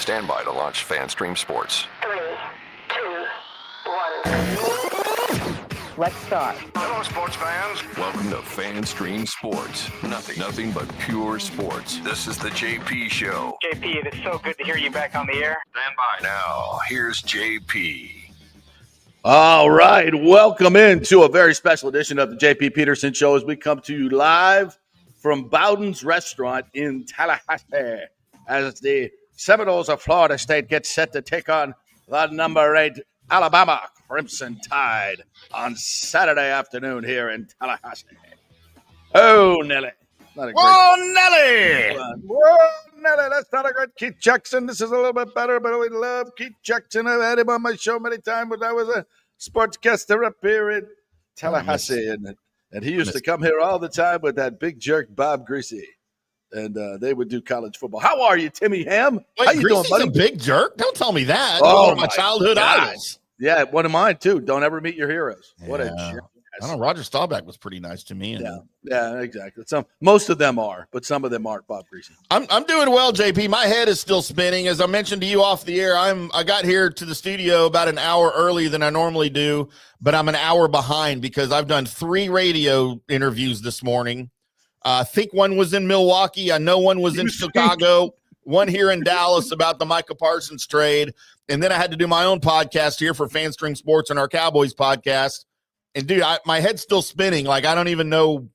Stand by to launch FanStream Sports. 3, 2, 1. Let's start. Hello, sports fans. Welcome to FanStream Sports. Nothing but pure sports. This is the JP Show. JP, it is so good to hear you back on the air. Stand by. Now, here's JP. All right, welcome into a very special edition of the JP Peterson Show as we come to you live from Bowden's Restaurant in Tallahassee as the Seminoles of Florida State get set to take on the number 8 Alabama Crimson Tide on Saturday afternoon here in Tallahassee. Oh, Nelly. Whoa, Nelly! Whoa, Nelly. That's not a great Keith Jackson. This is a little bit better, but we love Keith Jackson. I've had him on my show many times when I was a sportscaster up here in Tallahassee. And he used to come here all the time with that big jerk, Bob Greasy. And they would do college football. How are you, Timmy Ham? Wait, How you doing, buddy? A big jerk? Don't tell me that. Oh, one of my childhood idols. Yeah, one of mine, too. Don't ever meet your heroes. What a Yeah. jerk. I don't know. Roger Staubach was pretty nice to me. Yeah, exactly. Most of them are, but some of them aren't, Bob Greasy. I'm doing well, JP. My head is still spinning. As I mentioned to you off the air, I got here to the studio about an hour earlier than I normally do, but I'm an hour behind because I've done 3 radio interviews this morning. I think one was in Milwaukee. I know one was in Chicago, one here in Dallas about the Micah Parsons trade. And then I had to do my own podcast here for FanStream Sports and our Cowboys podcast. And, dude, my head's still spinning. Like, I don't even know.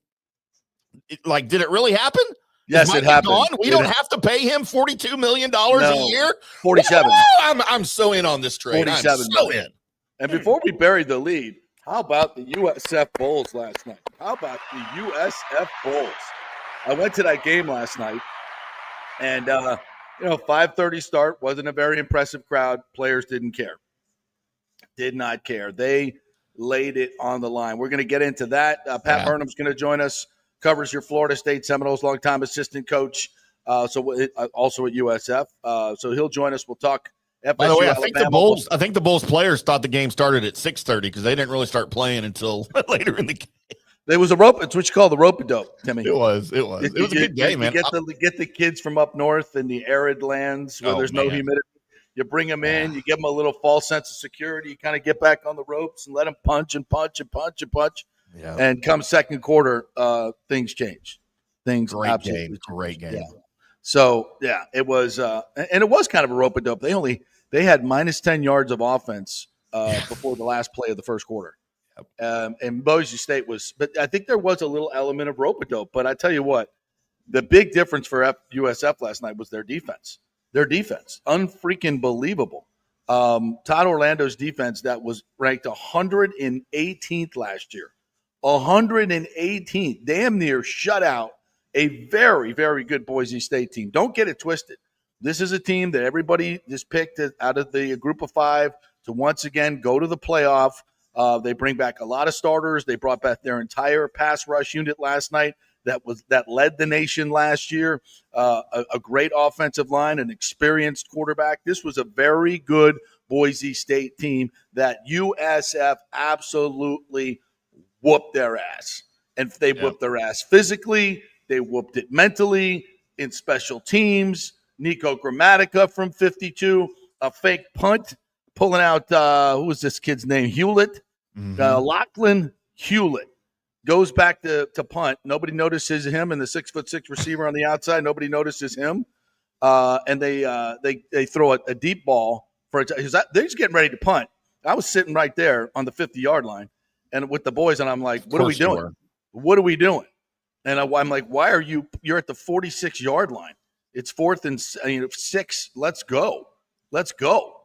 Like, did it really happen? Yes, it happened. Gone? We don't have to pay him $42 million a year? 47. Woo! I'm so in on this trade. 47 I'm so in. And before we bury the lead, how about the USF Bulls last night? How about the USF Bulls? I went to that game last night, and, 5:30 start, wasn't a very impressive crowd. Players didn't care. Did not care. They laid it on the line. We're going to get into that. Pat Burnham's going to join us, covers your Florida State Seminoles, longtime assistant coach, also at USF. So he'll join us. We'll talk FSU, By the way, I Alabama. think the Bulls players thought the game started at 6:30 because they didn't really start playing until later in the game. There was a rope. It's what you call the rope-a-dope, Timmy. It was. It was a good game, man. Get the kids from up north in the arid lands where there's no humidity. You bring them in. You give them a little false sense of security. You kind of get back on the ropes and let them punch and punch and punch and punch. Yeah. And come second quarter, things change. Great game. Yeah. So it was, and it was kind of a rope-a-dope. They had minus 10 yards of offense before the last play of the first quarter. And Boise State was, but I think there was a little element of rope-a-dope. But I tell you what, the big difference for USF last night was their defense. Their defense, unfreaking believable. Todd Orlando's defense that was ranked 118th last year, 118th, damn near shut out a very, very good Boise State team. Don't get it twisted. This is a team that everybody just picked out of the group of 5 to once again go to the playoff. They bring back a lot of starters. They brought back their entire pass rush unit last night that led the nation last year. A great offensive line, an experienced quarterback. This was a very good Boise State team that USF absolutely whooped their ass. And they whooped their ass physically. They whooped it mentally in special teams. Nico Grammatica from 52, a fake punt. Pulling out, who was this kid's name? Hewlett. Lachlan Hewlett goes back to punt. Nobody notices him, and the 6'6" receiver on the outside. Nobody notices him, and they throw a deep ball for they're just getting ready to punt. I was sitting right there on the 50-yard line, and with the boys, and I'm like, "What are we doing? What are we doing?" And I'm like, "Why are you? You're at the 46-yard line. It's 4th and 6. Let's go. Let's go."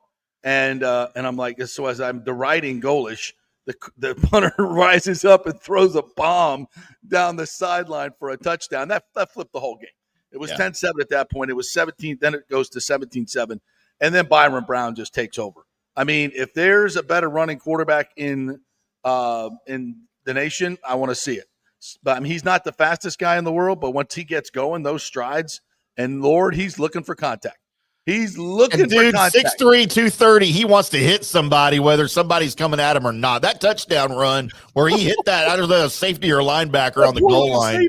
And I'm like, so as I'm deriding Golish, the punter rises up and throws a bomb down the sideline for a touchdown. That flipped the whole game. It was 10-7 at that point. It was 17. Then it goes to 17-7. And then Byron Brown just takes over. I mean, if there's a better running quarterback in the nation, I want to see it. But I mean, he's not the fastest guy in the world, but once he gets going, those strides, and Lord, he's looking for contact. He's looking for contact. 6'3", 230. He wants to hit somebody, whether somebody's coming at him or not. That touchdown run where he hit that, I don't know, safety or linebacker on the goal line.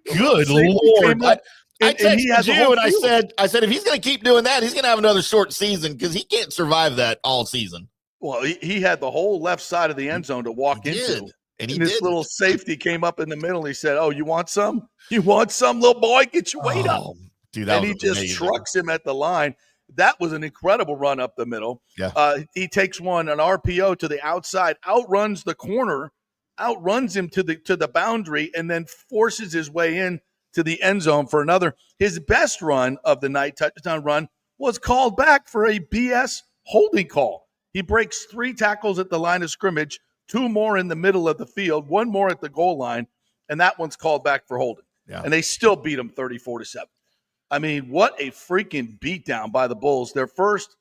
Good Lord. I and he texted has the you whole and I field. said, if he's going to keep doing that, he's going to have another short season because he can't survive that all season. Well, he had the whole left side of the end zone to walk into. And this little safety came up in the middle. And he said, "Oh, you want some? You want some, little boy? Get your weight up." Dude, that and was he just trucks him at the line. That was an incredible run up the middle. Yeah. He takes an RPO to the outside, outruns the corner, outruns him to the boundary, and then forces his way in to the end zone for another. His best run of the night, touchdown run, was called back for a BS holding call. He breaks 3 tackles at the line of scrimmage, 2 more in the middle of the field, 1 more at the goal line, and that one's called back for holding. Yeah. And they still beat him 34-7. I mean, what a freaking beatdown by the Bulls. Their first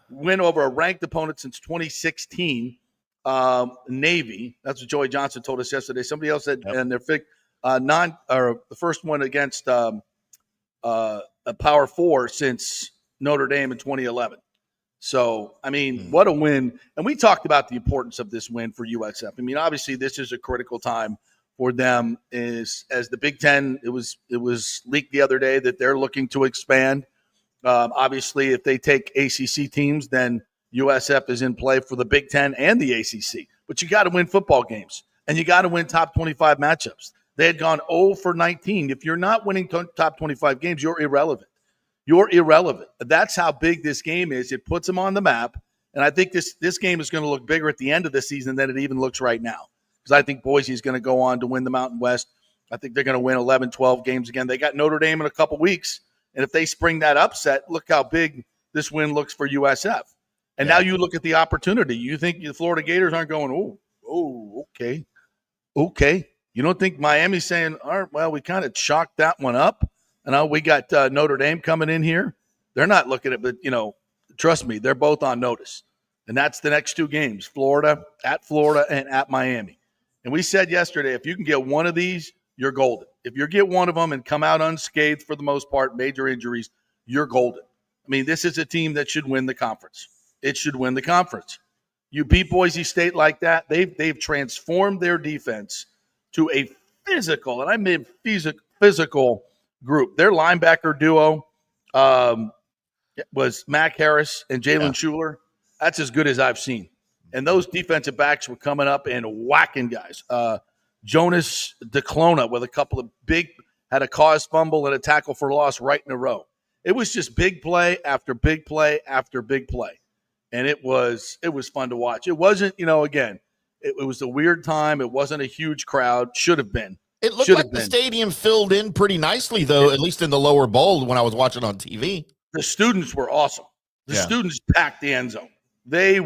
win over a ranked opponent since 2016, Navy. That's what Joey Johnson told us yesterday. Somebody else said, and their the first one against a Power 4 since Notre Dame in 2011. So, I mean, what a win. And we talked about the importance of this win for USF. I mean, obviously, this is a critical time for them. As the Big Ten, it was leaked the other day that they're looking to expand. Obviously, if they take ACC teams, then USF is in play for the Big Ten and the ACC. But you got to win football games, and you got to win top 25 matchups. They had gone 0 for 19. If you're not winning top 25 games, you're irrelevant. You're irrelevant. That's how big this game is. It puts them on the map, and I think this game is going to look bigger at the end of the season than it even looks right now. Because I think Boise is going to go on to win the Mountain West. I think they're going to win 11, 12 games again. They got Notre Dame in a couple weeks. And if they spring that upset, look how big this win looks for USF. And now you look at the opportunity. You think the Florida Gators aren't going, okay. You don't think Miami's saying, all right, well, we kind of chalked that one up. And we got Notre Dame coming in here. They're not looking at it, but, trust me, they're both on notice. And that's the next 2 games, Florida and at Miami. And we said yesterday, if you can get one of these, you're golden. If you get one of them and come out unscathed for the most part, major injuries, you're golden. I mean, this is a team that should win the conference. It should win the conference. You beat Boise State like that, they've transformed their defense to a physical, and I mean physical group. Their linebacker duo was Mac Harris and Jalen Shuler. That's as good as I've seen. And those defensive backs were coming up and whacking guys. Jonas DeClona with a couple of had a caused fumble and a tackle for loss right in a row. It was just big play after big play after big play. And it was fun to watch. It wasn't, again, it was a weird time. It wasn't a huge crowd. Should have been. It looked like the stadium filled in pretty nicely, though, at least in the lower bowl when I was watching on TV. The students were awesome. The students packed the end zone. They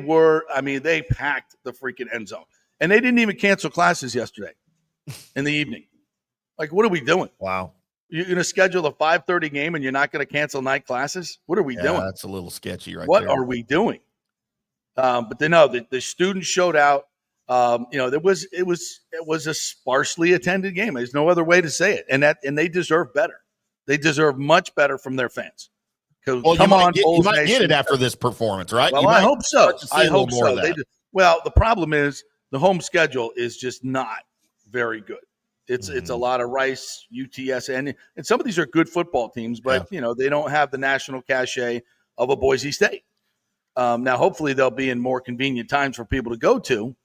packed the freaking end zone. And they didn't even cancel classes yesterday in the evening. Like, what are we doing? Wow. You're going to schedule a 5:30 game and you're not going to cancel night classes? What are we doing? That's a little sketchy right there. What are we doing? But the students showed out. It was a sparsely attended game. There's no other way to say it. And they deserve better. They deserve much better from their fans. Well, you might get it after this performance, right? Well, I hope so. I hope so. The problem is the home schedule is just not very good. It's a lot of Rice, UTS, and some of these are good football teams, but they don't have the national cachet of a Boise State. Now, hopefully, they'll be in more convenient times for people to go to.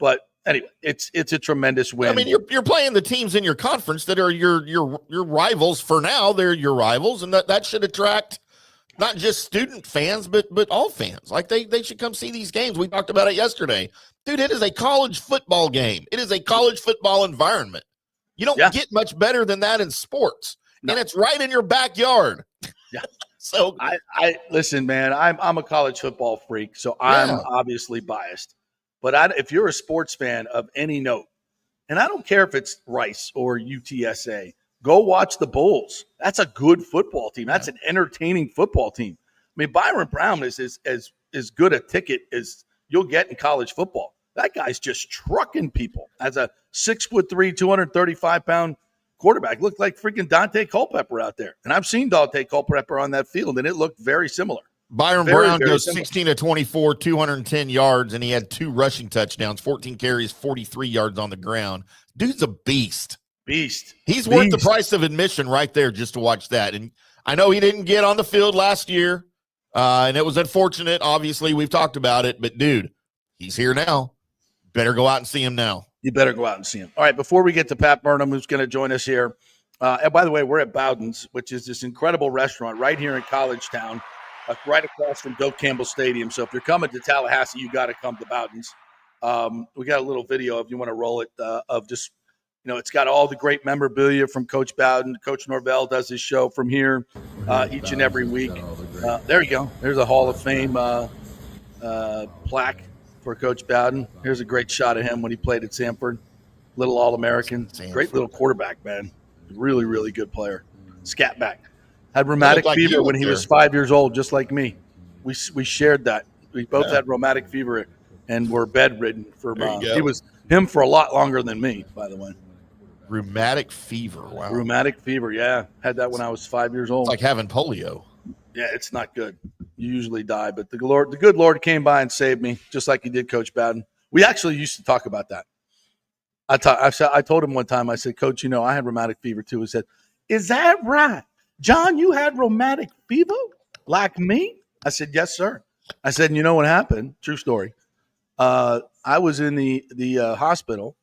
But anyway, it's a tremendous win. I mean, you're playing the teams in your conference that are your rivals for now. They're your rivals, and that should attract not just student fans, but all fans. Like they should come see these games. We talked about it yesterday. Dude, it is a college football game. It is a college football environment. You don't get much better than that in sports. No. And it's right in your backyard. Yeah. So I listen, man, I'm a college football freak, so I'm obviously biased. But if you're a sports fan of any note, and I don't care if it's Rice or UTSA, go watch the Bulls. That's a good football team. That's an entertaining football team. I mean, Byron Brown is as good a ticket as you'll get in college football. That guy's just trucking people as a 6'3", 235-pound quarterback. Looked like freaking Dante Culpepper out there. And I've seen Dante Culpepper on that field, and it looked very similar. Byron Brown goes 16 to 24, 210 yards, and he had 2 rushing touchdowns, 14 carries, 43 yards on the ground. Dude's a beast. Beast. He's worth the price of admission right there just to watch that. And I know he didn't get on the field last year, and it was unfortunate. Obviously, we've talked about it. But, dude, he's here now. Better go out and see him now. You better go out and see him. All right, before we get to Pat Burnham, who's going to join us here, and by the way, we're at Bowden's, which is this incredible restaurant right here in College Town, right across from Doak Campbell Stadium. So if you're coming to Tallahassee, you got to come to Bowden's. We got a little video, if you want to roll it, of just, it's got all the great memorabilia from Coach Bowden. Coach Norvell does his show from here each and every week. There you go. There's a Hall of Fame plaque for Coach Bowden. Here's a great shot of him when he played at Sanford. Little All-American. Great little quarterback, man. Really, really good player. Scat back. Had rheumatic fever when he was 5 years old, just like me. We shared that. We both had rheumatic fever and were bedridden for he was him for a lot longer than me, by the way. Rheumatic fever. Wow. Rheumatic fever, yeah. Had that when I was 5 years old. It's like having polio. Yeah, it's not good. You usually die, but the good Lord came by and saved me, just like he did Coach Bowden. We actually used to talk about that. I told him one time, I said, Coach, I had rheumatic fever too. He said, is that right? John, you had rheumatic fever like me? I said, yes, sir. I said, and you know what happened? True story. I was in the hospital,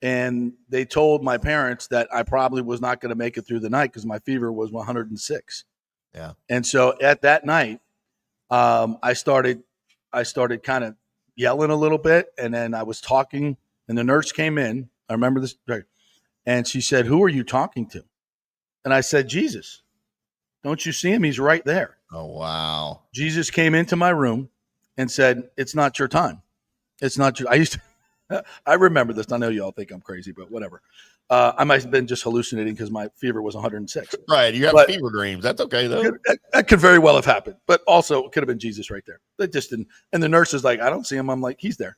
and they told my parents that I probably was not going to make it through the night because my fever was 106. Yeah. And so at that night, I started kind of yelling a little bit, and then I was talking, and the nurse came in. I remember this, and she said, "Who are you talking to?" And I said, "Jesus. Don't you see him? He's right there." Oh, wow. Jesus came into my room and said, "It's not your time. It's not your." I remember this. I know you all think I'm crazy, but whatever. I might have been just hallucinating because my fever was 106. Right. You have fever dreams. That's okay, though. That could very well have happened, but also it could have been Jesus right there. They just didn't. And the nurse is like, "I don't see him." I'm like, "He's there."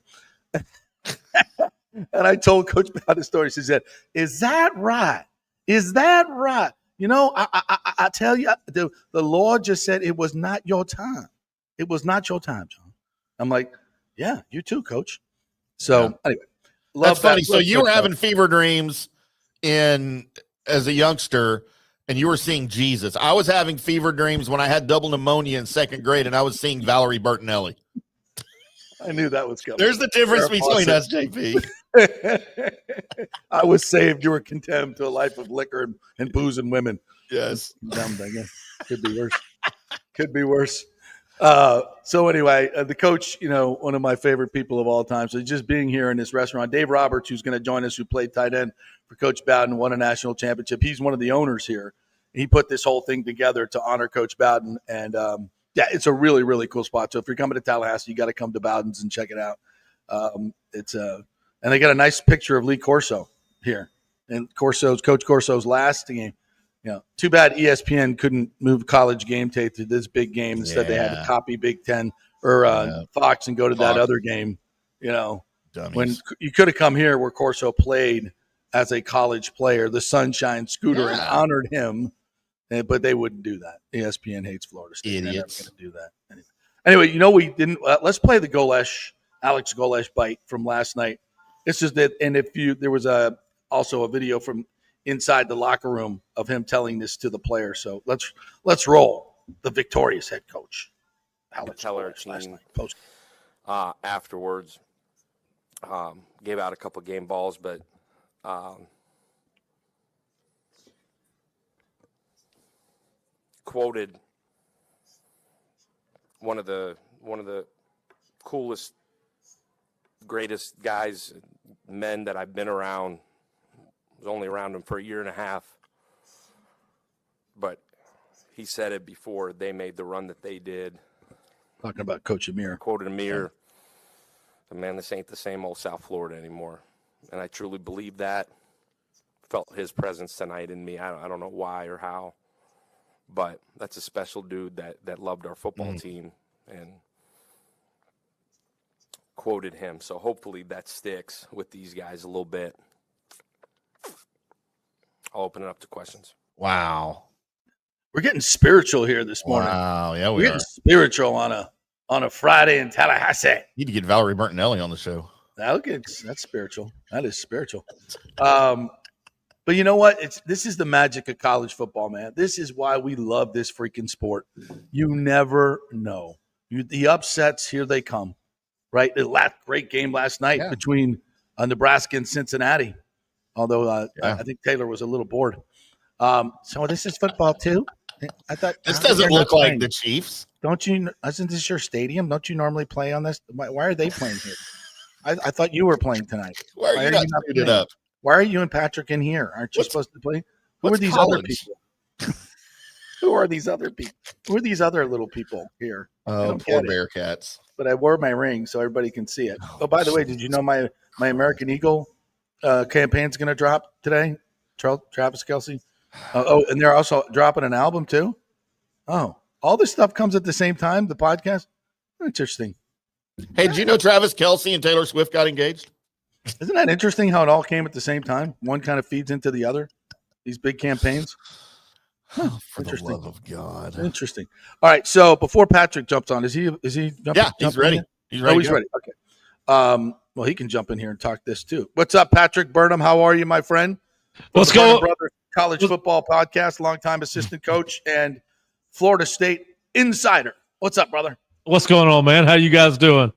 And I told Coach about his story. She said, "Is that right? Is that right? I tell you, the Lord just said it was not your time. It was not your time, John." I'm like, "Yeah, you too, Coach." So anyway, that's funny. So you were having fever dreams as a youngster, and you were seeing Jesus. I was having fever dreams when I had double pneumonia in second grade, and I was seeing Valerie Bertinelli. I knew that was coming. There's the difference between us, JP. I was saved. You were condemned to a life of liquor and booze and women. Yes. Dumb thing. Could be worse. Could be worse. So anyway, the coach, one of my favorite people of all time. So just being here in this restaurant, Dave Roberts, who's going to join us, who played tight end for Coach Bowden, won a national championship. He's one of the owners here. He put this whole thing together to honor Coach Bowden. And it's a really, really cool spot. So if you're coming to Tallahassee, you got to come to Bowden's and check it out. And they got a nice picture of Lee Corso here. And Coach Corso's last game. Too bad ESPN couldn't move College Game Day to this big game. Instead, they had to copy Big Ten or Fox and go to that other game. Dummies. When you could have come here where Corso played as a college player, the Sunshine Scooter, and honored him, but they wouldn't do that. ESPN hates Florida State. Idiots. They're never going to do that. Anyway, we didn't. Let's play the Alex Golesh bite from last night. It's just that, and there was also a video from inside the locker room of him telling this to the player. So let's roll the victorious head coach, Alex Golesh, last night. Post. Afterwards, gave out a couple game balls, but quoted one of the coolest, greatest guys, men that I've been around. I was only around him for a year and a half, but he said it before they made the run that they did. Talking about Coach Amir. Quoted Amir, "Man, this ain't the same old South Florida anymore." And I truly believe that. Felt his presence tonight in me. I don't know why or how, but that's a special dude that loved our football team and quoted him. So hopefully that sticks with these guys a little bit. I'll open it up to questions. Wow. We're getting spiritual here this morning. Wow. Yeah, we're getting spiritual on a Friday in Tallahassee. Need to get Valerie Bertinelli on the show. That's spiritual. That is spiritual. But But you know what? This is the magic of college football, man. This is why we love this freaking sport. You never know. The upsets, here they come, right? The last great game last night between Nebraska and Cincinnati, although I think Taylor was a little bored. So this is football too? I thought this doesn't look like the Chiefs. Don't you? Isn't this your stadium? Don't you normally play on this? Why are they playing here? I thought you were playing tonight. Why are you not suited up? Why are you and Patrick in here? Aren't you supposed to play? Who are these college? other people? Who are these other people? Who are these other little people here? Oh, poor Bearcats. But I wore my ring so everybody can see it. Oh, by the way, did you know my American Eagle campaign's going to drop today? Travis Kelce. And they're also dropping an album too. Oh, all this stuff comes at the same time. The podcast. Interesting. Hey, did you know Travis Kelce and Taylor Swift got engaged? Isn't that interesting how it all came at the same time? One kind of feeds into the other. These big campaigns. Oh, for the love of God. Interesting. All right. So before Patrick jumps on, is he jumping? Yeah, he's ready. He's ready. Oh, he's ready. Okay. Well, he can jump in here and talk this too. What's up, Patrick Burnham? How are you, my friend? What's going on? Brothers College Football Podcast, longtime assistant coach and Florida State insider. What's up, brother? What's going on, man? How you guys doing?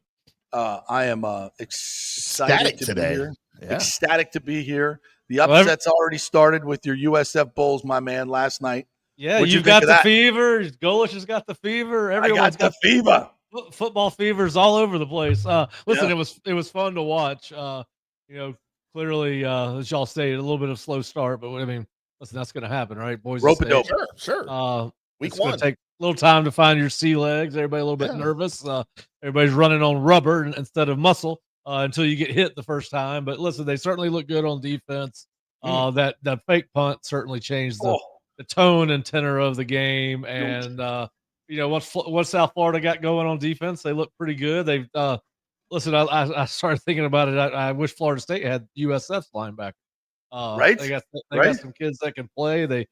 I am ecstatic to today. be here. Yeah. Ecstatic to be here. The upset's already started with your USF Bulls, my man, last night. Yeah, you've got the fever. Golish has got the fever. Everyone's got the fever. Football fevers all over the place. Listen, it was fun to watch. Clearly, as y'all stated, a little bit of slow start, but I mean, listen, that's going to happen, right? Boise State. Sure. Week one. Take a little time to find your sea legs. Everybody a little bit nervous. Everybody's running on rubber instead of muscle until you get hit the first time. But listen, they certainly look good on defense. That fake punt certainly changed the tone and tenor of the game. And what South Florida got going on defense, they look pretty good. They've listen. I started thinking about it. I wish Florida State had USF's linebacker. Right? They got some kids that can play. They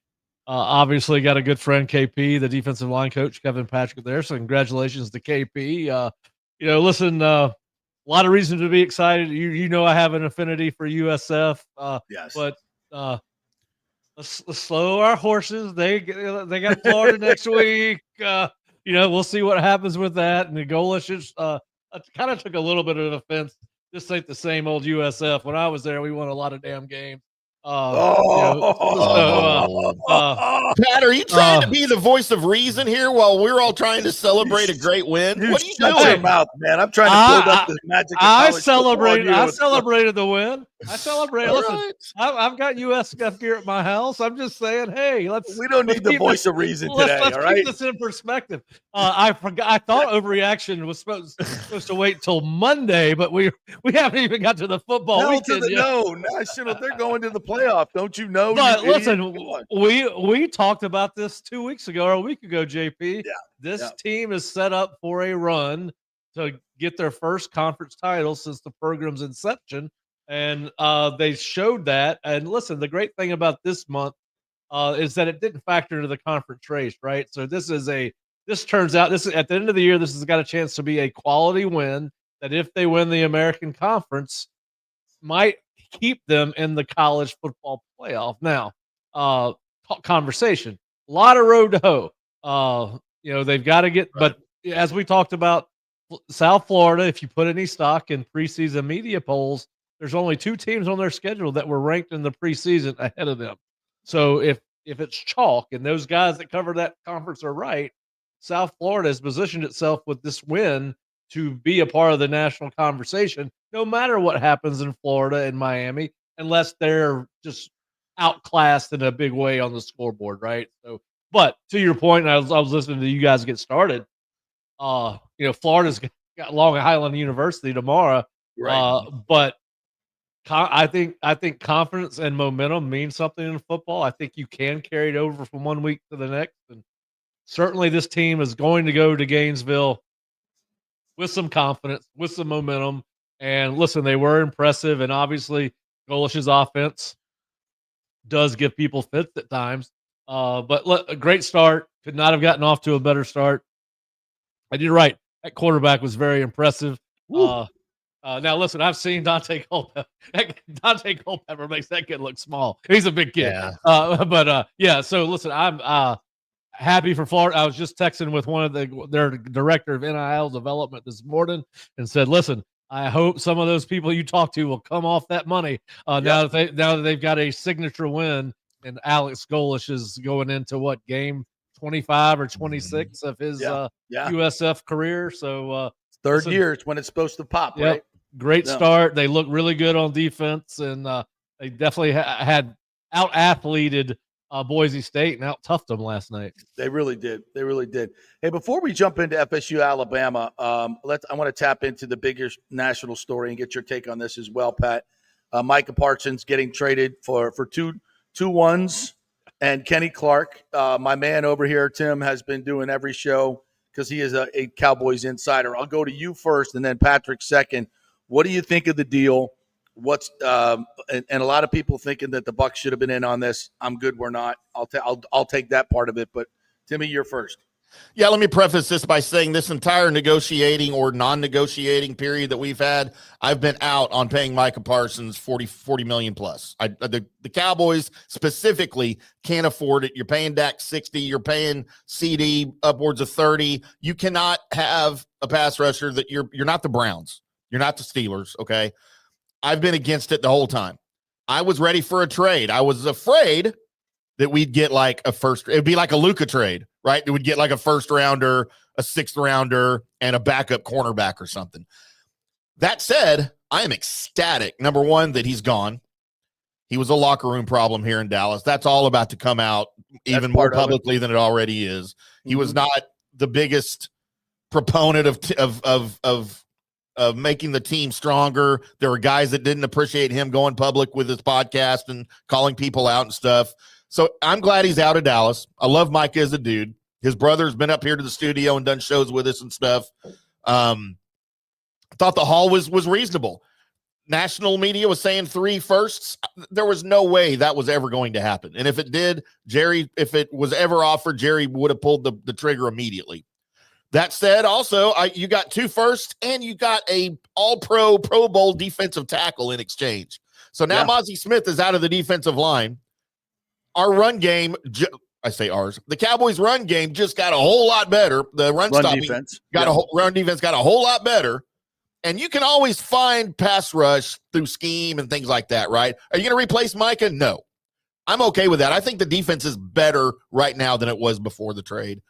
obviously got a good friend, KP, the defensive line coach, Kevin Patrick there. So congratulations to KP. Listen, a lot of reason to be excited. You know I have an affinity for USF. Yes. But let's slow our horses. They got Florida next week. We'll see what happens with that. And the Golish is I kind of took a little bit of offense. This ain't the same old USF. When I was there, we won a lot of damn games. Pat, are you trying to be the voice of reason here while we're all trying to celebrate a great win? What are you doing? Shut your mouth, man. I'm trying to build up the magic. I celebrated the win. I celebrated. Listen, right. I've got USF gear at my house. I'm just saying, hey, we don't need the voice of reason today. Let's all right, keep this in perspective. I forgot. I thought overreaction was supposed to wait till Monday, but we haven't even got to the football weekend yet. No, National. They're going to the playoff. Don't you know? But listen, we talked about this 2 weeks ago or a week ago, JP. Yeah. This team is set up for a run to get their first conference title since the program's inception. And they showed that. And listen, the great thing about this month is that it didn't factor into the conference race, right? So this turns out at the end of the year, this has got a chance to be a quality win that if they win the American Conference might keep them in the college football playoff. Now, conversation, a lot of road to hoe. They've got to get, right. But as we talked about South Florida, if you put any stock in preseason media polls, there's only 2 teams on their schedule that were ranked in the preseason ahead of them. So if it's chalk and those guys that cover that conference are right, South Florida has positioned itself with this win to be a part of the national conversation, no matter what happens in Florida and Miami, unless they're just outclassed in a big way on the scoreboard, right? So, but to your point, I was listening to you guys get started. Florida's got Long Island University tomorrow, right? But I think confidence and momentum mean something in football. I think you can carry it over from one week to the next, and certainly this team is going to go to Gainesville with some confidence, with some momentum. And listen, they were impressive, and obviously Golish's offense does give people fits at times. But a great start. Could not have gotten off to a better start. And you're right. That quarterback was very impressive. Now, listen, I've seen Dante Culpepper. Dante Culpepper makes that kid look small. He's a big kid. Yeah. So, listen, I'm happy for Florida. I was just texting with one of their director of NIL development this morning and said, listen, I hope some of those people you talk to will come off that money now that they've got a signature win, and Alex Golish is going into what, game 25 or 26 of his USF career. So third year is when it's supposed to pop, right? Great start. They look really good on defense, and they definitely had out-athleted Boise State and out-toughed them last night. They really did. They really did. Hey, before we jump into FSU Alabama, I want to tap into the bigger national story and get your take on this as well, Pat. Micah Parsons getting traded for two ones, and Kenny Clark, my man over here, Tim, has been doing every show because he is a Cowboys insider. I'll go to you first, and then Patrick second. What do you think of the deal? What's and a lot of people thinking that the Bucs should have been in on this. I'm good. We're not. I'll take that part of it. But Timmy, you're first. Yeah, let me preface this by saying this entire negotiating or non-negotiating period that we've had, I've been out on paying Micah Parsons $40 million plus. The Cowboys specifically can't afford it. You're paying Dak 60. You're paying CD upwards of 30. You cannot have a pass rusher that you're not the Browns. You're not the Steelers, okay? I've been against it the whole time. I was ready for a trade. I was afraid that we'd get like a first. It'd be like a Luka trade, right? It would get like a first rounder, a sixth rounder, and a backup cornerback or something. That said, I am ecstatic, number one, that he's gone. He was a locker room problem here in Dallas. That's all about to come out even more publicly than it already is. He was not the biggest proponent of making the team stronger. There were guys that didn't appreciate him going public with his podcast and calling people out and stuff. So I'm glad he's out of Dallas. I love Mike as a dude. His brother's been up here to the studio and done shows with us and stuff. I thought the haul was reasonable. National media was saying 3 firsts. There was no way that was ever going to happen. And if it did, if it was ever offered, Jerry would have pulled the trigger immediately. That said, also, you got 2 firsts and you got a all-pro, Pro Bowl defensive tackle in exchange. So now Mozzie Smith is out of the defensive line. Our run game, I say ours, the Cowboys' run game just got a whole lot better. The run defense got run defense got a whole lot better. And you can always find pass rush through scheme and things like that, right? Are you going to replace Micah? No. I'm okay with that. I think the defense is better right now than it was before the trade.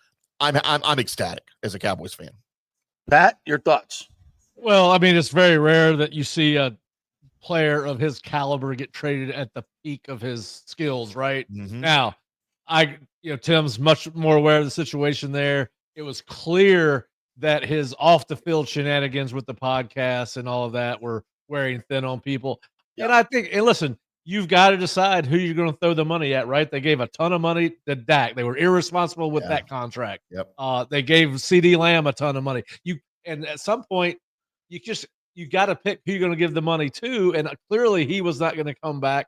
I'm ecstatic as a Cowboys fan. Pat, your thoughts? Well, I mean, it's very rare that you see a player of his caliber get traded at the peak of his skills, right? Mm-hmm. Now, Tim's much more aware of the situation there. It was clear that his off the field shenanigans with the podcast and all of that were wearing thin on people. Yep. And I think, and listen, you've got to decide who you're going to throw the money at, right? They gave a ton of money to Dak. They were irresponsible with that contract. Yep. They gave CeeDee Lamb a ton of money. And at some point, you got to pick who you're going to give the money to. And clearly he was not going to come back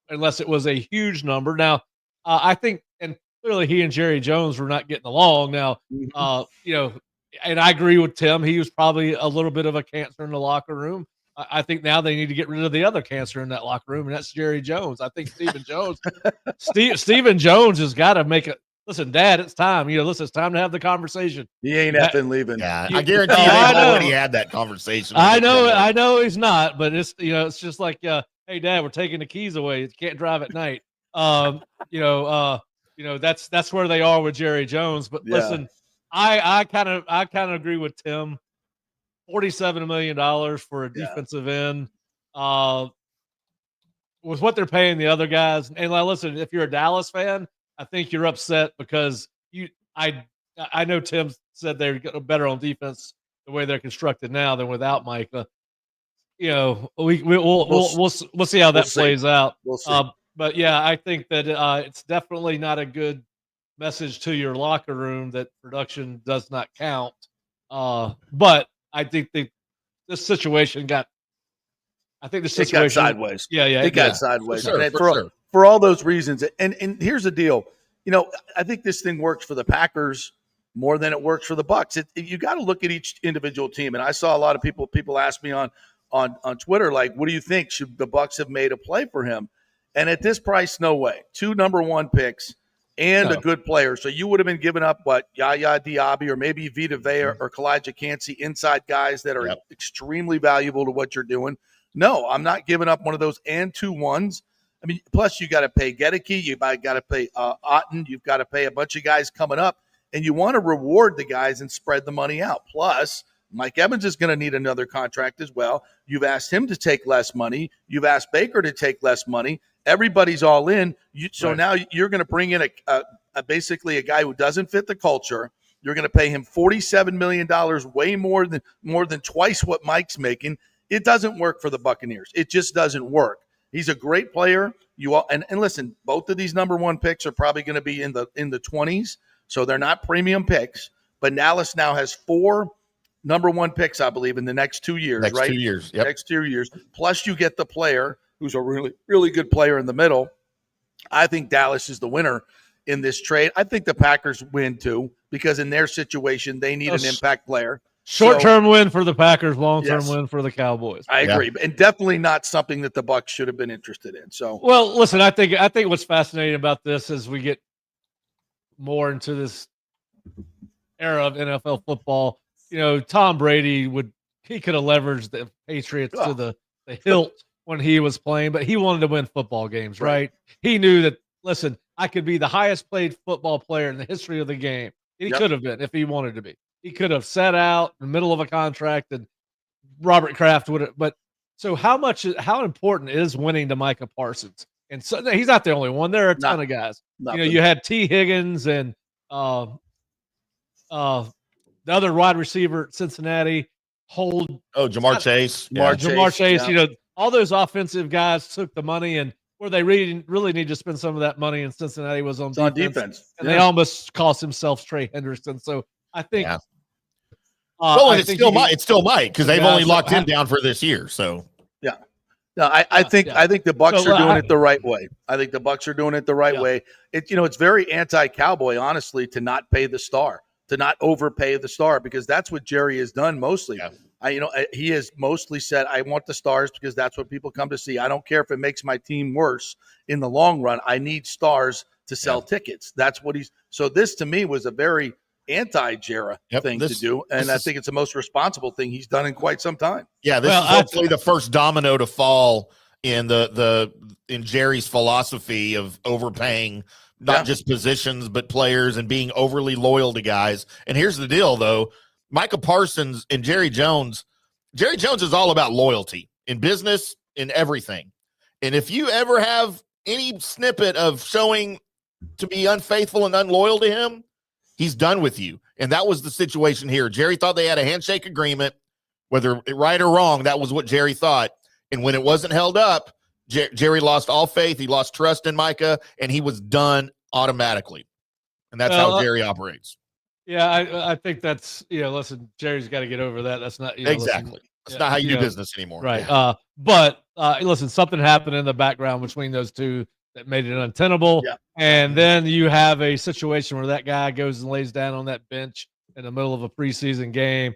unless it was a huge number. Now, I think, and clearly he and Jerry Jones were not getting along. Now, and I agree with Tim. He was probably a little bit of a cancer in the locker room. I think now they need to get rid of the other cancer in that locker room, and that's Jerry Jones. I think Stephen Jones, Stephen Jones has got to make it. Listen, Dad, it's time. Listen, it's time to have the conversation. He ain't effing leaving. Yeah, I guarantee they've already had that conversation. I know he's not, but it's it's just like, hey, Dad, we're taking the keys away. You can't drive at night. That's where they are with Jerry Jones. But listen, I kind of agree with Tim. $47 million for a defensive end was what they're paying the other guys. And listen, if you're a Dallas fan, I think you're upset because I know Tim said they're better on defense the way they're constructed now than without Micah. We'll see how that plays out. We'll see. But yeah, I think that it's definitely not a good message to your locker room that production does not count. But I think this situation got sideways. Yeah, it got sideways. For all those reasons. And here's the deal. I think this thing works for the Packers more than it works for the Bucs. You got to look at each individual team. And I saw a lot of people ask me on on Twitter, like, what do you think? Should the Bucs have made a play for him? And at this price, no way. 2 number 1 picks and a good player. So you would have been giving up, Yaya Diaby or maybe Vita Vea or Kalijah Cansey, inside guys that are extremely valuable to what you're doing. No, I'm not giving up one of those and 2 ones. I mean, plus you got to pay Gedeke, you got to pay Otten, you've got to pay a bunch of guys coming up, and you want to reward the guys and spread the money out. Plus, Mike Evans is going to need another contract as well. You've asked him to take less money. You've asked Baker to take less money. Everybody's all in. Now you're going to bring in basically a guy who doesn't fit the culture. You're going to pay him $47 million, way more than twice what Mike's making. It doesn't work for the Buccaneers. It just doesn't work. He's a great player. And listen, both of these number 1 picks are probably going to be in the 20s, so they're not premium picks. But Dallas now has 4 number 1 picks, I believe, in the next 2 years, right? 2 years, yep. Next 2 years. Plus, you get the player who's a really, really good player in the middle. I think Dallas is the winner in this trade. I think the Packers win too, because in their situation, they need an impact player. Short-term win for the Packers, long-term win for the Cowboys. I agree, and definitely not something that the Bucs should have been interested in. So, well, listen, I think what's fascinating about this as we get more into this era of NFL football, Tom Brady could have leveraged the Patriots to the hilt when he was playing, but he wanted to win football games, right? He knew that, listen, I could be the highest paid football player in the history of the game. He could have been if he wanted to be. He could have sat out in the middle of a contract and Robert Kraft would have. But so how important is winning to Micah Parsons? And so he's not the only one. There are a ton of guys. You had T. Higgins and the other wide receiver at Cincinnati. Jamar Chase. Jamar Chase. All those offensive guys took the money, and where they really need to spend some of that money in Cincinnati was on defense. And they almost cost themselves Trey Hendrickson. So I think. Yeah. It's still Mike because they've only locked him down for this year. So yeah, no, I think the Bucs are doing it the right way. I think the Bucs are doing it the right way. It's very anti-Cowboy, honestly, to not pay the star, to not overpay the star, because that's what Jerry has done mostly. Yeah. He has mostly said, I want the stars because that's what people come to see. I don't care if it makes my team worse in the long run. I need stars to sell tickets. That's what so this to me was a very anti-Jera thing to do, and I think it's the most responsible thing he's done in quite some time. Yeah, this is hopefully the first domino to fall in in Jerry's philosophy of overpaying not just positions but players and being overly loyal to guys. And here's the deal, though: Micah Parsons and Jerry Jones is all about loyalty in business, in everything. And if you ever have any snippet of showing to be unfaithful and unloyal to him, he's done with you. And that was the situation here. Jerry thought they had a handshake agreement, whether right or wrong. That was what Jerry thought. And when it wasn't held up, Jerry lost all faith. He lost trust in Micah, and he was done automatically. And that's how Jerry operates. Yeah, I think that's, listen, Jerry's got to get over that. That's not, exactly. Listen, that's not how you do business anymore. Right. Yeah. But listen, something happened in the background between those two that made it untenable. Yeah. And then you have a situation where that guy goes and lays down on that bench in the middle of a preseason game.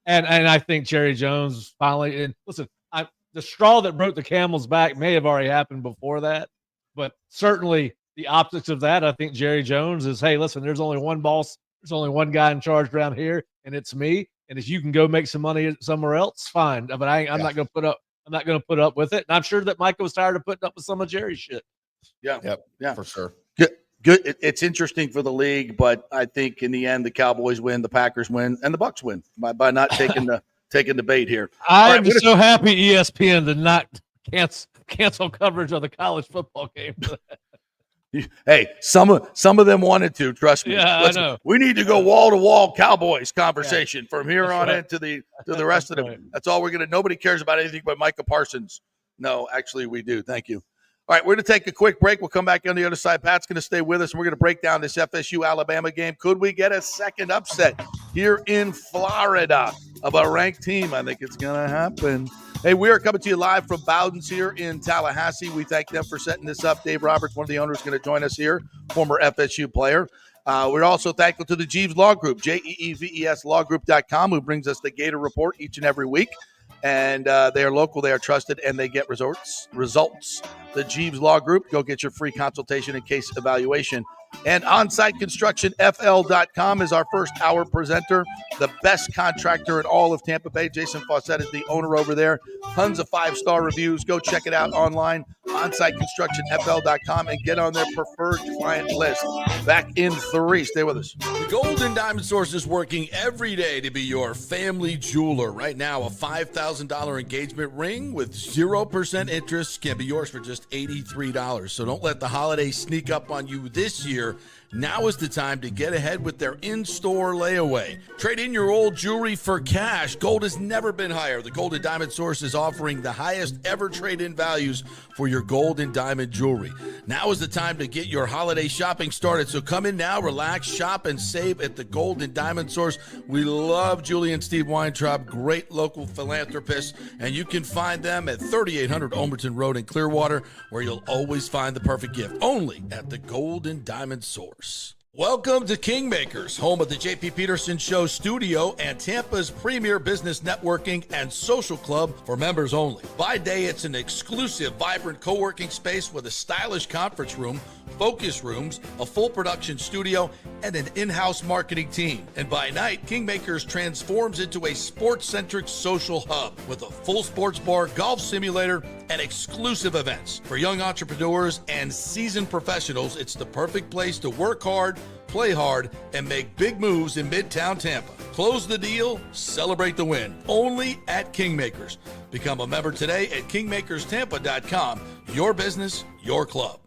And I think Jerry Jones finally, and listen, the straw that broke the camel's back may have already happened before that, but certainly the optics of that, I think Jerry Jones is, hey, listen, there's only one boss. There's only one guy in charge around here, and it's me. And if you can go make some money somewhere else, fine. But I'm not going to put up. I'm not going to put up with it. And I'm sure that Micah was tired of putting up with some of Jerry's shit. Yeah. Yep. Yeah. For sure. Good. It's interesting for the league, but I think in the end, the Cowboys win, the Packers win, and the Bucs win by not taking the bait here. I'm so happy ESPN did not cancel coverage of the college football game. Hey, some of them wanted to, trust me. Yeah, I know. We need to go wall to wall Cowboys conversation from here on into the rest of them. That's all we're gonna. Nobody cares about anything but Micah Parsons. No, actually, we do. Thank you. All right, we're going to take a quick break. We'll come back on the other side. Pat's going to stay with us, and we're going to break down this FSU-Alabama game. Could we get a second upset here in Florida of a ranked team? I think it's going to happen. Hey, we are coming to you live from Bowden's here in Tallahassee. We thank them for setting this up. Dave Roberts, one of the owners, is going to join us here, former FSU player. We're also thankful to the Jeeves Law Group, JEEVES lawgroup.com, who brings us the Gator Report each and every week. And they are local, they are trusted, and they get results. The Jeeves Law Group, go get your free consultation and case evaluation. And OnSiteConstructionFL.com is our first hour presenter, the best contractor in all of Tampa Bay. Jason Fawcett is the owner over there. Tons of 5-star reviews. Go check it out online, OnSiteConstructionFL.com, and get on their preferred client list. Back in 3. Stay with us. The Golden Diamond Source is working every day to be your family jeweler. Right now, a $5,000 engagement ring with 0% interest can be yours for just $83. So don't let the holidays sneak up on you this year. Now is the time to get ahead with their in-store layaway. Trade in your old jewelry for cash. Gold has never been higher. The Golden Diamond Source is offering the highest ever trade-in values for your gold and diamond jewelry. Now is the time to get your holiday shopping started. So come in now, relax, shop, and save at the Golden Diamond Source. We love Julie and Steve Weintraub, great local philanthropists, and you can find them at 3800 Olmerton Road in Clearwater, where you'll always find the perfect gift, only at the Golden Diamond Source. Welcome to Kingmakers, home of the JP Peterson Show studio and Tampa's premier business networking and social club for members only. By day, it's an exclusive, vibrant co-working space with a stylish conference room, focus rooms, a full production studio, and an in-house marketing team. And by night, Kingmakers transforms into a sports-centric social hub with a full sports bar, golf simulator, and exclusive events. For young entrepreneurs and seasoned professionals, it's the perfect place to work hard, play hard, and make big moves in Midtown Tampa. Close the deal, celebrate the win. Only at Kingmakers. Become a member today at kingmakerstampa.com. Your business, your club.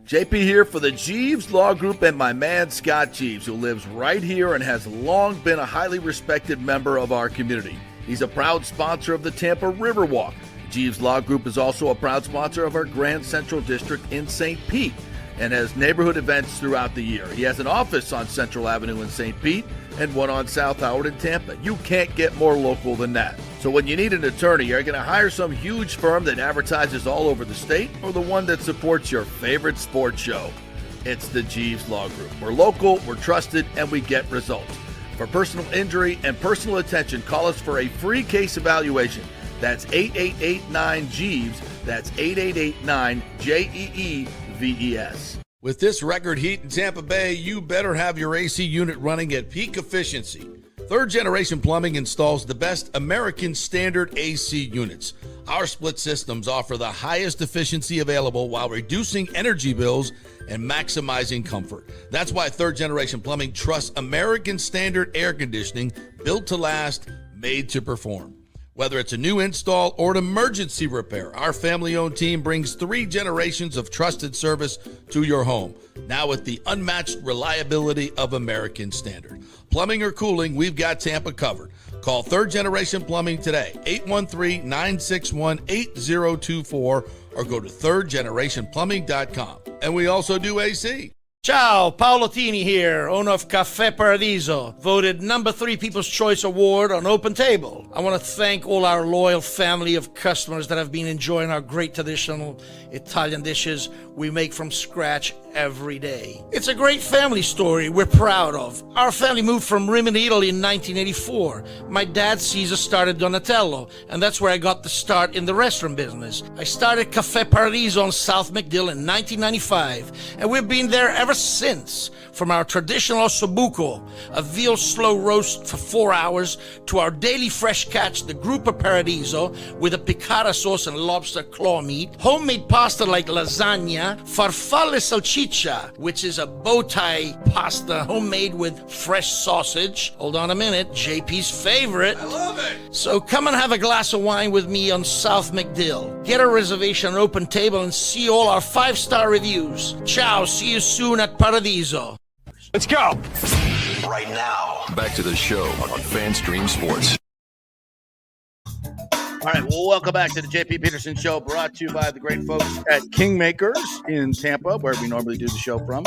JP here for the Jeeves Law Group and my man Scott Jeeves, who lives right here and has long been a highly respected member of our community. He's a proud sponsor of the Tampa Riverwalk. Jeeves Law Group is also a proud sponsor of our Grand Central District in St. Pete and has neighborhood events throughout the year. He has an office on Central Avenue in St. Pete and one on South Howard in Tampa. You can't get more local than that. So when you need an attorney, you're going to hire some huge firm that advertises all over the state or the one that supports your favorite sports show. It's the Jeeves Law Group. We're local, we're trusted, and we get results. For personal injury and personal attention, call us for a free case evaluation. That's 8889-JEEVES. That's 8889-JEEVES. With this record heat in Tampa Bay, you better have your AC unit running at peak efficiency. Third Generation Plumbing installs the best American standard AC units. Our split systems offer the highest efficiency available while reducing energy bills and maximizing comfort. That's why Third Generation Plumbing trusts American standard air conditioning, built to last, made to perform. Whether it's a new install or an emergency repair, our family-owned team brings 3 generations of trusted service to your home, now with the unmatched reliability of American Standard. Plumbing or cooling, we've got Tampa covered. Call Third Generation Plumbing today, 813-961-8024, or go to thirdgenerationplumbing.com. And we also do AC. Ciao, Paolo Tini here, owner of Caffè Paradiso, voted number 3 People's Choice Award on Open Table. I want to thank all our loyal family of customers that have been enjoying our great traditional Italian dishes we make from scratch every day. It's a great family story we're proud of. Our family moved from Rimini, Italy in 1984. My dad, Caesar, started Donatello, and that's where I got the start in the restaurant business. I started Caffè Paradiso on South McDill in 1995, and we've been there ever since. From our traditional ossobuco, a veal slow roast for 4 hours, to our daily fresh catch, the Gruppo Paradiso, with a piccata sauce and lobster claw meat, homemade pasta like lasagna, farfalle salchicha, which is a bow tie pasta homemade with fresh sausage. Hold on a minute, JP's favorite. I love it. So come and have a glass of wine with me on South McDill. Get a reservation on Open Table and see all our 5-star reviews. Ciao, see you soon at Paradiso. Let's go. Right now, back to the show on FanStream Sports. All right, well, welcome back to the JP Peterson Show, brought to you by the great folks at Kingmakers in Tampa, where we normally do the show from.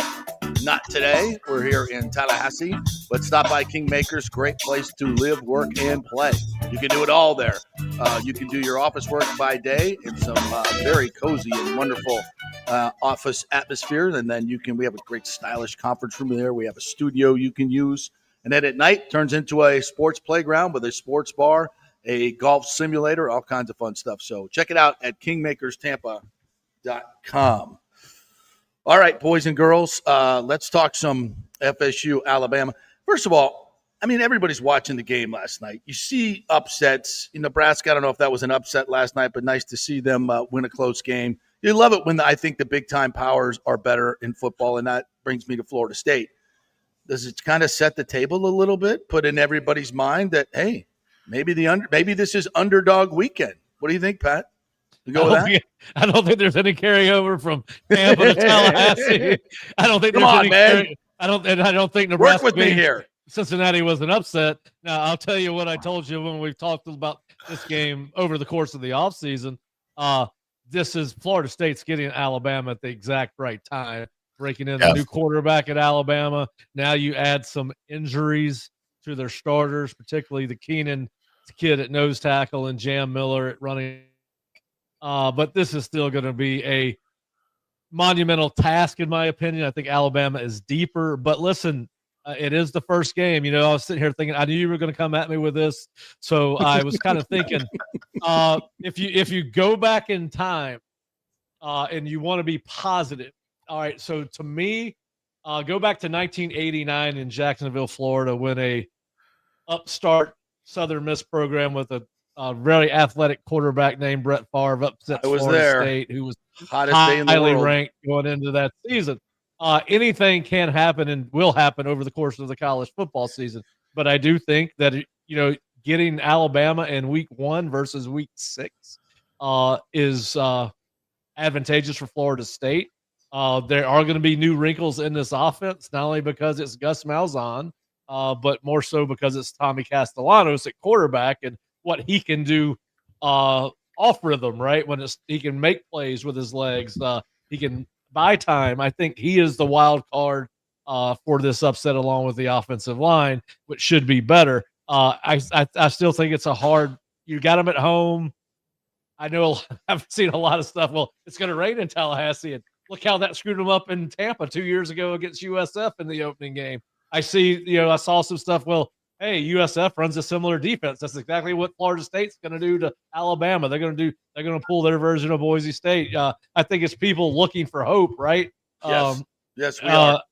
Not today. We're here in Tallahassee, but stop by Kingmakers. Great place to live, work, and play. You can do it all there. You can do your office work by day in some very cozy and wonderful office atmosphere, and then we have a great stylish conference room there. We have a studio you can use, and then at night turns into a sports playground with a sports bar a golf simulator, all kinds of fun stuff. So check it out at kingmakerstampa.com. All right, boys and girls, let's talk some FSU, Alabama. First of all, I mean, everybody's watching the game last night. You see upsets in Nebraska. I don't know if that was an upset last night, but nice to see them win a close game. You love it when I think the big-time powers are better in football, and that brings me to Florida State. Does it kind of set the table a little bit, put in everybody's mind that, hey, maybe this is underdog weekend? What do you think, Pat? You go with that? I don't think there's any carryover from Tampa to Tallahassee. I don't think Come there's on, any man. I don't think Nebraska Work with me here. Cincinnati was an upset. Now, I'll tell you what I told you when we've talked about this game over the course of the offseason. This is Florida State's getting Alabama at the exact right time, breaking in a new quarterback at Alabama. Now you add some injuries to their starters, particularly the Keenan kid at nose tackle and Jam Miller at running. But this is still going to be a monumental task, in my opinion. I think Alabama is deeper. But listen, it is the first game. You know, I was sitting here thinking, I knew you were going to come at me with this. So I was kind of thinking, if you go back in time and you want to be positive, all right, so to me, go back to 1989 in Jacksonville, Florida, when a upstart Southern Miss program with a very athletic quarterback named Brett Favre upset Florida State, who was highly ranked going into that season. Anything can happen and will happen over the course of the college football season. But I do think that, you know, getting Alabama in week 1 versus week 6 is advantageous for Florida State. There are going to be new wrinkles in this offense, not only because it's Gus Malzahn, but more so because it's Tommy Castellanos at quarterback and what he can do off rhythm, right? When he can make plays with his legs, he can buy time. I think he is the wild card for this upset, along with the offensive line, which should be better. I still think it's a hard. You got them at home. I know I've seen a lot of stuff. Well, it's going to rain in Tallahassee, and look how that screwed them up in Tampa 2 years ago against USF in the opening game. I saw some stuff. Well, hey, USF runs a similar defense. That's exactly what Florida State's going to do to Alabama. They're going to pull their version of Boise State. I think it's people looking for hope, right? Yes, we are.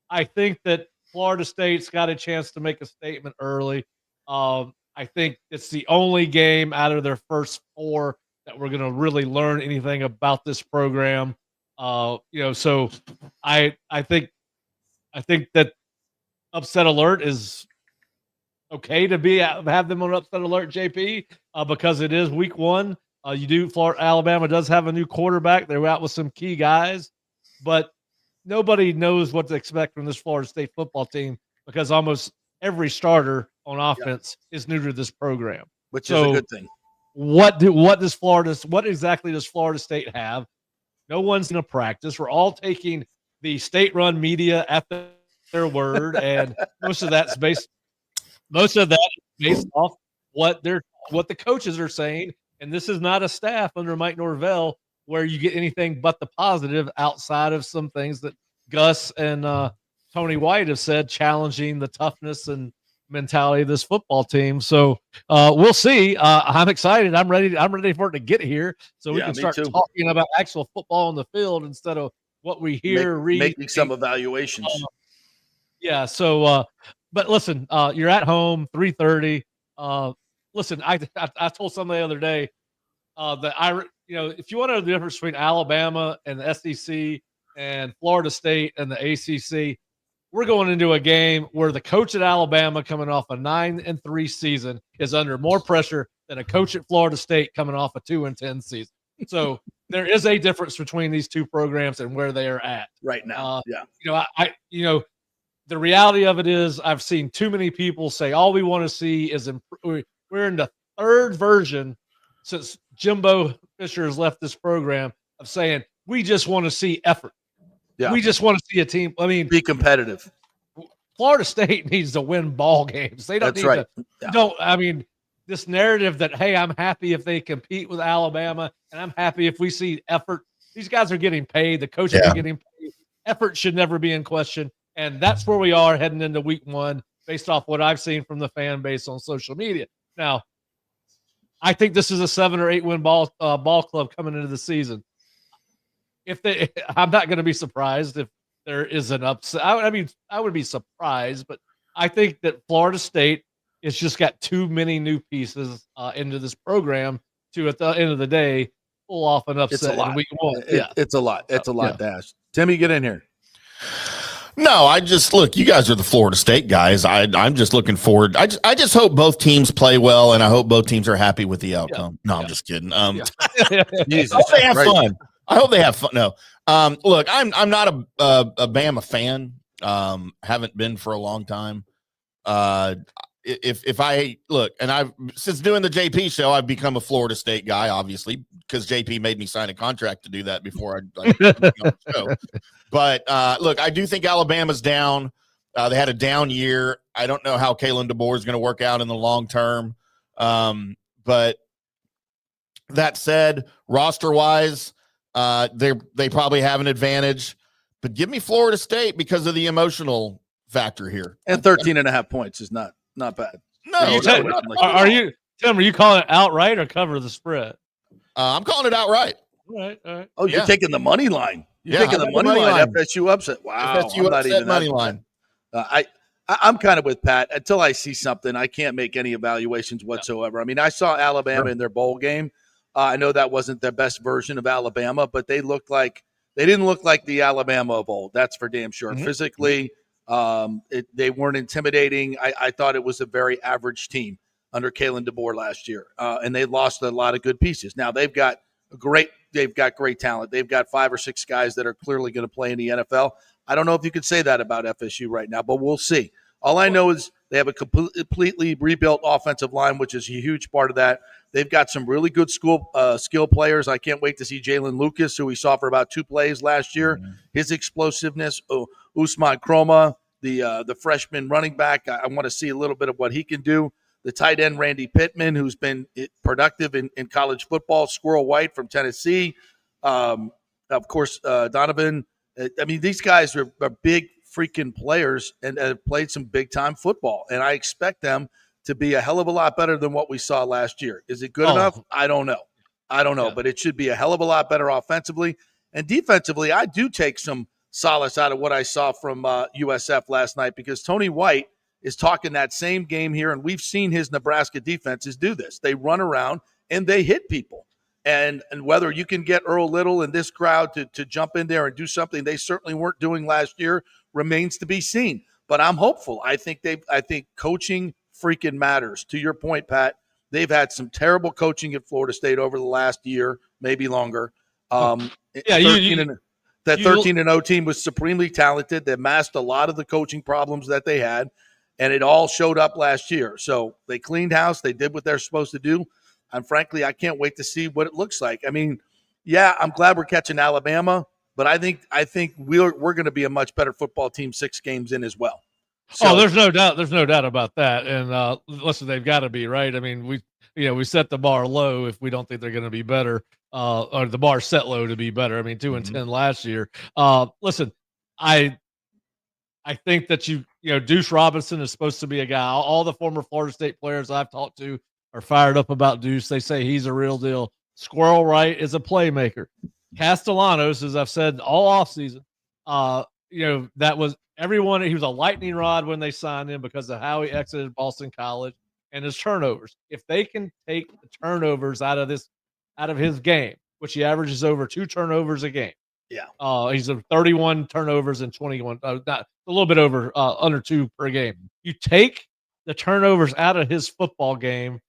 I think that Florida State's got a chance to make a statement early. I think it's the only game out of their first 4 that we're going to really learn anything about this program. So I think that upset alert is okay to have them on upset alert, JP, because it is week 1. Alabama does have a new quarterback. They're out with some key guys, but nobody knows what to expect from this Florida State football team because almost every starter on offense is new to this program, which is a good thing. What exactly does Florida State have? No one's going to practice. We're all taking the state-run media at their word, and most of that is based off what the coaches are saying. And this is not a staff under Mike Norvell where you get anything but the positive outside of some things that Gus and Tony White have said, challenging the toughness and mentality of this football team. So we'll see. I'm excited. I'm ready for it to get here so we can start talking about actual football on the field instead of what we hear, making some evaluations. But listen, you're at home, 3:30. Listen, I told somebody the other day that if you want to know the difference between Alabama and the SEC and Florida State and the ACC, we're going into a game where the coach at Alabama coming off a 9-3 season is under more pressure than a coach at Florida State coming off a 2-10 season. So there is a difference between these two programs and where they are at right now. The reality of it is I've seen too many people say all we want to see is we're in the 3rd version since Jimbo Fisher has left this program of saying we just want to see effort. Yeah. We just want to see a team. I mean, be competitive. Florida State needs to win ball games. They don't this narrative that, hey, I'm happy if they compete with Alabama and I'm happy if we see effort. These guys are getting paid. The coaches are getting paid. Effort should never be in question. And that's where we are heading into week 1 based off what I've seen from the fan base on social media. Now, I think this is a 7 or 8 win ball club coming into the season. I'm not going to be surprised if there is an upset. I would be surprised, but I think that Florida State has just got too many new pieces into this program to, at the end of the day, pull off an upset. It's a lot. In week 1. It's a lot. It's a lot to ask. Timmy, get in here. No, look, you guys are the Florida State guys. I'm just looking forward. I just hope both teams play well, and I hope both teams are happy with the outcome. No, I'm just kidding. Jesus, I hope they have right. fun. I hope they have fun. No, look, I'm not a Bama fan. Haven't been for a long time. If I look, and I've since doing the JP show, I've become a Florida State guy, obviously, because JP made me sign a contract to do that before I on the show. But look, I do think Alabama's down. They had a down year. I don't know how Kalen DeBoer is going to work out in the long term. But that said, roster wise, they probably have an advantage. But give me Florida State because of the emotional factor here. And 13.5 points is not bad. No, Are you, Tim, are you calling it outright or cover the spread? I'm calling it outright. All right. Oh, you're taking the money line. You're taking the money line. FSU upset. Wow. FSU upset money line. I'm kind of with Pat. Until I see something, I can't make any evaluations whatsoever. I mean, I saw Alabama in their bowl game. I know that wasn't their best version of Alabama, but they didn't look like the Alabama of old. That's for damn sure. Mm-hmm. Physically, they weren't intimidating. I thought it was a very average team under Kalen DeBoer last year, and they lost a lot of good pieces. Now they've got great talent. They've got 5 or 6 guys that are clearly going to play in the NFL. I don't know if you could say that about FSU right now, but we'll see. All I know is they have a completely rebuilt offensive line, which is a huge part of that. They've got some really good skill players. I can't wait to see Jalen Lucas, who we saw for about 2 plays last year. Mm-hmm. His explosiveness, Usman Kroma, the freshman running back. I want to see a little bit of what he can do. The tight end, Randy Pittman, who's been productive in college football. Squirrel White from Tennessee. Of course, Donovan. I mean, these guys are big freaking players and have played some big-time football. And I expect them to be a hell of a lot better than what we saw last year. Is it good enough? I don't know. Yeah. But it should be a hell of a lot better offensively. And defensively, I do take some solace out of what I saw from USF last night, because Tony White is talking that same game here, and we've seen his Nebraska defenses do this. They run around and they hit people. And whether you can get Earl Little and this crowd to jump in there and do something they certainly weren't doing last year remains to be seen. But I'm hopeful. I think coaching freaking matters. To your point, Pat, they've had some terrible coaching at Florida State over the last year, maybe longer. That 13-0 team was supremely talented. They masked a lot of the coaching problems that they had, and it all showed up last year. So they cleaned house. They did what they're supposed to do. And frankly, I can't wait to see what it looks like. I mean, yeah, I'm glad we're catching Alabama, but I think we're going to be a much better football team 6 games in as well. So, there's no doubt. There's no doubt about that. And listen, they've got to be right. I mean, we set the bar low if we don't think they're going to be better, or the bar set low to be better. I mean, 2-10 last year. Listen, I think that Deuce Robinson is supposed to be a guy. All the former Florida State players I've talked to are fired up about Deuce. They say he's a real deal. Squirrel Wright is a playmaker. Castellanos, as I've said all offseason, that was everyone. He was a lightning rod when they signed him because of how he exited Boston College and his turnovers. If they can take the turnovers out of his game, which he averages over 2 turnovers a game. Yeah. He's at 31 turnovers and 21, not a little bit over under 2 per game. You take the turnovers out of his football game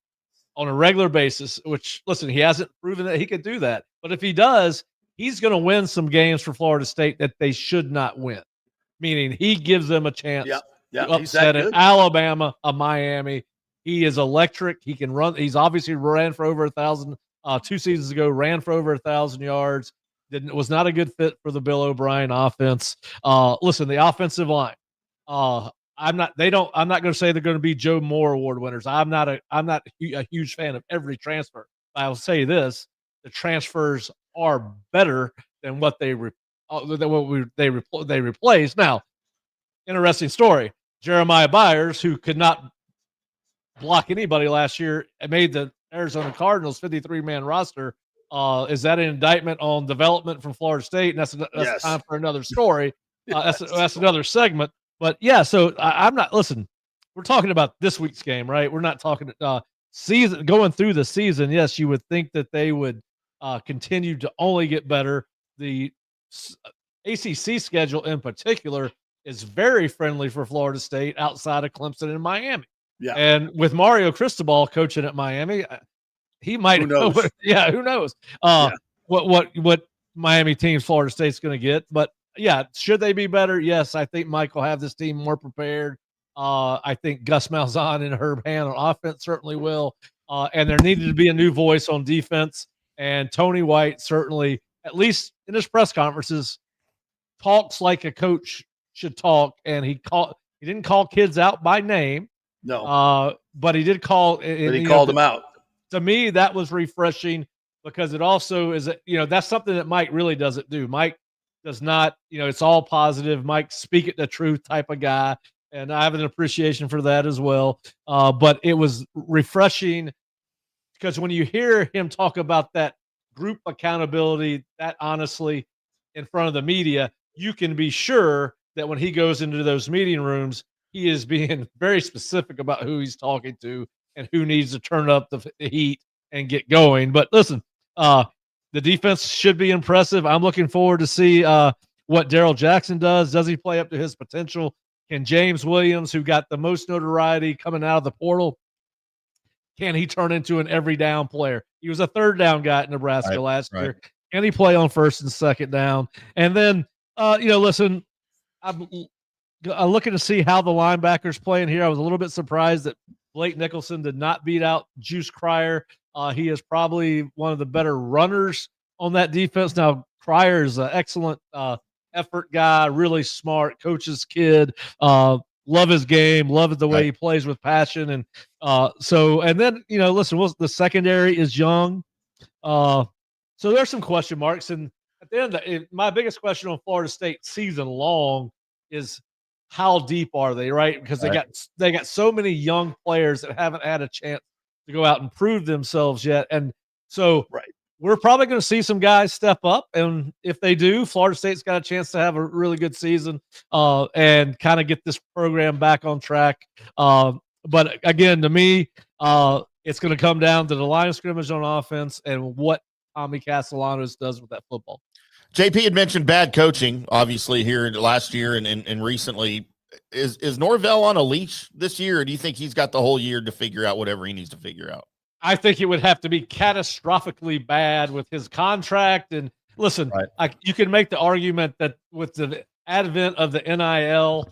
on a regular basis, which, listen, he hasn't proven that he could do that. But if he does, he's going to win some games for Florida State that they should not win, meaning he gives them a chance to upset an Alabama, a Miami. He is electric. He can run. He's obviously ran for over 1,000 2 seasons ago, ran for over 1,000 yards. Was not a good fit for the Bill O'Brien offense. Listen, the offensive line, I'm not going to say they're going to be Joe Moore Award winners. I'm not a huge fan of every transfer. I'll say this: the transfers are better than what they replace. Now, interesting story: Jeremiah Byers, who could not block anybody last year, made the Arizona Cardinals 53-man roster. Is that an indictment on development from Florida State? And that's time for another story. That's another segment. But yeah, so I'm not. Listen, we're talking about this week's game, right? We're not talking season going through the season. Yes, you would think that they would continue to only get better. The ACC schedule in particular is very friendly for Florida State outside of Clemson and Miami. Yeah. And with Mario Cristobal coaching at Miami, he might. Who knows? Who knows? What Miami teams Florida State's going to get? But yeah, should they be better? Yes, I think Mike will have this team more prepared. I think Gus Malzahn and Herb Hand on offense certainly will. And there needed to be a new voice on defense. And Tony White certainly, at least in his press conferences, talks like a coach should talk. And he didn't call kids out by name. No. But he did call. But he called them out. To me, that was refreshing because it also is, that's something that Mike really doesn't do. Mike does not, it's all positive. Mike speak it the truth type of guy. And I have an appreciation for that as well. But it was refreshing because when you hear him talk about that group accountability, that honestly in front of the media, you can be sure that when he goes into those meeting rooms, he is being very specific about who he's talking to and who needs to turn up the heat and get going. But listen, the defense should be impressive. I'm looking forward to see what Darrell Jackson does. Does he play up to his potential? Can James Williams, who got the most notoriety coming out of the portal, can he turn into an every down player? He was a third down guy at Nebraska last year. Can he play on first and second down? And then, listen, I'm looking to see how the linebackers playing here. I was a little bit surprised that Blake Nicholson did not beat out Juice Cryer. He is probably one of the better runners on that defense. Now, Cryer is an excellent effort guy, really smart, coach's kid. Love his game, love the way he plays with passion. And then, listen, the secondary is young. So there's some question marks. And at the end, my biggest question on Florida State season long is how deep are they, right? Because they got so many young players that haven't had a chance to go out and prove themselves yet. And so we're probably going to see some guys step up. And if they do, Florida State's got a chance to have a really good season and kind of get this program back on track. But again, to me, it's going to come down to the line of scrimmage on offense and what Tommy Castellanos does with that football. JP had mentioned bad coaching, obviously, here last year and recently. Is Norvell on a leash this year, or do you think he's got the whole year to figure out whatever he needs to figure out? I think it would have to be catastrophically bad with his contract. And listen, you can make the argument that with the advent of the NIL,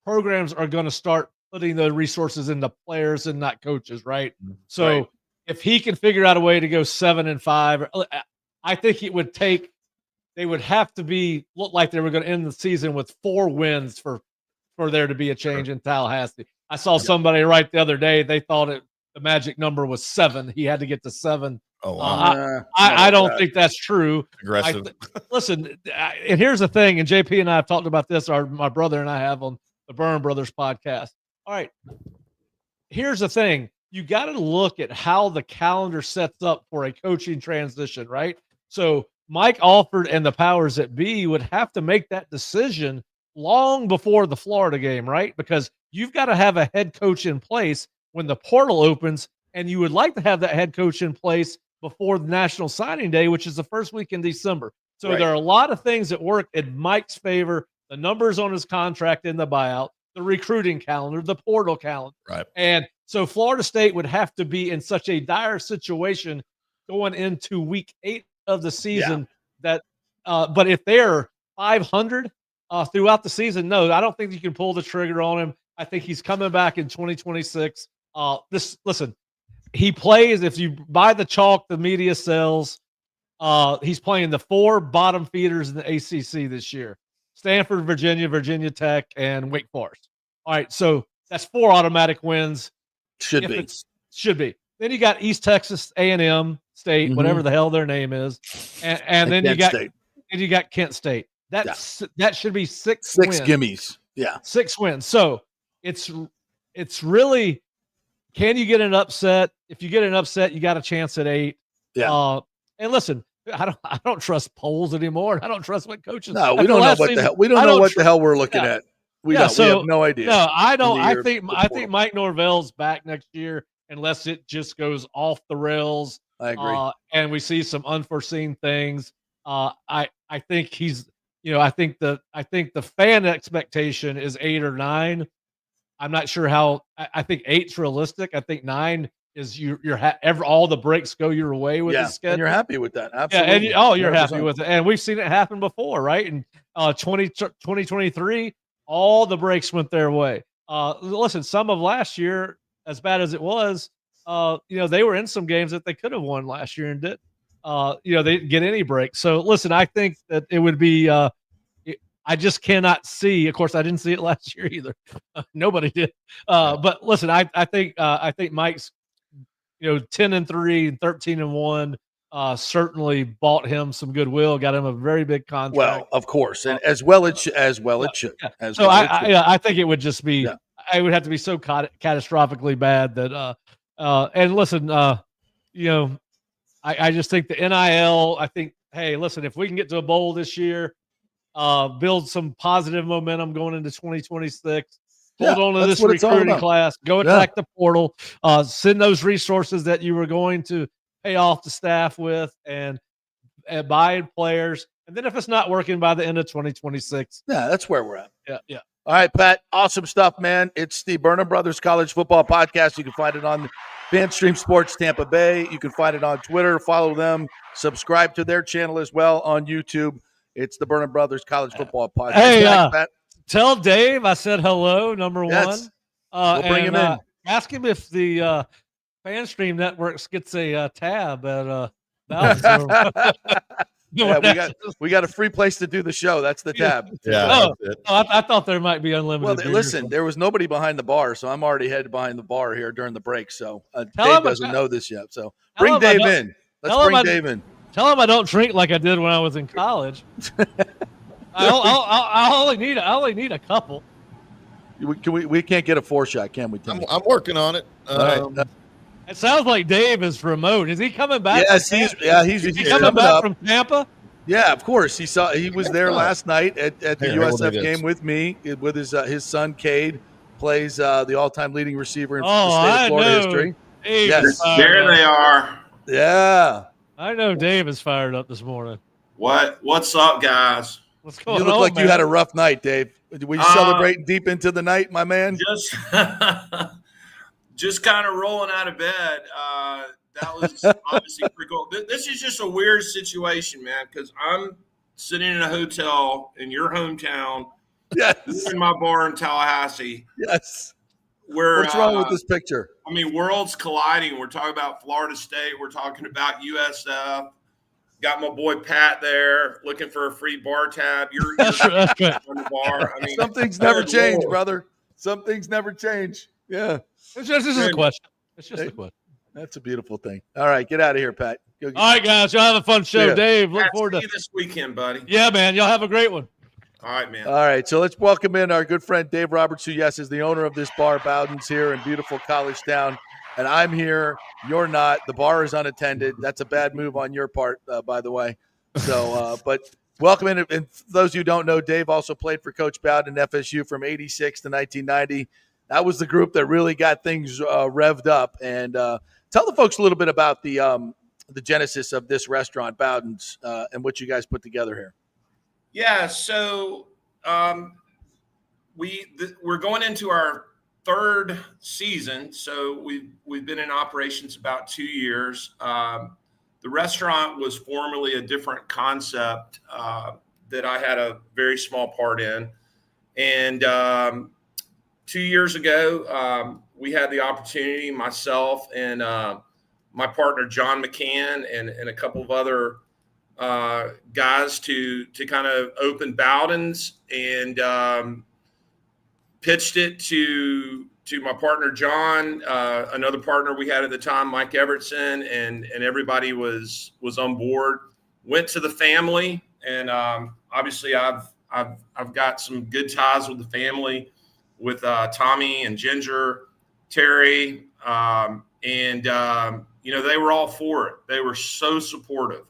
programs are going to start putting the resources into players and not coaches, right? So if he can figure out a way to go 7-5, I think it would take. They would have to look like they were going to end the season with 4 wins for there to be a change in Tallahassee. I saw somebody write the other day. They thought the magic number was 7. He had to get to 7. Oh, wow. I don't think that's true. Aggressive. Listen, and here's the thing, and JP and I have talked about this, my brother and I have on the Burnham Brothers podcast. All right, here's the thing. You got to look at how the calendar sets up for a coaching transition, right? So Mike Alford and the powers that be would have to make that decision long before the Florida game, right? Because you've got to have a head coach in place when the portal opens, and you would like to have that head coach in place before the National Signing Day, which is the first week in December. So there are a lot of things that work in Mike's favor, the numbers on his contract in the buyout, the recruiting calendar, the portal calendar. Right. And so Florida State would have to be in such a dire situation going into week 8 of the season that but if they're 500 throughout the season, no, I don't think you can pull the trigger on him. I think he's coming back in 2026. Listen, he plays, if you buy the chalk the media sells, he's playing the 4 bottom feeders in the ACC this year: Stanford, Virginia, Virginia Tech, and Wake Forest. All right, so that's 4 automatic wins. Should be. Then you got East Texas A&M State, whatever the hell their name is, and then you got Kent State. That should be 6 wins. Gimmies. Yeah, 6 wins. So it's really can you get an upset? If you get an upset, you got a chance at 8. Yeah. And listen, I don't trust polls anymore. I don't trust what coaches. No, we don't know what the hell. We don't know what the hell we're looking at. We don't. We have no idea. No, I don't. I think Mike Norvell's back next year unless it just goes off the rails. I agree. And we see some unforeseen things. I think he's. I think the fan expectation is 8 or 9. I'm not sure how. I think 8's realistic. I think 9 is all the breaks go your way with the schedule. And you're happy with that. Absolutely. Yeah, and you're happy with it. And we've seen it happen before, right? In 2023, all the breaks went their way. Listen, some of last year, as bad as it was, they were in some games that they could have won last year and didn't. They didn't get any breaks. So listen, I think that it would be. I just cannot see. Of course, I didn't see it last year either. Nobody did. But listen, I think Mike's 10-3 and 13-1 certainly bought him some goodwill, got him a very big contract. Well, of course, and it should. Yeah. So I think it would just be. Yeah. I would have to be so catastrophically bad that. And listen, I just think the NIL. I think, hey, listen, if we can get to a bowl this year. Build some positive momentum going into 2026. Hold on to this recruiting class. Go attack the portal. Send those resources that you were going to pay off the staff with and buy players. And then if it's not working by the end of 2026. Yeah, that's where we're at. Yeah. All right, Pat. Awesome stuff, man. It's the Burnham Brothers College Football Podcast. You can find it on FanStream Sports Tampa Bay. You can find it on Twitter. Follow them. Subscribe to their channel as well on YouTube. It's the Burnham Brothers College Football Podcast. Hey, tell Dave I said hello, number one. We'll bring him in. Ask him if the FanStream Networks gets a tab at Bowden's. we got a free place to do the show. That's the tab. Yeah. I thought there might be unlimited. Well, listen, there was nobody behind the bar, so I'm already headed behind the bar here during the break. So Dave doesn't know this yet. So bring Dave in. Let's bring Dave in. Tell him I don't drink like I did when I was in college. I only need a couple. We can't get a 4-shot, can we? I'm working on it. It sounds like Dave is remote. Is he coming back? Yes, he's coming back from Tampa. Yeah, of course. He was there last night at the USF game with me, with his son Cade, plays the all-time leading receiver in the state of Florida history. Yes, there they are. Yeah. I know Dave is fired up this morning. What's up, guys? What's going on? You look like you had a rough night, Dave. Were you celebrating deep into the night, my man? Just kind of rolling out of bed. That was obviously pretty cool. This is just a weird situation, man, because I'm sitting in a hotel in your hometown. Yes. In my bar in Tallahassee. Yes. What's wrong with this picture? I mean, worlds colliding. We're talking about Florida State. We're talking about USF. Got my boy Pat there looking for a free bar tab. You're that's right. On the bar. I mean, some things never change, brother. Some things never change. Yeah. This is a question. It's just a question. That's a beautiful thing. All right, get out of here, Pat. All right, guys. Y'all have a fun show, Dave. Look forward to you this weekend, buddy. Yeah, man. Y'all have a great one. All right, man. All right, so let's welcome in our good friend Dave Roberts, who, yes, is the owner of this bar, Bowden's, here in beautiful College Town. And I'm here. You're not. The bar is unattended. That's a bad move on your part, by the way. So, but welcome in. And for those who don't know, Dave also played for Coach Bowden at FSU from 86 to 1990. That was the group that really got things revved up. And tell the folks a little bit about the genesis of this restaurant, Bowden's, and what you guys put together here. Yeah, so we're going into our third season. So we've been in operations about 2 years. The restaurant was formerly a different concept that I had a very small part in. And 2 years ago, we had the opportunity, myself and my partner, John McCann, and a couple of other guys to kind of open Bowden's, and pitched it to my partner, John, another partner we had at the time, Mike Evertson, and everybody was on board. Went to the family, and obviously I've got some good ties with the family, with Tommy and Ginger, Terry, They were all for it. They were so supportive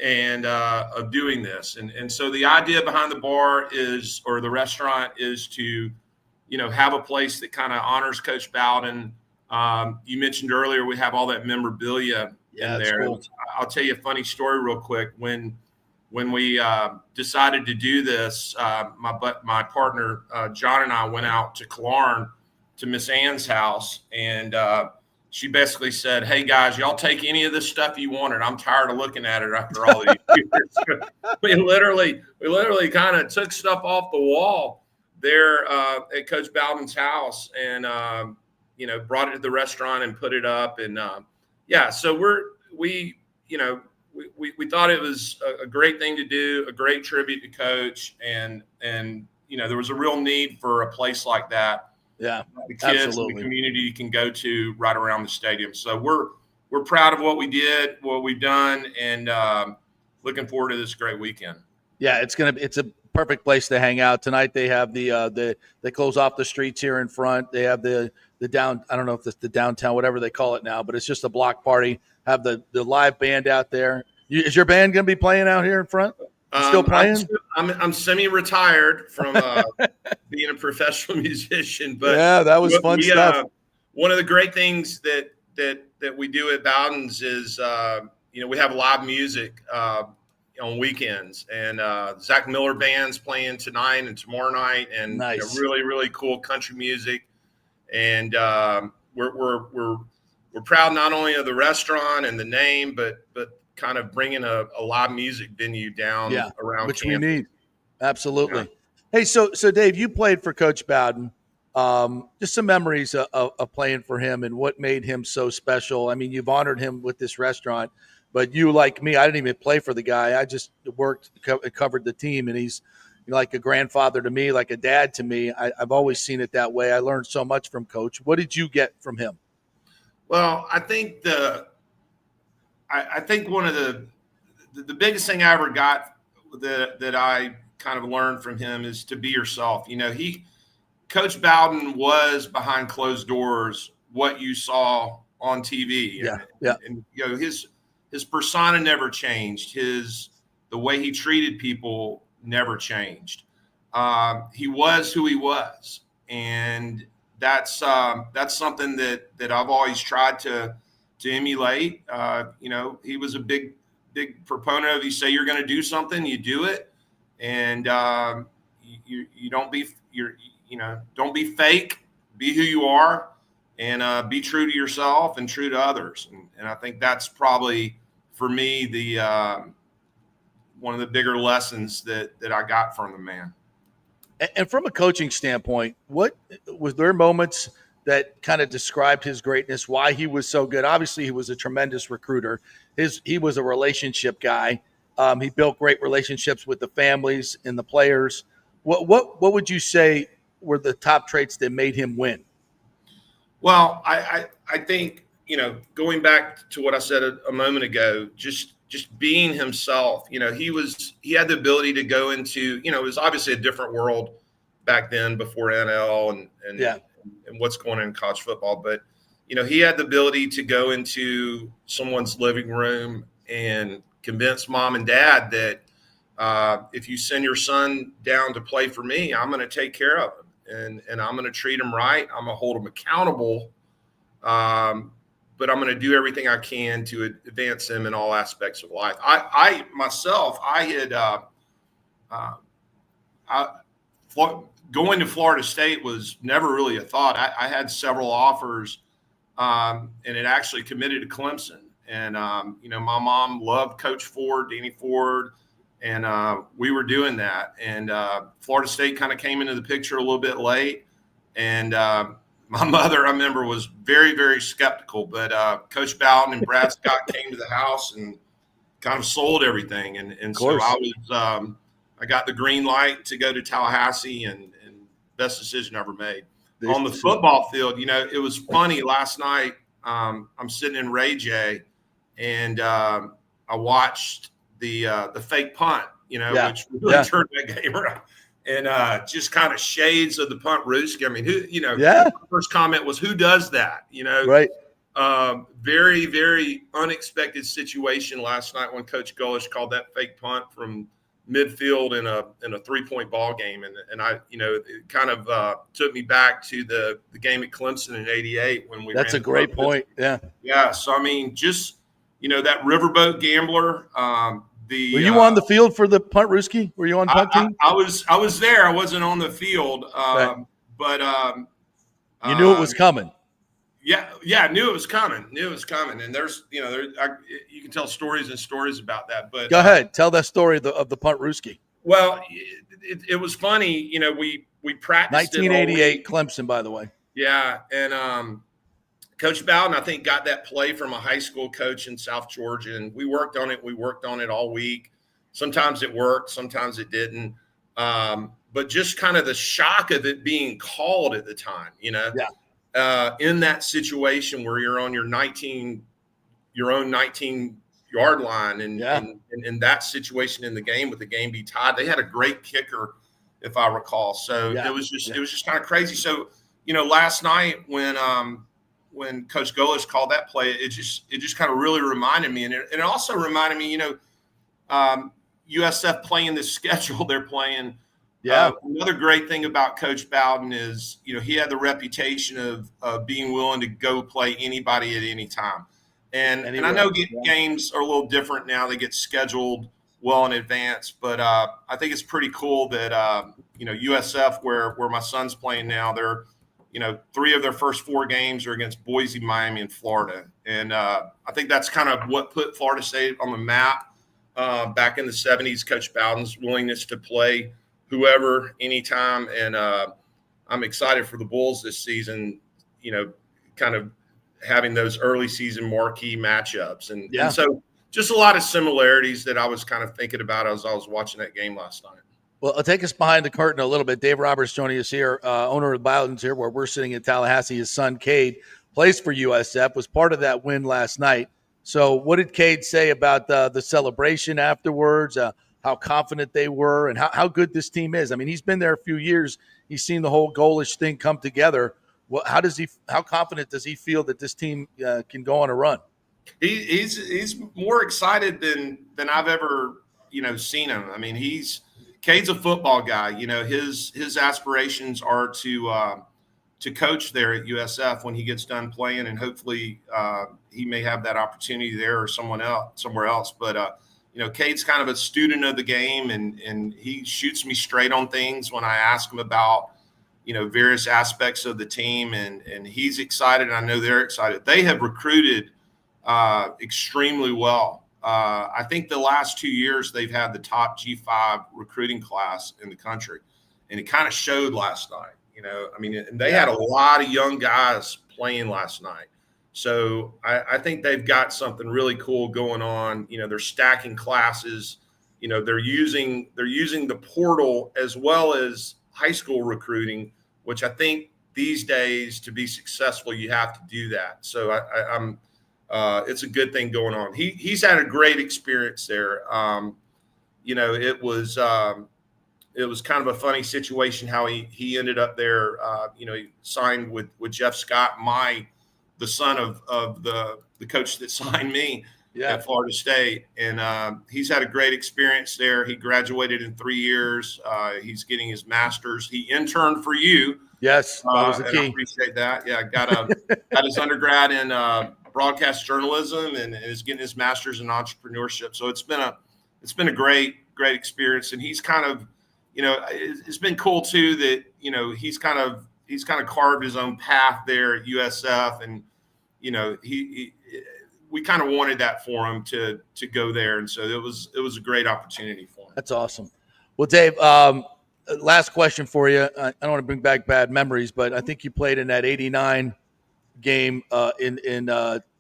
of doing this. And so the idea behind the bar or the restaurant is to, have a place that kind of honors Coach Bowden. You mentioned earlier, we have all that memorabilia in there. Cool. I'll tell you a funny story real quick. When we decided to do this, my partner, John, and I went out to Killarn to Miss Ann's house, and she basically said, "Hey guys, y'all take any of this stuff you wanted. I'm tired of looking at it after all these years." we literally kind of took stuff off the wall there at Coach Bowden's house, and brought it to the restaurant and put it up, and so we thought it was a great thing to do, a great tribute to Coach, and there was a real need for a place like that. Yeah, the kids and the community can go to right around the stadium. So we're proud of what we did, what we've done, and looking forward to this great weekend. Yeah, it's a perfect place to hang out tonight. They have they close off the streets here in front. They have the down. I don't know if it's the downtown, whatever they call it now, but it's just a block party. Have the live band out there. Is your band going to be playing out here in front? Still playing? I'm semi-retired from being a professional musician, but yeah, that was fun stuff. One of the great things that we do at Bowden's is we have live music on weekends, and Zach Miller band's playing tonight and tomorrow night, and nice. Really really cool country music, and we're proud not only of the restaurant and the name, but kind of bringing a live music venue down around which campus. We need. Absolutely. Yeah. Hey, so Dave, you played for Coach Bowden. Just some memories of playing for him and what made him so special. I mean, you've honored him with this restaurant, but you, like me, I didn't even play for the guy. I just covered the team, and he's like a grandfather to me, like a dad to me. I've always seen it that way. I learned so much from Coach. What did you get from him? Well, I think I think one of the biggest thing I ever got that I kind of learned from him is to be yourself. Coach Bowden was behind closed doors what you saw on TV. And his persona never changed. The way he treated people never changed. He was who he was, and that's something that I've always tried to emulate. He was a big proponent of, you say you're going to do something, you do it, and you don't be fake, be who you are, and be true to yourself and true to others. And I think that's probably for me one of the bigger lessons that I got from the man. And from a coaching standpoint, what was there moments that kind of described his greatness, why he was so good? Obviously, he was a tremendous recruiter. He was a relationship guy. He built great relationships with the families and the players. What would you say were the top traits that made him win? Well, I think, going back to what I said a moment ago, just being himself. He had the ability to go into, it was obviously a different world back then before NL and what's going on in college football. But, he had the ability to go into someone's living room and convince mom and dad that if you send your son down to play for me, I'm going to take care of him, and I'm going to treat him right. I'm going to hold him accountable. But I'm going to do everything I can to advance him in all aspects of life. I myself, going to Florida State was never really a thought. I had several offers, and it actually committed to Clemson. And, my mom loved Coach Ford, Danny Ford, and we were doing that. And Florida State kind of came into the picture a little bit late. And my mother, I remember, was very, very skeptical. But Coach Bowden and Brad Scott came to the house and kind of sold everything. And so I got the green light to go to Tallahassee, and best decision I ever made. On the football field, it was funny. Last night, I'm sitting in Ray J, and I watched the fake punt, which really turned that game around. and just kind of shades of the punt Ruski. I mean, Yeah. First comment was, who does that? Right. Very, very unexpected situation last night when Coach Golish called that fake punt from midfield in a 3-point ball game, and I, it kind of took me back to the game at Clemson in '88 when we. That's a great point. Yeah. Yeah. So I mean, just that riverboat gambler. Were you on the field for the punt, Ruski? Were you on punt team? I was there. I wasn't on the field, right. But you knew it was coming. Yeah, I knew it was coming. And there's, you can tell stories and stories about that. But go ahead, tell that story of the punt, Ruski. Well, it was funny. We practiced 1988 Clemson, by the way. Yeah, and Coach Bowden, I think, got that play from a high school coach in South Georgia, and we worked on it. We worked on it all week. Sometimes it worked, sometimes it didn't. But just kind of the shock of it being called at the time, Yeah. In that situation where you're on your own 19-yard line, and in that situation in the game with the game be tied, they had a great kicker, if I recall. So it was just kind of crazy. So last night when Coach Golish called that play, it just kind of really reminded me, and it also reminded me, USF playing this schedule they're playing. Yeah. Another great thing about Coach Bowden is, he had the reputation of being willing to go play anybody at any time. And I know games are a little different now. They get scheduled well in advance, but I think it's pretty cool that, USF, where my son's playing now, they're, 3 of their first 4 games are against Boise, Miami, and Florida. And I think that's kind of what put Florida State on the map back in the 70s, Coach Bowden's willingness to play whoever, anytime. And I'm excited for the Bulls this season, kind of having those early season marquee matchups. And so just a lot of similarities that I was kind of thinking about as I was watching that game last night. Well, I'll take us behind the curtain a little bit. Dave Roberts joining us here, owner of the Bowdens here, where we're sitting in Tallahassee. His son, Cade, plays for USF, was part of that win last night. So what did Cade say about the celebration afterwards, how confident they were, and how good this team is? I mean, he's been there a few years. He's seen the whole Golish thing come together. Well, how confident does he feel that this team can go on a run? He's more excited than I've ever, seen him. I mean, Cade's a football guy. His aspirations are to coach there at USF when he gets done playing, and hopefully he may have that opportunity there or somewhere else. But Cade's kind of a student of the game, and he shoots me straight on things when I ask him about various aspects of the team, and he's excited. And I know they're excited. They have recruited extremely well. I think the last 2 years they've had the top G5 recruiting class in the country, and it kind of showed last night. And they had a lot of young guys playing last night. So I think they've got something really cool going on. They're stacking classes. They're using the portal as well as high school recruiting, which I think these days to be successful, you have to do that. So I'm it's a good thing going on. He's had a great experience there. It was kind of a funny situation how he ended up there. He signed with Jeff Scott, the son of the coach that signed me at Florida State. And he's had a great experience there. He graduated in 3 years. He's getting his master's. He interned for you. Yes, that was the key. I appreciate that. Yeah, got his undergrad in broadcast journalism and is getting his master's in entrepreneurship. So it's been a great experience. And he's kind of, it's been cool too that, he's kind of carved his own path there at USF. And, we kind of wanted that for him to go there. And so it was a great opportunity for him. That's awesome. Well, Dave, last question for you. I don't want to bring back bad memories, but I think you played in that 89 game in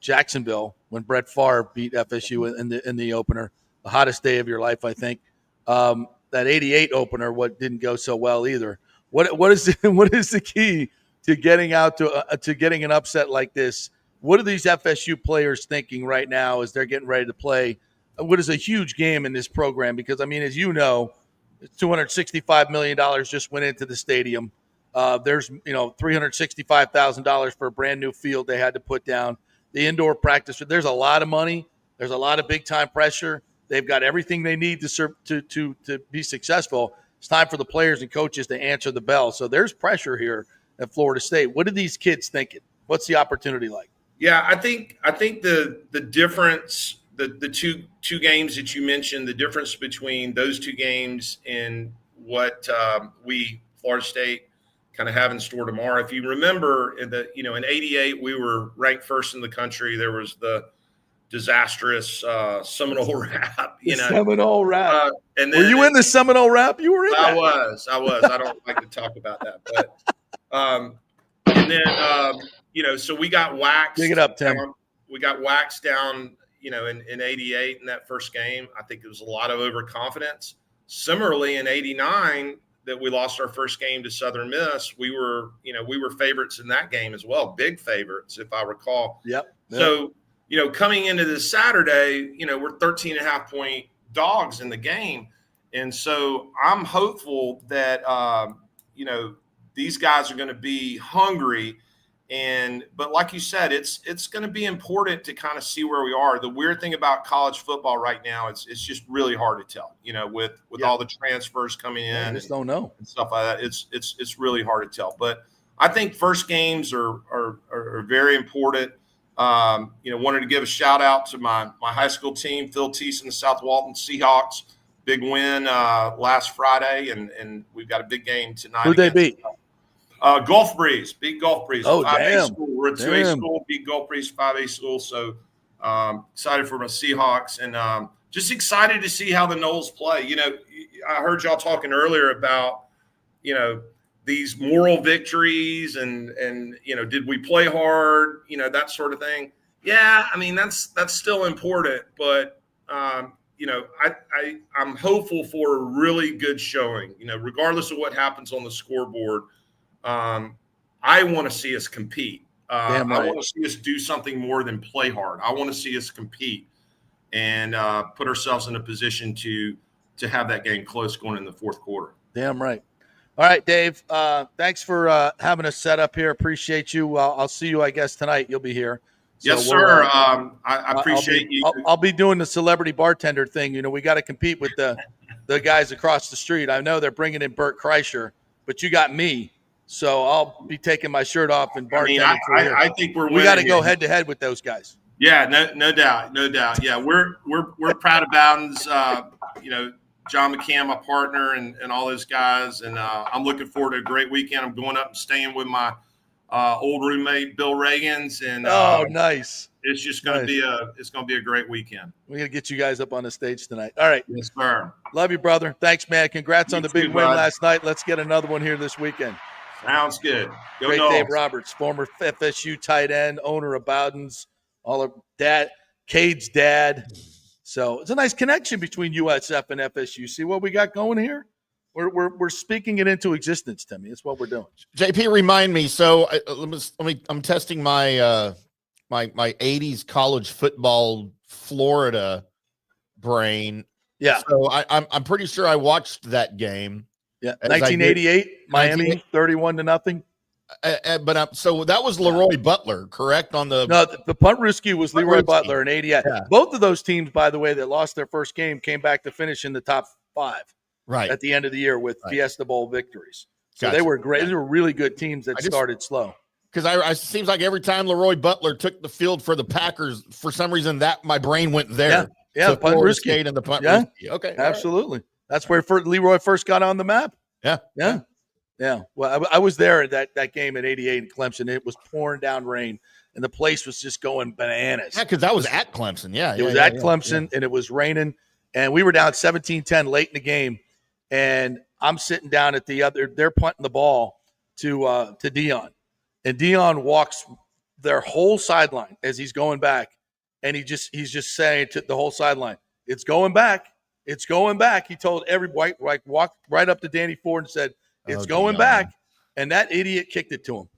Jacksonville when Brett Favre beat FSU in the opener, the hottest day of your life, I think. That 88 opener, what didn't go so well either. What is the key to getting out to getting an upset like this? What are these FSU players thinking right now as they're getting ready to play what is a huge game in this program? Because, I mean, as you know, $265 million just went into the stadium. There's $365,000 for a brand new field they had to put down. The indoor practice. There's a lot of money. There's a lot of big time pressure. They've got everything they need to be successful. It's time for the players and coaches to answer the bell. So there's pressure here at Florida State. What are these kids thinking? What's the opportunity like? Yeah, I think the difference, the two games that you mentioned, the difference between those two games and what we Florida State kind of have in store tomorrow. If you remember, in '88 we were ranked first in the country. There was the disastrous Seminole Rap. Seminole Rap. And then, were you in the Seminole Rap? You were in that. I was. I don't like to talk about that, but and then so we got waxed. Dig it up, Tim. We got waxed down, in '88 in that first game. I think it was a lot of overconfidence. Similarly, in '89, that we lost our first game to Southern Miss, we were favorites in that game as well, big favorites, if I recall. Yep. So, coming into this Saturday, we're 13.5-point dogs in the game. And so I'm hopeful that, these guys are going to be hungry. But like you said, it's going to be important to kind of see where we are. The weird thing about college football right now, it's just really hard to tell, with all the transfers coming in. I just don't know. And stuff like that. It's really hard to tell. But I think first games are very important. Wanted to give a shout out to my high school team, Phil Teese and the South Walton Seahawks. Big win last Friday, and we've got a big game tonight. Who'd they beat? Gulf Breeze, big Gulf Breeze. Oh, 5A damn. school. We're a 2A school, big Gulf Breeze, 5A school. So excited for my Seahawks, and just excited to see how the Noles play. I heard y'all talking earlier about, these moral victories and did we play hard, that sort of thing. Yeah, I mean, that's still important, but I'm hopeful for a really good showing, regardless of what happens on the scoreboard. I want to see us compete. Damn right. I want to see us do something more than play hard. I want to see us compete and put ourselves in a position to have that game close going in the fourth quarter. Damn right. All right, Dave. Thanks for having us set up here. Appreciate you. I'll see you, I guess, tonight. You'll be here. Yes, sir. I appreciate you. I'll be doing the celebrity bartender thing. We got to compete with the guys across the street. I know they're bringing in Burt Kreischer, but you got me. So I'll be taking my shirt off and bartending. I think we got to go head to head with those guys. Yeah, no doubt. Yeah, we're proud of Bowden's. John McCann, my partner, and all those guys, and I'm looking forward to a great weekend. I'm going up and staying with my old roommate Bill Reagans, and nice. It's just going to be a great weekend. We're gonna get you guys up on the stage tonight. All right, yes, sir. Love you, brother. Thanks, man. Congrats on the big win last night. Let's get another one here this weekend. Sounds good. Go Great Noles. Dave Roberts, former FSU tight end, owner of Bowden's, all of dad, Cade's dad. So it's a nice connection between USF and FSU. See what we got going here? We're speaking it into existence, Timmy. It's what we're doing. JP, remind me. So I'm testing my my 80s college football Florida brain. Yeah. So I'm pretty sure I watched that game. Yeah. 1988, Miami, 31-0. So that was Leroy Butler, correct? The punt rescue was Leroy Butler in 88. Yeah. Both of those teams, by the way, that lost their first game came back to finish in the top 5 at the end of the year with Fiesta Bowl victories. So they were great. They were really good teams that started slow. Because it seems like every time Leroy Butler took the field for the Packers, for some reason that my brain went there. Yeah, the punt rescue and the punt rescue. Okay, absolutely. Right. That's where Leroy first got on the map. Yeah. Well, I was there at that game in '88 in Clemson. It was pouring down rain, and the place was just going bananas. Yeah, because that was at Clemson. It was at Clemson, and it was raining, and we were down 17-10 late in the game, and I'm sitting down at they're punting the ball to Dion, and Dion walks their whole sideline as he's going back, and he's just saying to the whole sideline, "It's going back. It's going back." He told everybody, walked right up to Danny Ford and said, "It's going back," and that idiot kicked it to him.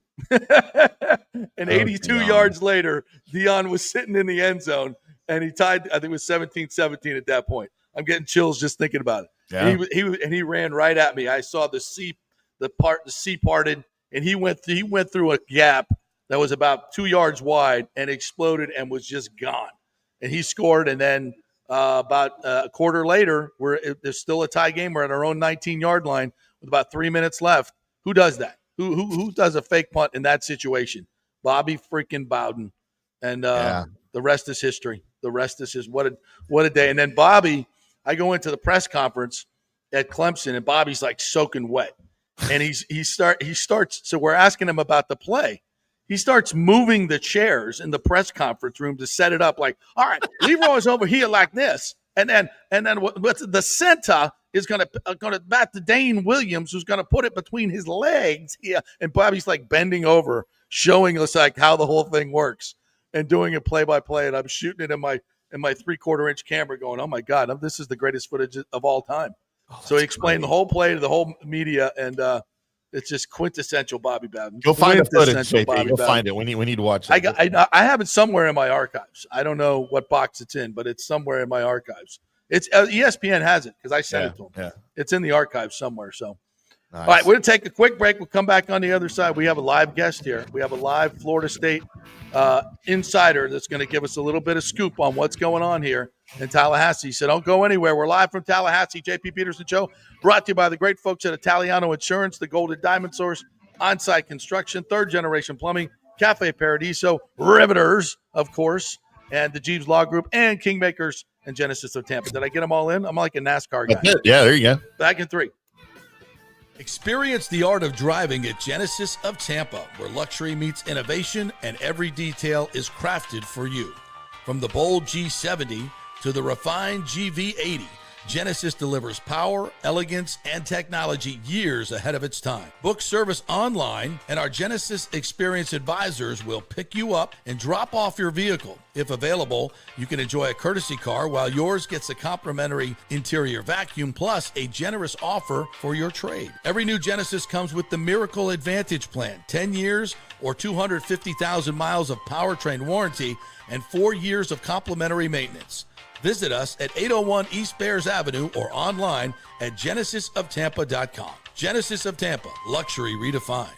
And 82 yards later, Dion was sitting in the end zone, and he tied. I think it was 17-17 at that point. I'm getting chills just thinking about it. Yeah. And he ran right at me. I saw the sea parted, and he went through a gap that was about 2 yards wide and exploded and was just gone. And he scored, and then about a quarter later, there's still a tie game. We're at our own 19-yard line with about 3 minutes left. Who does that? Who does a fake punt in that situation? Bobby freaking Bowden. And the rest is history. The rest is just what a day. And then Bobby, I go into the press conference at Clemson, and Bobby's like soaking wet. And he starts. So we're asking him about the play. He starts moving the chairs in the press conference room to set it up. Like, all right, Leroy's over here like this, and then what's the center is gonna bat to Dane Williams, who's gonna put it between his legs here. And Bobby's like bending over, showing us like how the whole thing works, and doing it play by play. And I'm shooting it in my 3/4 inch camera, going, "Oh my God, this is the greatest footage of all time." So he explained the whole play to the whole media, and it's just quintessential Bobby Bowden. You'll find the footage, JP. Bobby You'll Bowden. find it. We need to watch it. I have it somewhere in my archives. I don't know what box it's in, but it's somewhere in my archives. It's ESPN has it because I sent it to them. Yeah. It's in the archives somewhere. So, nice. All right, we're going to take a quick break. We'll come back on the other side. We have a live guest here. We have a live Florida State insider that's going to give us a little bit of scoop on what's going on here in Tallahassee. So don't go anywhere. We're live from Tallahassee. JP Peterson Show, brought to you by the great folks at Italiano Insurance, the Golden Diamond Source, On-Site Construction, Third Generation Plumbing, Cafe Paradiso, Riveters, of course, and the Jeeves Law Group, and Kingmakers and Genesis of Tampa. Did I get them all in? I'm like a NASCAR guy. Yeah, there you go. Back in 3. Experience the art of driving at Genesis of Tampa, where luxury meets innovation and every detail is crafted for you. From the bold G70 to the refined GV80, Genesis delivers power, elegance, and technology years ahead of its time. Book service online, and our Genesis Experience Advisors will pick you up and drop off your vehicle. If available, you can enjoy a courtesy car while yours gets a complimentary interior vacuum plus a generous offer for your trade. Every new Genesis comes with the Miracle Advantage Plan, 10 years or 250,000 miles of powertrain warranty and 4 years of complimentary maintenance. Visit us at 801 East Bears Avenue or online at genesisoftampa.com. Genesis of Tampa, luxury redefined.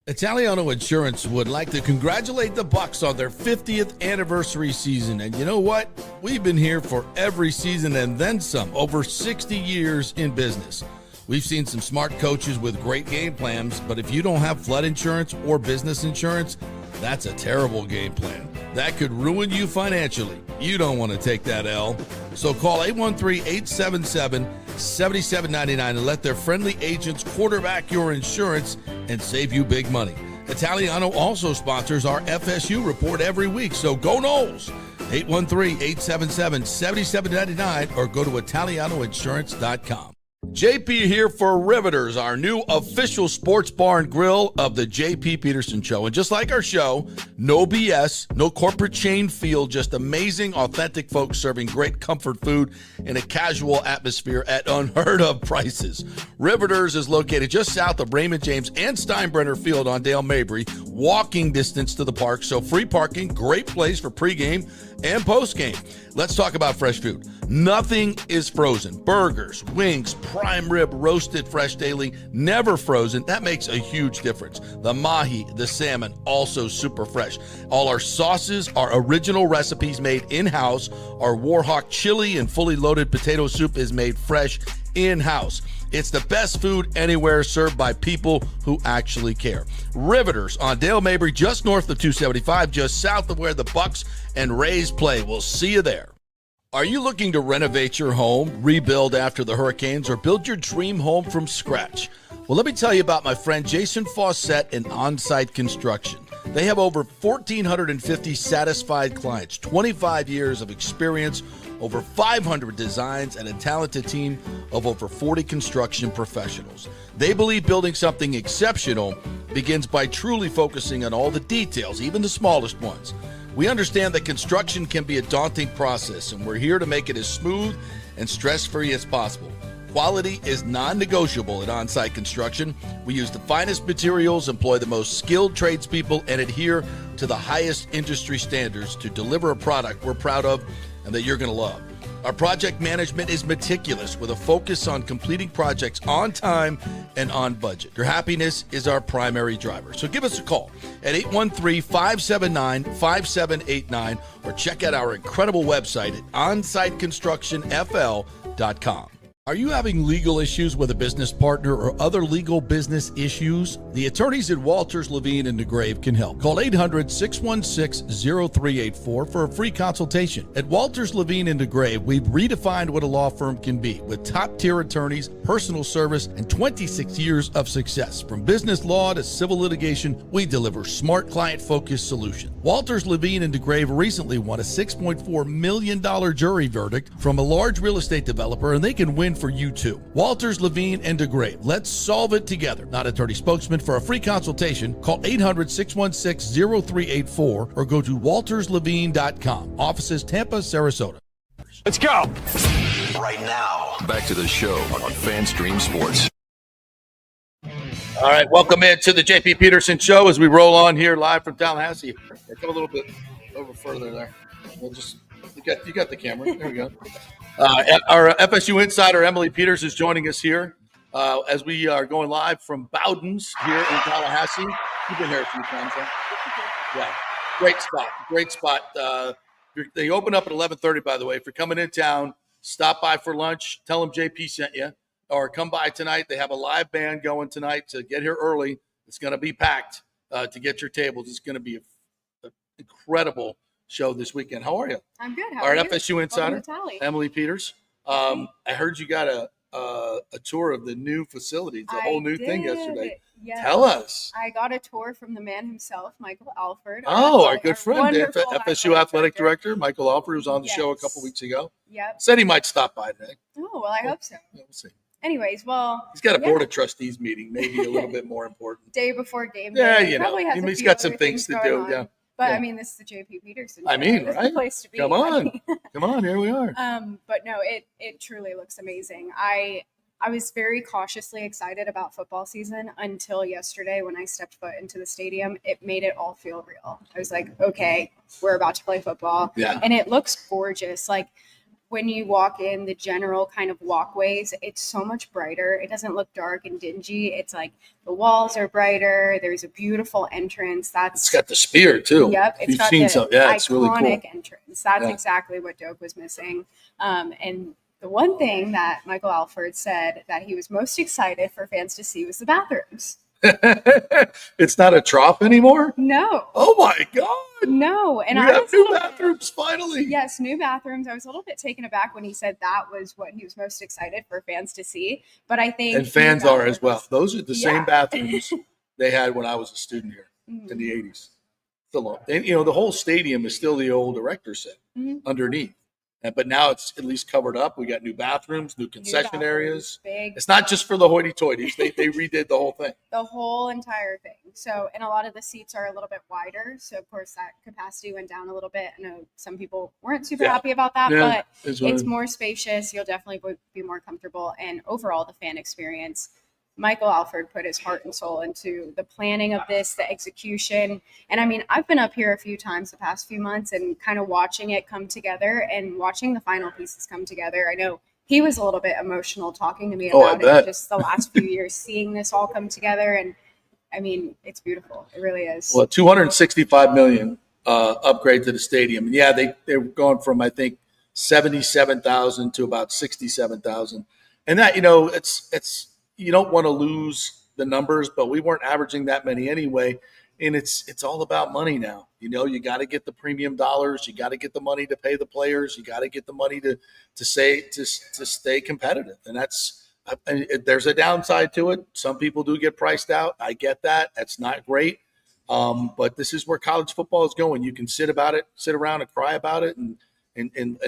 Italiano Insurance would like to congratulate the Bucs on their 50th anniversary season. And you know what? We've been here for every season and then some, over 60 years in business. We've seen some smart coaches with great game plans, but if you don't have flood insurance or business insurance, that's a terrible game plan. That could ruin you financially. You don't want to take that L. So call 813-877-7799 and let their friendly agents quarterback your insurance and save you big money. Italiano also sponsors our FSU report every week. So go Noles. 813-877-7799 or go to italianoinsurance.com. JP here for Riveters, our new official sports bar and grill of the JP Peterson Show. And just like our show, no BS, no corporate chain feel, just amazing, authentic folks serving great comfort food in a casual atmosphere at unheard of prices. Riveters is located just south of Raymond James and Steinbrenner Field on Dale Mabry, walking distance to the park, so free parking, great place for pregame and postgame. Let's talk about fresh food. Nothing is frozen. Burgers, wings, prime rib, roasted fresh daily, never frozen. That makes a huge difference. The mahi, the salmon, also super fresh. All our sauces are original recipes made in-house. Our Warhawk chili and fully loaded potato soup is made fresh in-house. It's the best food anywhere, served by people who actually care. Riveters on Dale Mabry, just north of 275, just south of where the Bucs and Rays play. We'll see you there. Are you looking to renovate your home, rebuild after the hurricanes, or build your dream home from scratch? Well, let me tell you about my friend Jason Fawcett and On-Site Construction. They have over 1,450 satisfied clients, 25 years of experience, over 500 designs, and a talented team of over 40 construction professionals. They believe building something exceptional begins by truly focusing on all the details, even the smallest ones. We understand that construction can be a daunting process, and we're here to make it as smooth and stress-free as possible. Quality is non-negotiable at On-Site Construction. We use the finest materials, employ the most skilled tradespeople, and adhere to the highest industry standards to deliver a product we're proud of and that you're going to love. Our project management is meticulous with a focus on completing projects on time and on budget. Your happiness is our primary driver. So give us a call at 813-579-5789 or check out our incredible website at onsiteconstructionfl.com. Are you having legal issues with a business partner or other legal business issues? The attorneys at Walters, Levine, and DeGrave can help. Call 800-616-0384 for a free consultation. At Walters, Levine, and DeGrave, we've redefined what a law firm can be with top-tier attorneys, personal service, and 26 years of success. From business law to civil litigation, we deliver smart, client-focused solutions. Walters, Levine, and DeGrave recently won a $6.4 million jury verdict from a large real estate developer, and they can win for you too. Walters, Levine, and DeGrave. Let's solve it together. Not attorney spokesman. For a free consultation, call 800-616-0384 or go to walterslevine.com. Offices Tampa, Sarasota. Let's go. Right now. Back to the show on FanStream Sports. All right, welcome into the JP Peterson Show as we roll on here live from Tallahassee. Come a little bit over further there. We'll just you got the camera. There we go. Our FSU insider Emily Peters is joining us here as we are going live from Bowden's here in Tallahassee. You've been here a few times, huh? Yeah, great spot. They open up at 11:30. By the way, if you're coming in town, stop by for lunch. Tell them JP sent you, or come by tonight. They have a live band going tonight. So get here early. It's going to be packed to get your tables. It's going to be an incredible show this weekend. How are you? I'm good. How Our are you? FSU insider, Emily Peters. Okay. I heard you got a tour of the new facility. It's a whole new thing yesterday. Yes. Tell us. I got a tour from the man himself, Michael Alford. Our good friend, the wonderful FSU athletic director, Michael Alford, was on the show a couple weeks ago. Yep. Said he might stop by today. Oh, well, I hope so. Yeah, we'll see. Anyways, well. He's got a board of trustees meeting, maybe a little bit more important. Day before game Yeah, day. you know. Probably has He's got some things to do. on. Yeah. But Yeah. I mean, this is the JP Peterson. I mean, It's right? the place to be. Come on. Come on, here we are. But no, it truly looks amazing. I was very cautiously excited about football season until yesterday when I stepped foot into the stadium. It made it all feel real. I was like, okay, we're about to play football. Yeah. And it looks gorgeous. Like when you walk in the general kind of walkways, it's so much brighter. It doesn't look dark and dingy. It's like the walls are brighter. There's a beautiful entrance. It's got the spear too. Yep. You've seen some. Yeah, it's really cool. Iconic entrance. That's Yeah. exactly what Doak was missing. And the one thing that Michael Alford said that he was most excited for fans to see was the bathrooms. It's not a trough anymore? No. Oh my God. No. And We I have was new a little bit- bathrooms finally. Yes, new bathrooms. I was a little bit taken aback when he said that was what he was most excited for fans to see. But I think And fans new are as well. bathrooms- Those are the Yeah. same bathrooms they had when I was a student here in the 80s. And, the whole stadium is still the old director set Mhm. underneath. But now it's at least covered up. We got new bathrooms, new concession bathrooms, areas. big. It's not just for the hoity-toities. They redid the whole thing. The whole entire thing. So, and a lot of the seats are a little bit wider. So, of course, that capacity went down a little bit. I know some people weren't super Yeah. happy about that, Yeah, but it's what it's it- more spacious. You'll definitely be more comfortable. And overall, the fan experience, Michael Alford put his heart and soul into the planning of this, the execution. And I mean, I've been up here a few times the past few months and kind of watching it come together and watching the final pieces come together. I know he was a little bit emotional talking to me Oh, I about bet. it just the last few years, seeing this all come together. And I mean, it's beautiful. It really is. Well, $265 million upgrade to the stadium. And yeah, they're going from, I think, 77,000 to about 67,000. And that, it's you don't want to lose the numbers, but we weren't averaging that many anyway. And it's all about money now. You got to get the premium dollars. You got to get the money to pay the players. You got to get the money to stay competitive. And there's a downside to it. Some people do get priced out. I get that. That's not great. But this is where college football is going. You can sit around and cry about it and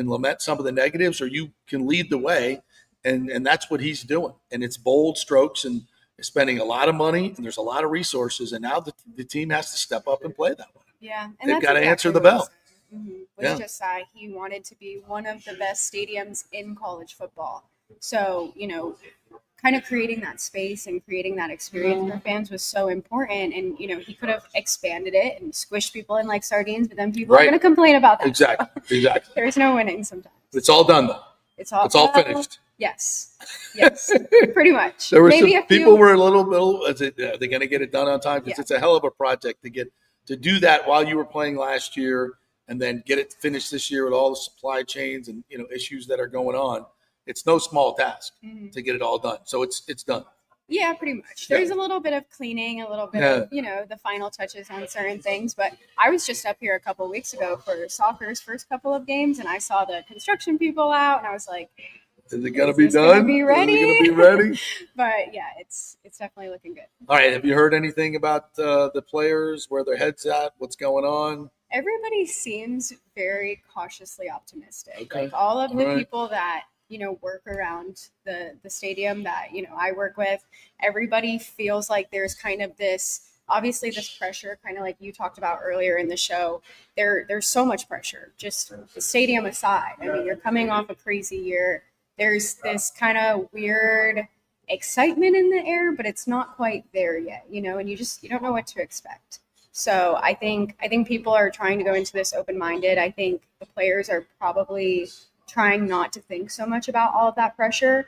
lament some of the negatives, or you can lead the way. And that's what he's doing. And it's bold strokes and spending a lot of money, and there's a lot of resources. And now the team has to step up and play that way. Yeah. And They've that's got to exactly answer the what he bell. said. Was Yeah. just that he wanted to be one of the best stadiums in college football. So, kind of creating that space and creating that experience for fans was so important. And, he could have expanded it and squished people in like sardines, but then people are Right. going to complain about that. Exactly. There's no winning sometimes. It's all done though. It's all It's all finished. Yes, pretty much. There were Maybe some a few. people were a little. Are they going to get it done on time? Because Yeah. it's a hell of a project to do that while you were playing last year, and then get it finished this year with all the supply chains and issues that are going on. It's no small task to get it all done. So it's done. Yeah, pretty much. Yeah. There's a little bit of cleaning, a little bit of, the final touches on certain things. But I was just up here a couple of weeks ago for soccer's first couple of games, and I saw the construction people out, and I was like, Is it going to "Is be this gonna done? be ready?" Is it going to be ready? But yeah, it's definitely looking good. All right. Have you heard anything about the players, where their heads at, what's going on? Everybody seems very cautiously optimistic. Okay. Like all of the All right. people that work around the stadium that I work with, everybody feels like there's kind of this pressure, kind of like you talked about earlier in the show. There's so much pressure, just the stadium aside. I mean, you're coming off a crazy year. There's this kind of weird excitement in the air, but it's not quite there yet, and you don't know what to expect. So I think people are trying to go into this open-minded. I think the players are probably trying not to think so much about all of that pressure.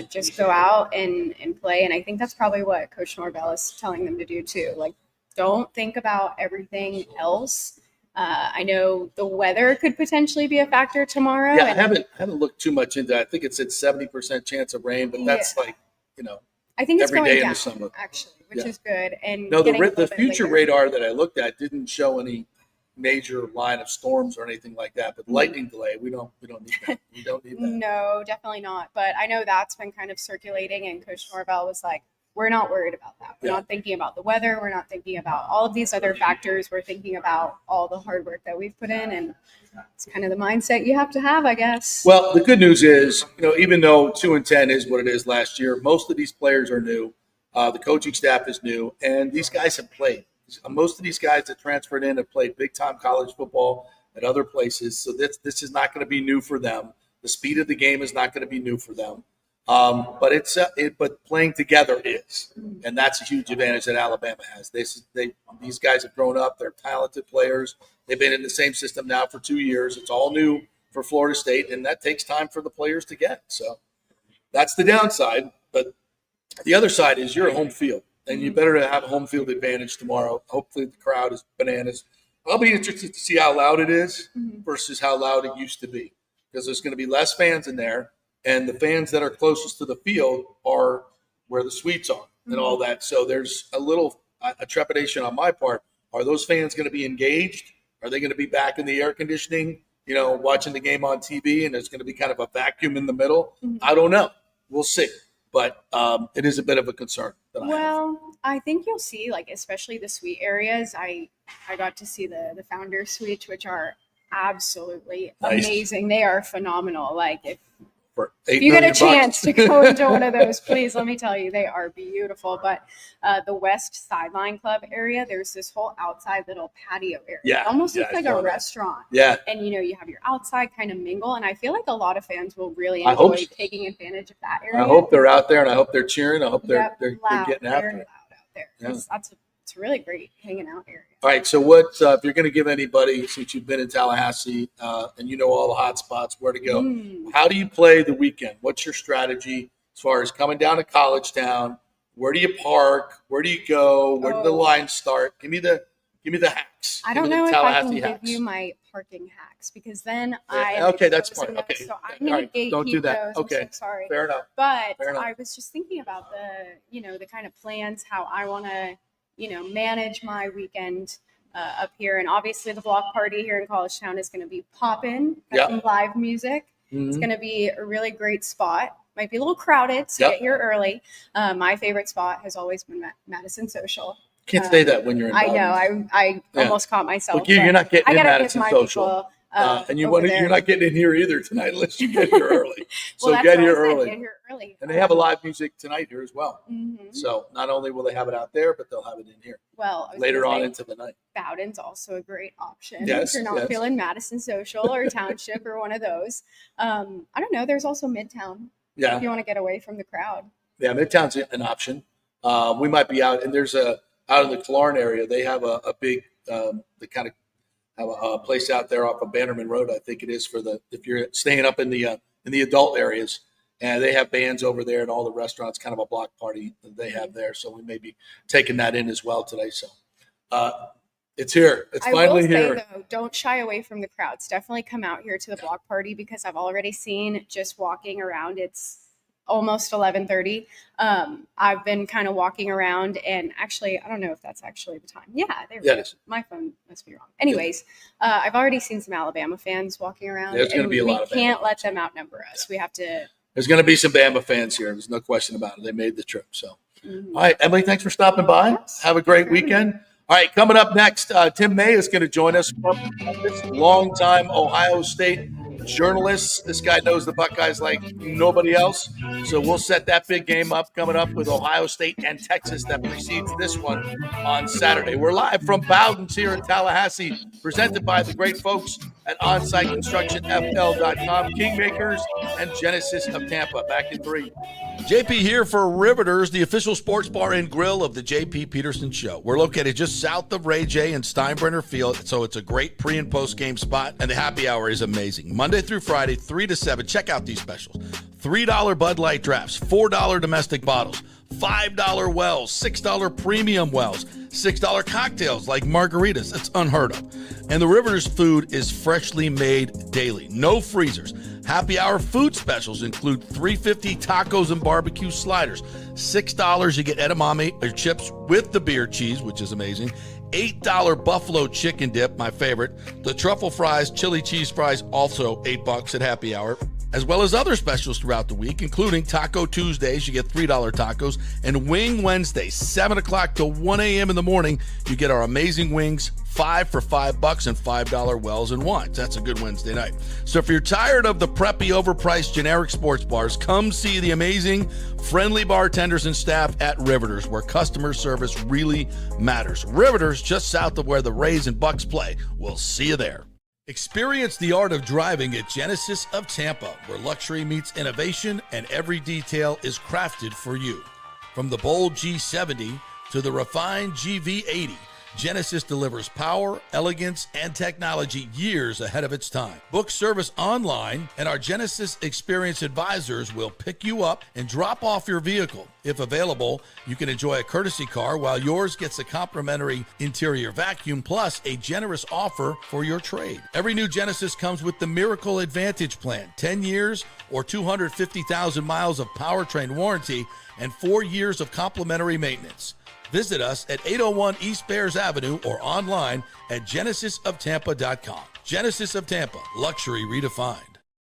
Just go out and play. And I think that's probably what Coach Norvell is telling them to do too. Like, don't think about everything else. I know the weather could potentially be a factor tomorrow. Yeah, I haven't looked too much into that. I think it said 70% chance of rain, but that's I think it's every going day in down, the summer. actually, which Yeah. is good. And No, getting a the little bit future later. radar that I looked at didn't show any major line of storms or anything like that. But lightning delay, we don't need that. We don't need that. No, definitely not. But I know that's been kind of circulating, and Coach Norvell was like, we're not worried about that. We're not thinking about the weather. We're not thinking about all of these other factors. We're thinking about all the hard work that we've put in, and it's kind of the mindset you have to have, I guess. Well, the good news is, even though 2-10 is what it is last year, most of these players are new. The coaching staff is new, and these guys have played. Most of these guys that transferred in have played big-time college football at other places, so this is not going to be new for them. The speed of the game is not going to be new for them, but playing together is, and that's a huge advantage that Alabama has. These guys have grown up; they're talented players. They've been in the same system now for 2 years. It's all new for Florida State, and that takes time for the players to get. So that's the downside, but the other side is you're at home field. And you better have a home field advantage tomorrow. Hopefully the crowd is bananas. I'll be interested to see how loud it is versus how loud it used to be, because there's going to be less fans in there, and the fans that are closest to the field are where the suites are and all that. So there's a trepidation on my part. Are those fans going to be engaged? Are they going to be back in the air conditioning, watching the game on TV, and there's going to be kind of a vacuum in the middle? I don't know. We'll see. But it is a bit of a concern. I think you'll see, like, especially the suite areas. I got to see the founder suites, which are absolutely amazing. They are phenomenal. Like, if you get a chance to go into one of those, please, let me tell you, they are beautiful. But the West Sideline Club area, there's this whole outside little patio area. Yeah, it almost looks like a restaurant. Yeah. And, you have your outside kind of mingle. And I feel like a lot of fans will really enjoy taking advantage of that area. I hope they're out there, and I hope they're cheering. I hope they're getting after it. Loud out there. Yeah. It's really great hanging out area. All right, so what if you're going to give anybody, since you've been in Tallahassee and you know all the hot spots, where to go, how do you play the weekend? What's your strategy as far as coming down to College Town? Where do you park? Where do you go? Where do the lines start? Give me the hacks. I don't know if I can give you my parking hacks, because then that's part. Okay, so I'm going to gatekeep don't do that. those. Okay, I'm so sorry. Fair enough. But Fair enough. I was just thinking about the kind of plans, how I want to manage my weekend up here. And obviously the block party here in College Town is going to be poppin'. Got some live music. It's going to be a really great spot. Might be a little crowded, so get here early. My favorite spot has always been Madison Social. Can't say that when you're in Bowden. I know. I almost caught myself. Look, you're not getting in Madison Social. People, and you're not getting in here either tonight unless you get here early. So get here early. Get here early. And they have a live music tonight here as well. So not only will they have it out there, but they'll have it in here. Well, later on into the night. Bowden's also a great option if you're not feeling Madison Social or Township or one of those. I don't know. There's also Midtown. Yeah. If you want to get away from the crowd. Yeah, Midtown's an option. We might be out, and there's out in the Clarn area. They have a big the kind of have a place out there off of Burnham Road, I think it is, if you're staying up in the adult areas. And they have bands over there, and all the restaurants, kind of a block party that they have there. So we may be taking that in as well today. So it's here. It's finally here. I will say, though, don't shy away from the crowds. Definitely come out here to the block party, because I've already seen, just walking around, it's almost 11:30. I've been kind of walking around, and actually, I don't know if that's actually the time. Yeah, there we go. My phone must be wrong. Anyways, I've already seen some Alabama fans walking around. There's going to be a lot of We can't let them outnumber us. We have to. There's going to be some Bama fans here. There's no question about it. They made the trip. So, All right, Emily, thanks for stopping by. Yes. Have a great weekend. All right, coming up next, Tim May is going to join us. Longtime Ohio State journalist. This guy knows the Buckeyes like nobody else. So we'll set that big game up coming up with Ohio State and Texas that precedes this one on Saturday. We're live from Bowden's here in Tallahassee, presented by the great folks at OnSiteConstructionFL.com, Kingmakers, and Genesis of Tampa. Back in 3. JP here for Riveters, the official sports bar and grill of the JP Peterson Show. We're located just south of Ray J and Steinbrenner Field, so it's a great pre- and post-game spot, and the happy hour is amazing. Monday through Friday, 3 to 7. Check out these specials. $3 Bud Light drafts, $4 domestic bottles, $5 wells, $6 premium wells, $6 cocktails like margaritas. It's unheard of. And the Riveters food is freshly made daily. No freezers. Happy hour food specials include $3.50 tacos and barbecue sliders. $6 you get edamame or chips with the beer cheese, which is amazing. $8 buffalo chicken dip, my favorite. The truffle fries, chili cheese fries, also $8 at happy hour. As well as other specials throughout the week, including Taco Tuesdays, you get $3 tacos, and Wing Wednesdays, 7 o'clock to 1 a.m. in the morning, you get our amazing wings, 5 for $5, and $5 wells and wines. That's a good Wednesday night. So if you're tired of the preppy, overpriced, generic sports bars, come see the amazing, friendly bartenders and staff at Riveters, where customer service really matters. Riveters, just south of where the Rays and Bucs play. We'll see you there. Experience the art of driving at Genesis of Tampa, where luxury meets innovation and every detail is crafted for you. From the bold G70 to the refined GV80, Genesis delivers power, elegance, and technology years ahead of its time. Book service online, and our Genesis Experience advisors will pick you up and drop off your vehicle. If available, you can enjoy a courtesy car while yours gets a complimentary interior vacuum plus a generous offer for your trade. Every new Genesis comes with the Miracle Advantage Plan, 10 years or 250,000 miles of powertrain warranty and 4 years of complimentary maintenance. Visit us at 801 East Bears Avenue or online at genesisoftampa.com. Genesis of Tampa, luxury redefined.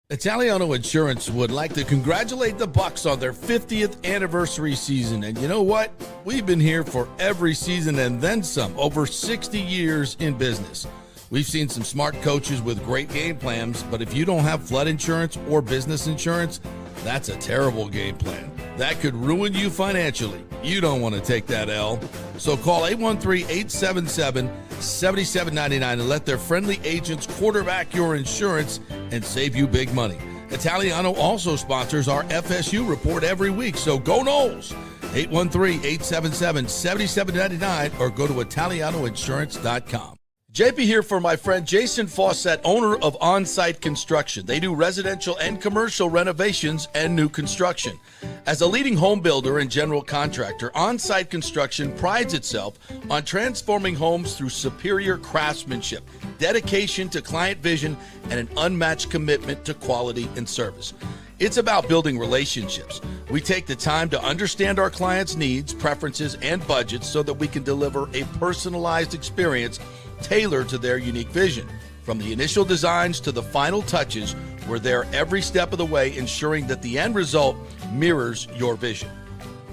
Italiano Insurance would like to congratulate the Bucs on their 50th anniversary season. And you know what? We've been here for every season and then some, over 60 years in business. We've seen some smart coaches with great game plans, but if you don't have flood insurance or business insurance, that's a terrible game plan. That could ruin you financially. You don't want to take that L. So call 813-877-7799 and let their friendly agents quarterback your insurance and save you big money. Italiano also sponsors our FSU report every week, so go Noles. 813-877-7799 or go to italianoinsurance.com. JP here for my friend Jason Fawcett, owner of On-Site Construction. They do residential and commercial renovations and new construction. As a leading home builder and general contractor, On-Site Construction prides itself on transforming homes through superior craftsmanship, dedication to client vision, and an unmatched commitment to quality and service. It's about building relationships. We take the time to understand our clients' needs, preferences, and budgets so that we can deliver a personalized experience tailored to their unique vision. From the initial designs to the final touches, we're there every step of the way, ensuring that the end result mirrors your vision.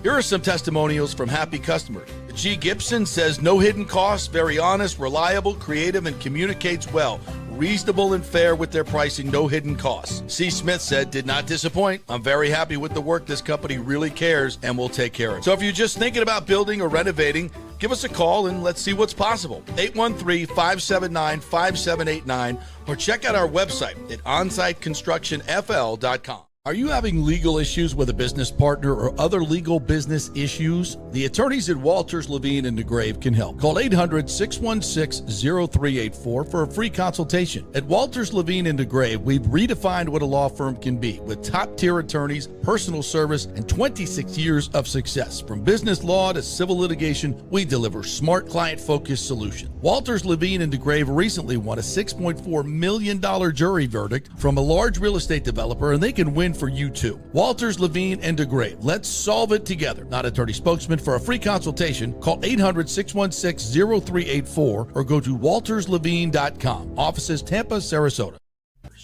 Here are some testimonials from happy customers. G. Gibson says, no hidden costs, very honest, reliable, creative, and communicates well. Reasonable and fair with their pricing, no hidden costs. C. Smith said, did not disappoint. I'm very happy with the work. This company really cares and will take care of it. So if you're just thinking about building or renovating, give us a call and let's see what's possible. 813-579-5789 or check out our website at onsiteconstructionfl.com. Are you having legal issues with a business partner or other legal business issues? The attorneys at Walters, Levine, and DeGrave can help. Call 800-616-0384 for a free consultation. At Walters, Levine, and DeGrave, we've redefined what a law firm can be with top-tier attorneys, personal service, and 26 years of success. From business law to civil litigation, we deliver smart, client-focused solutions. Walters, Levine, and DeGrave recently won a $6.4 million jury verdict from a large real estate developer, and they can win for you too. Walters, Levine, and DeGrave. Let's solve it together. Not attorney spokesman. For a free consultation, call 800-616-0384 or go to walterslevine.com. Offices Tampa, Sarasota.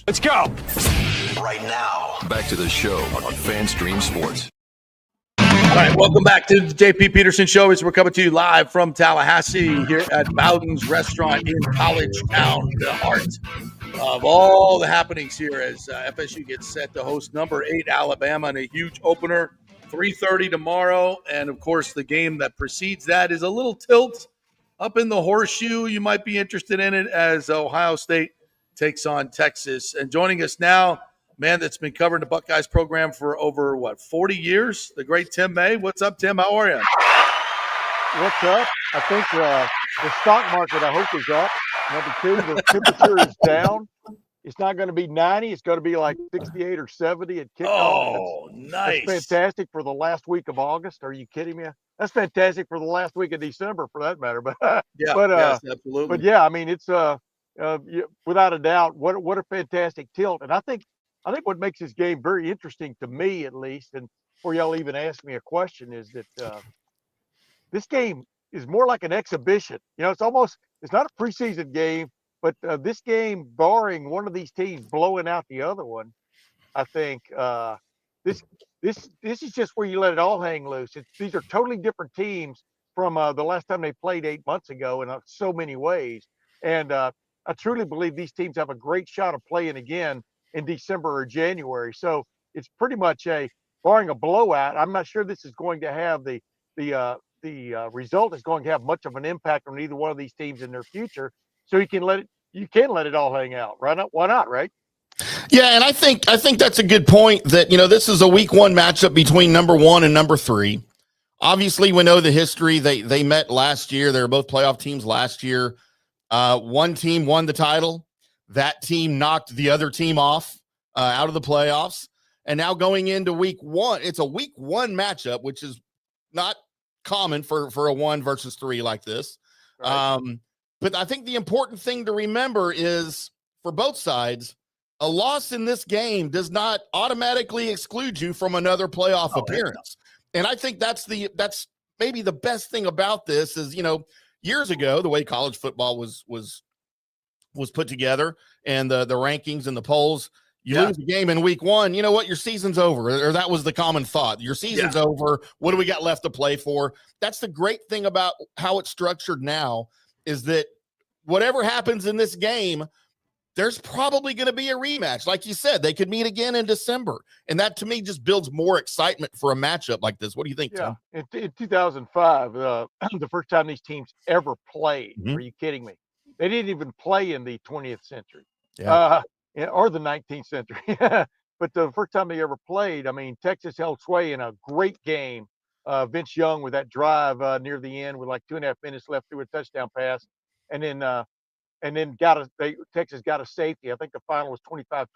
Let's go. Right now. Back to the show on FanStream Sports. All right, welcome back to the JP Peterson Show. As we're coming to you live from Tallahassee here at Bowden's Restaurant in College Town, the heart of all the happenings here as FSU gets set to host number 8 Alabama in a huge opener, 3:30 tomorrow. And, of course, the game that precedes that is a little tilt up in the horseshoe. You might be interested in it as Ohio State takes on Texas. And joining us now, man that's been covering the Buckeyes program for over, 40 years, the great Tim May. What's up, Tim? How are you? What's up? I think the stock market, I hope, is up. Number two, the temperature is down. It's not going to be 90. It's going to be like 68 or 70 at kickoff. Oh, nice. That's fantastic for the last week of August. Are you kidding me? That's fantastic for the last week of December, for that matter. But yes, absolutely. But yeah, I mean, it's without a doubt, what a fantastic tilt. And I think what makes this game very interesting to me, at least, and before y'all even ask me a question, is that this game is more like an exhibition. It's not a preseason game, but this game, barring one of these teams blowing out the other one, I think this is just where you let it all hang loose. These are totally different teams from the last time they played 8 months ago in so many ways. And I truly believe these teams have a great shot of playing again in December or January. So it's pretty much barring a blowout. I'm not sure this is going to have the result is going to have much of an impact on either one of these teams in their future. So you can let it all hang out, right? Why not, right? Yeah, and I think that's a good point that, this is a week 1 matchup between number 1 and number 3. Obviously, we know the history. They met last year. They were both playoff teams last year. One team won the title. That team knocked the other team off out of the playoffs. And now going into week 1, it's a week 1 matchup, which is not common for a 1 versus 3 like this. Right. But I think the important thing to remember is for both sides, a loss in this game does not automatically exclude you from another playoff appearance. And I think that's maybe the best thing about this is, years ago, the way college football was put together and the rankings and the polls, you lose the game in week 1, you know what? Your season's over. Or that was the common thought. Your season's over. What do we got left to play for? That's the great thing about how it's structured now is that whatever happens in this game, there's probably going to be a rematch. Like you said, they could meet again in December. And that, to me, just builds more excitement for a matchup like this. What do you think, Tom? In 2005, the first time these teams ever played, are you kidding me? They didn't even play in the 20th century. Or the 19th century. But the first time they ever played, I mean, Texas held sway in a great game. Vince Young with that drive near the end with like 2.5 minutes left through a touchdown pass. And then Texas got a safety. I think the final was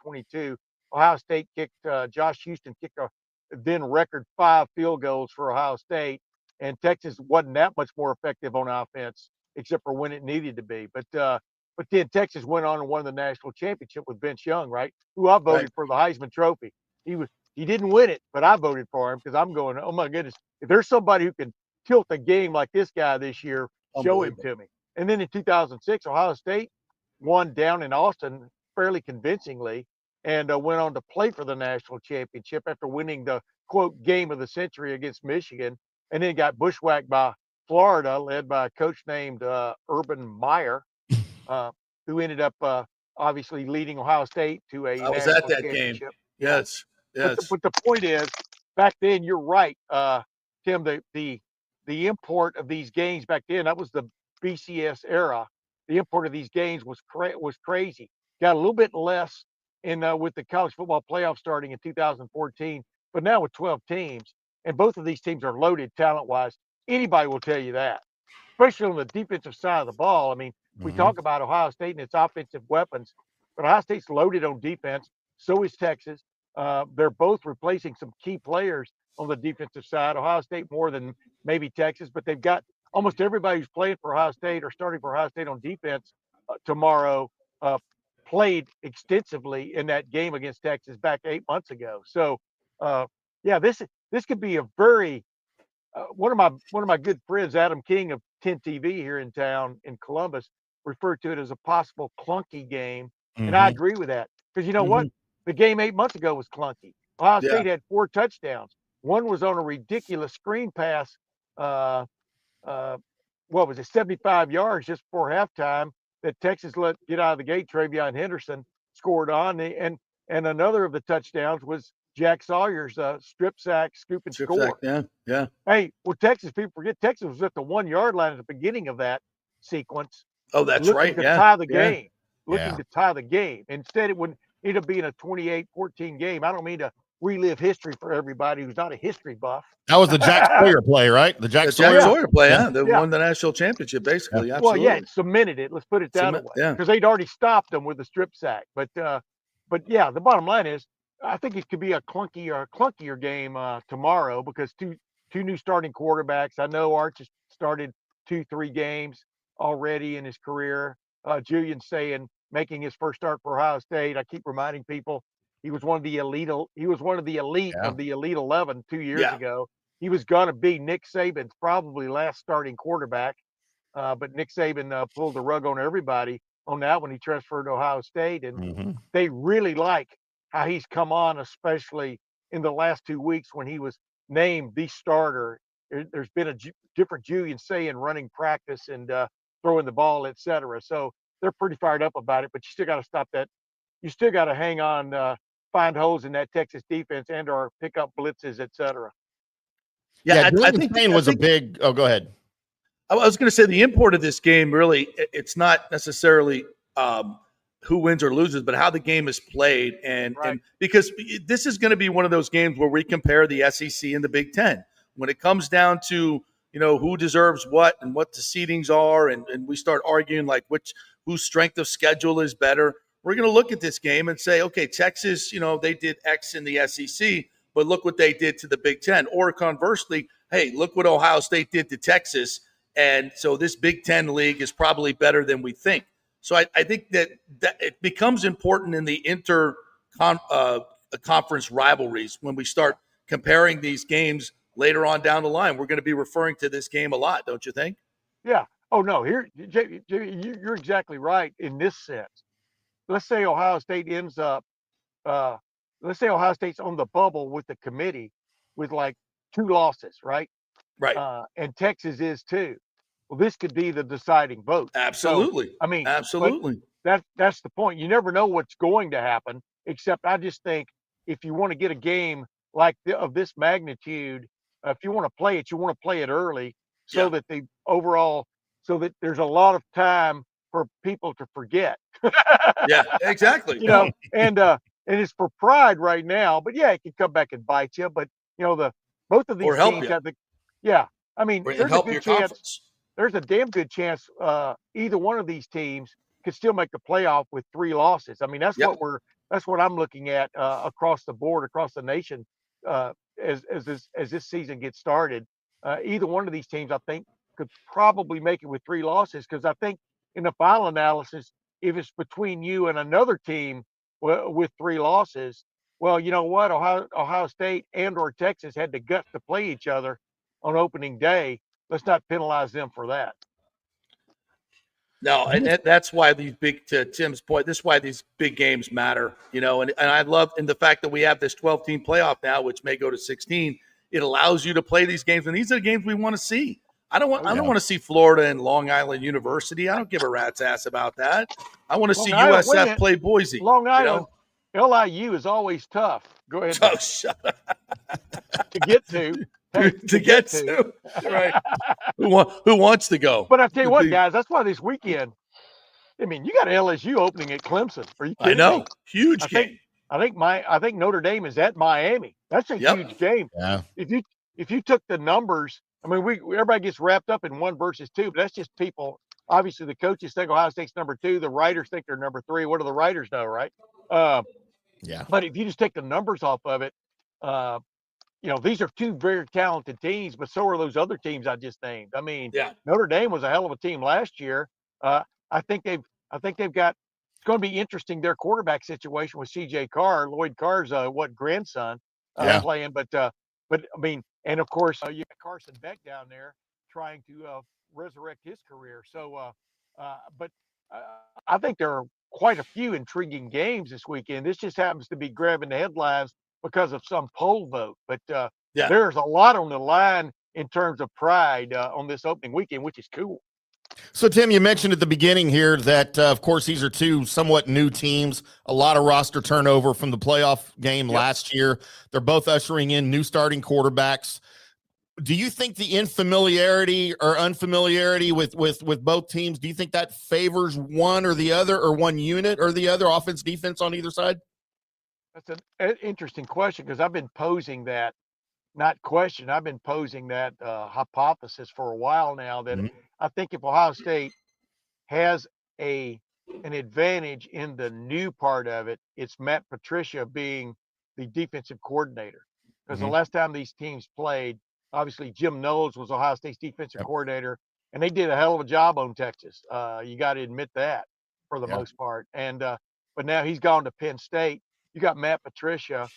25-22. Ohio State kicked, Josh Houston kicked a then record 5 field goals for Ohio State. And Texas wasn't that much more effective on offense, except for when it needed to be. But then Texas went on and won the national championship with Vince Young, right? Who I voted for the Heisman Trophy. He didn't win it, but I voted for him because I'm going, oh my goodness, if there's somebody who can tilt a game like this guy this year, show him to me. And then in 2006, Ohio State won down in Austin fairly convincingly and went on to play for the national championship after winning the, quote, game of the century against Michigan, and then got bushwhacked by Florida, led by a coach named Urban Meyer, who ended up obviously leading Ohio State to a I was national at that championship. game. Yes. But the point is, back then, you're right, Tim, the import of these games back then, that was the BCS era. The import of these games was crazy. Got a little bit less with the college football playoff starting in 2014, but now with 12 teams, and both of these teams are loaded talent-wise. Anybody will tell you that, especially on the defensive side of the ball. I mean, we talk about Ohio State and its offensive weapons, but Ohio State's loaded on defense. So is Texas. They're both replacing some key players on the defensive side. Ohio State more than maybe Texas, but they've got almost everybody who's playing for Ohio State or starting for Ohio State on defense tomorrow played extensively in that game against Texas back 8 months ago. So, yeah, this could be a very one of my good friends, Adam King of 10 TV here in town in Columbus, referred to it as a possible clunky game, and I agree with that because you know what, the game 8 months ago was clunky. Ohio State had 4 touchdowns. One was on a ridiculous screen pass. What was it, 75 yards just before halftime that Texas let get out of the gate. Travion Henderson scored on, and another of the touchdowns was Jack Sawyer's strip sack, scoop and score. Yeah. Hey, well, Texas, people forget Texas was at the 1 yard line at the beginning of that sequence. Oh, that's right. To tie the game, looking to tie the game. Instead, it would end up being a 28-14 game. I don't mean to relive history for everybody who's not a history buff. That was the Jack Sawyer play, right? The Jack Sawyer play, won the national championship, basically. Well, it cemented it. Let's put it that way. Because they'd already stopped them with the strip sack. But yeah, the bottom line is, I think it could be a clunkier game tomorrow because two new starting quarterbacks. I know Arch has started 2-3 games already in his career. Julian saying making his first start for Ohio State. I keep reminding people he was one of the elite. He was one of the elite of the Elite 11 2 years ago. He was going to be Nick Saban's probably last starting quarterback, but Nick Saban pulled the rug on everybody on that when he transferred to Ohio State, and they really like how he's come on, especially in the last 2 weeks when he was named the starter. There's been a different Julian saying running practice and throwing the ball, etc. So they're pretty fired up about it, but you still got to stop that. You still got to hang on, find holes in that Texas defense and or pick up blitzes, etc. Yeah, I think Spain was a big. Oh, go ahead. I was going to say the import of this game really, it's not necessarily who wins or loses, but how the game is played, and because this is going to be one of those games where we compare the SEC and the Big Ten when it comes down to who deserves what and what the seedings are, and we start arguing like whose strength of schedule is better. We're going to look at this game and say, okay, Texas, they did X in the SEC, but look what they did to the Big Ten. Or conversely, hey, look what Ohio State did to Texas. And so this Big Ten league is probably better than we think. So I think that it becomes important in the conference rivalries when we start comparing these games later on down the line. We're going to be referring to this game a lot, don't you think? Yeah. Oh, no. Here, you're exactly right in this sense. Let's say Ohio State ends up, let's say Ohio State's on the bubble with the committee with like 2 losses, right? Right. And Texas is too. Well, this could be the deciding vote. Absolutely. So, I mean, absolutely. That's the point. You never know what's going to happen, except I just think if you want to get a game like of this magnitude, if you want to play it, you want to play it early so that so that there's a lot of time for people to forget. Yeah, exactly. And it's for pride right now, but it can come back and bite you. But both of these teams have I mean, there's a good chance. There's a damn good chance either one of these teams could still make the playoff with 3 losses. I mean, that's what I'm looking at across the board, across the nation, as this season gets started. Either one of these teams, I think, could probably make it with 3 losses, because I think in the final analysis, if it's between you and another team with 3 losses, well, you know what? Ohio State and or Texas had the guts to play each other on opening day. Let's not penalize them for that. No, and that's why these to Tim's point, this is why these big games matter, and I love the fact that we have this 12-team playoff now, which may go to 16. It allows you to play these games, and these are the games we want to see. I don't want to see Florida and Long Island University. I don't give a rat's ass about that. I want to see USF play Boise. Long Island, LIU is always tough. Go ahead. Oh, shut up. To get to. To get to. Right. Who wants to go? But I tell you what, guys, that's why this weekend I mean, you got LSU opening at Clemson. Are you kidding I know. me? Huge I game. think Notre Dame is at Miami. That's a huge game. Yeah. If you took the numbers, I mean, everybody gets wrapped up in 1 versus 2, but that's just people. Obviously, the coaches think Ohio State's number 2. The writers think they're number 3. What do the writers know, right? Yeah. But if you just take the numbers off of it, these are 2 very talented teams, but so are those other teams I just named. I mean, Notre Dame was a hell of a team last year. I think they've got. It's going to be interesting, their quarterback situation with C.J. Carr, Lloyd Carr's grandson playing. But I mean, and of course you got Carson Beck down there trying to resurrect his career. So, I think there are quite a few intriguing games this weekend. This just happens to be grabbing the headlines because of some poll vote. But there's a lot on the line in terms of pride on this opening weekend, which is cool. So, Tim, you mentioned at the beginning here that, of course, these are 2 somewhat new teams, a lot of roster turnover from the playoff game last year. They're both ushering in new starting quarterbacks. Do you think the infamiliarity or unfamiliarity with both teams, do you think that favors one or the other, or one unit or the other, offense, defense on either side? That's an interesting question, because I've been posing that, not question, I've been posing that hypothesis for a while now, that I think if Ohio State has an advantage in the new part of it, it's Matt Patricia being the defensive coordinator. Because the last time these teams played, obviously Jim Knowles was Ohio State's defensive coordinator, and they did a hell of a job on Texas. You got to admit that for the most part. And but now he's gone to Penn State. You got Matt Patricia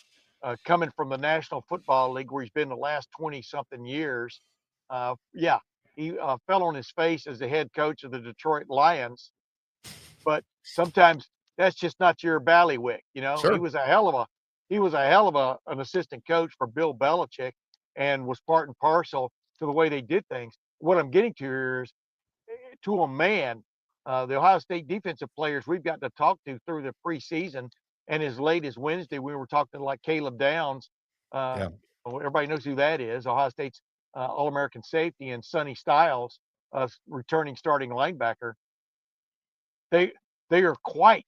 coming from the National Football League, where he's been the last 20-something years. He fell on his face as the head coach of the Detroit Lions, but sometimes that's just not your bailiwick. Sure. He was a hell of an assistant coach for Bill Belichick, and was part and parcel to the way they did things. What I'm getting to here is, to a man, the Ohio State defensive players we've got to talk to through the preseason, and as late as Wednesday, we were talking to like Caleb Downs. Everybody knows who that is. Ohio State's All-American safety, and Sonny Styles, returning starting linebacker. They are quite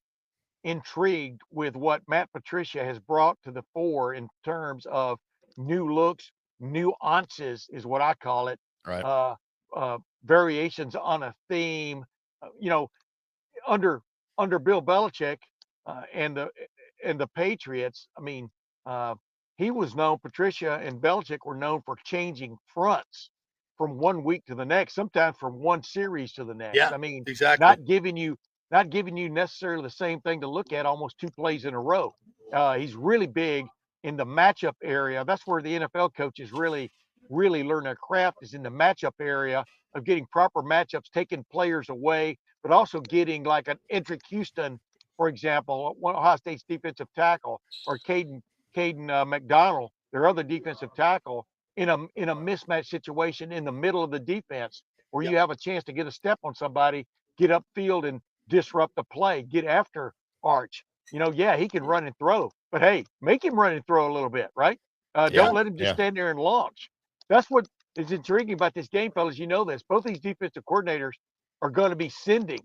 intrigued with what Matt Patricia has brought to the fore in terms of new looks, nuances is what I call it. Right. Variations on a theme. Under Bill Belichick and the Patriots, I mean, he was known, Patricia and Belichick were known for changing fronts from one week to the next, sometimes from one series to the next. I mean, exactly. not giving you necessarily the same thing to look at almost 2 plays in a row. He's really big in the matchup area. That's where the NFL coaches really learn their craft, is in the matchup area of getting proper matchups, taking players away, but also getting like an Edric Houston, for example, one Ohio State's defensive tackle, or Caden McDonald, their other defensive tackle, in a mismatch situation in the middle of the defense, where you have a chance to get a step on somebody, get upfield and disrupt the play, get after Arch. He can run and throw, but hey, make him run and throw a little bit, right? Don't let him just stand there and launch. That's what is intriguing about this game, fellas. You know this. Both these defensive coordinators are going to be sending.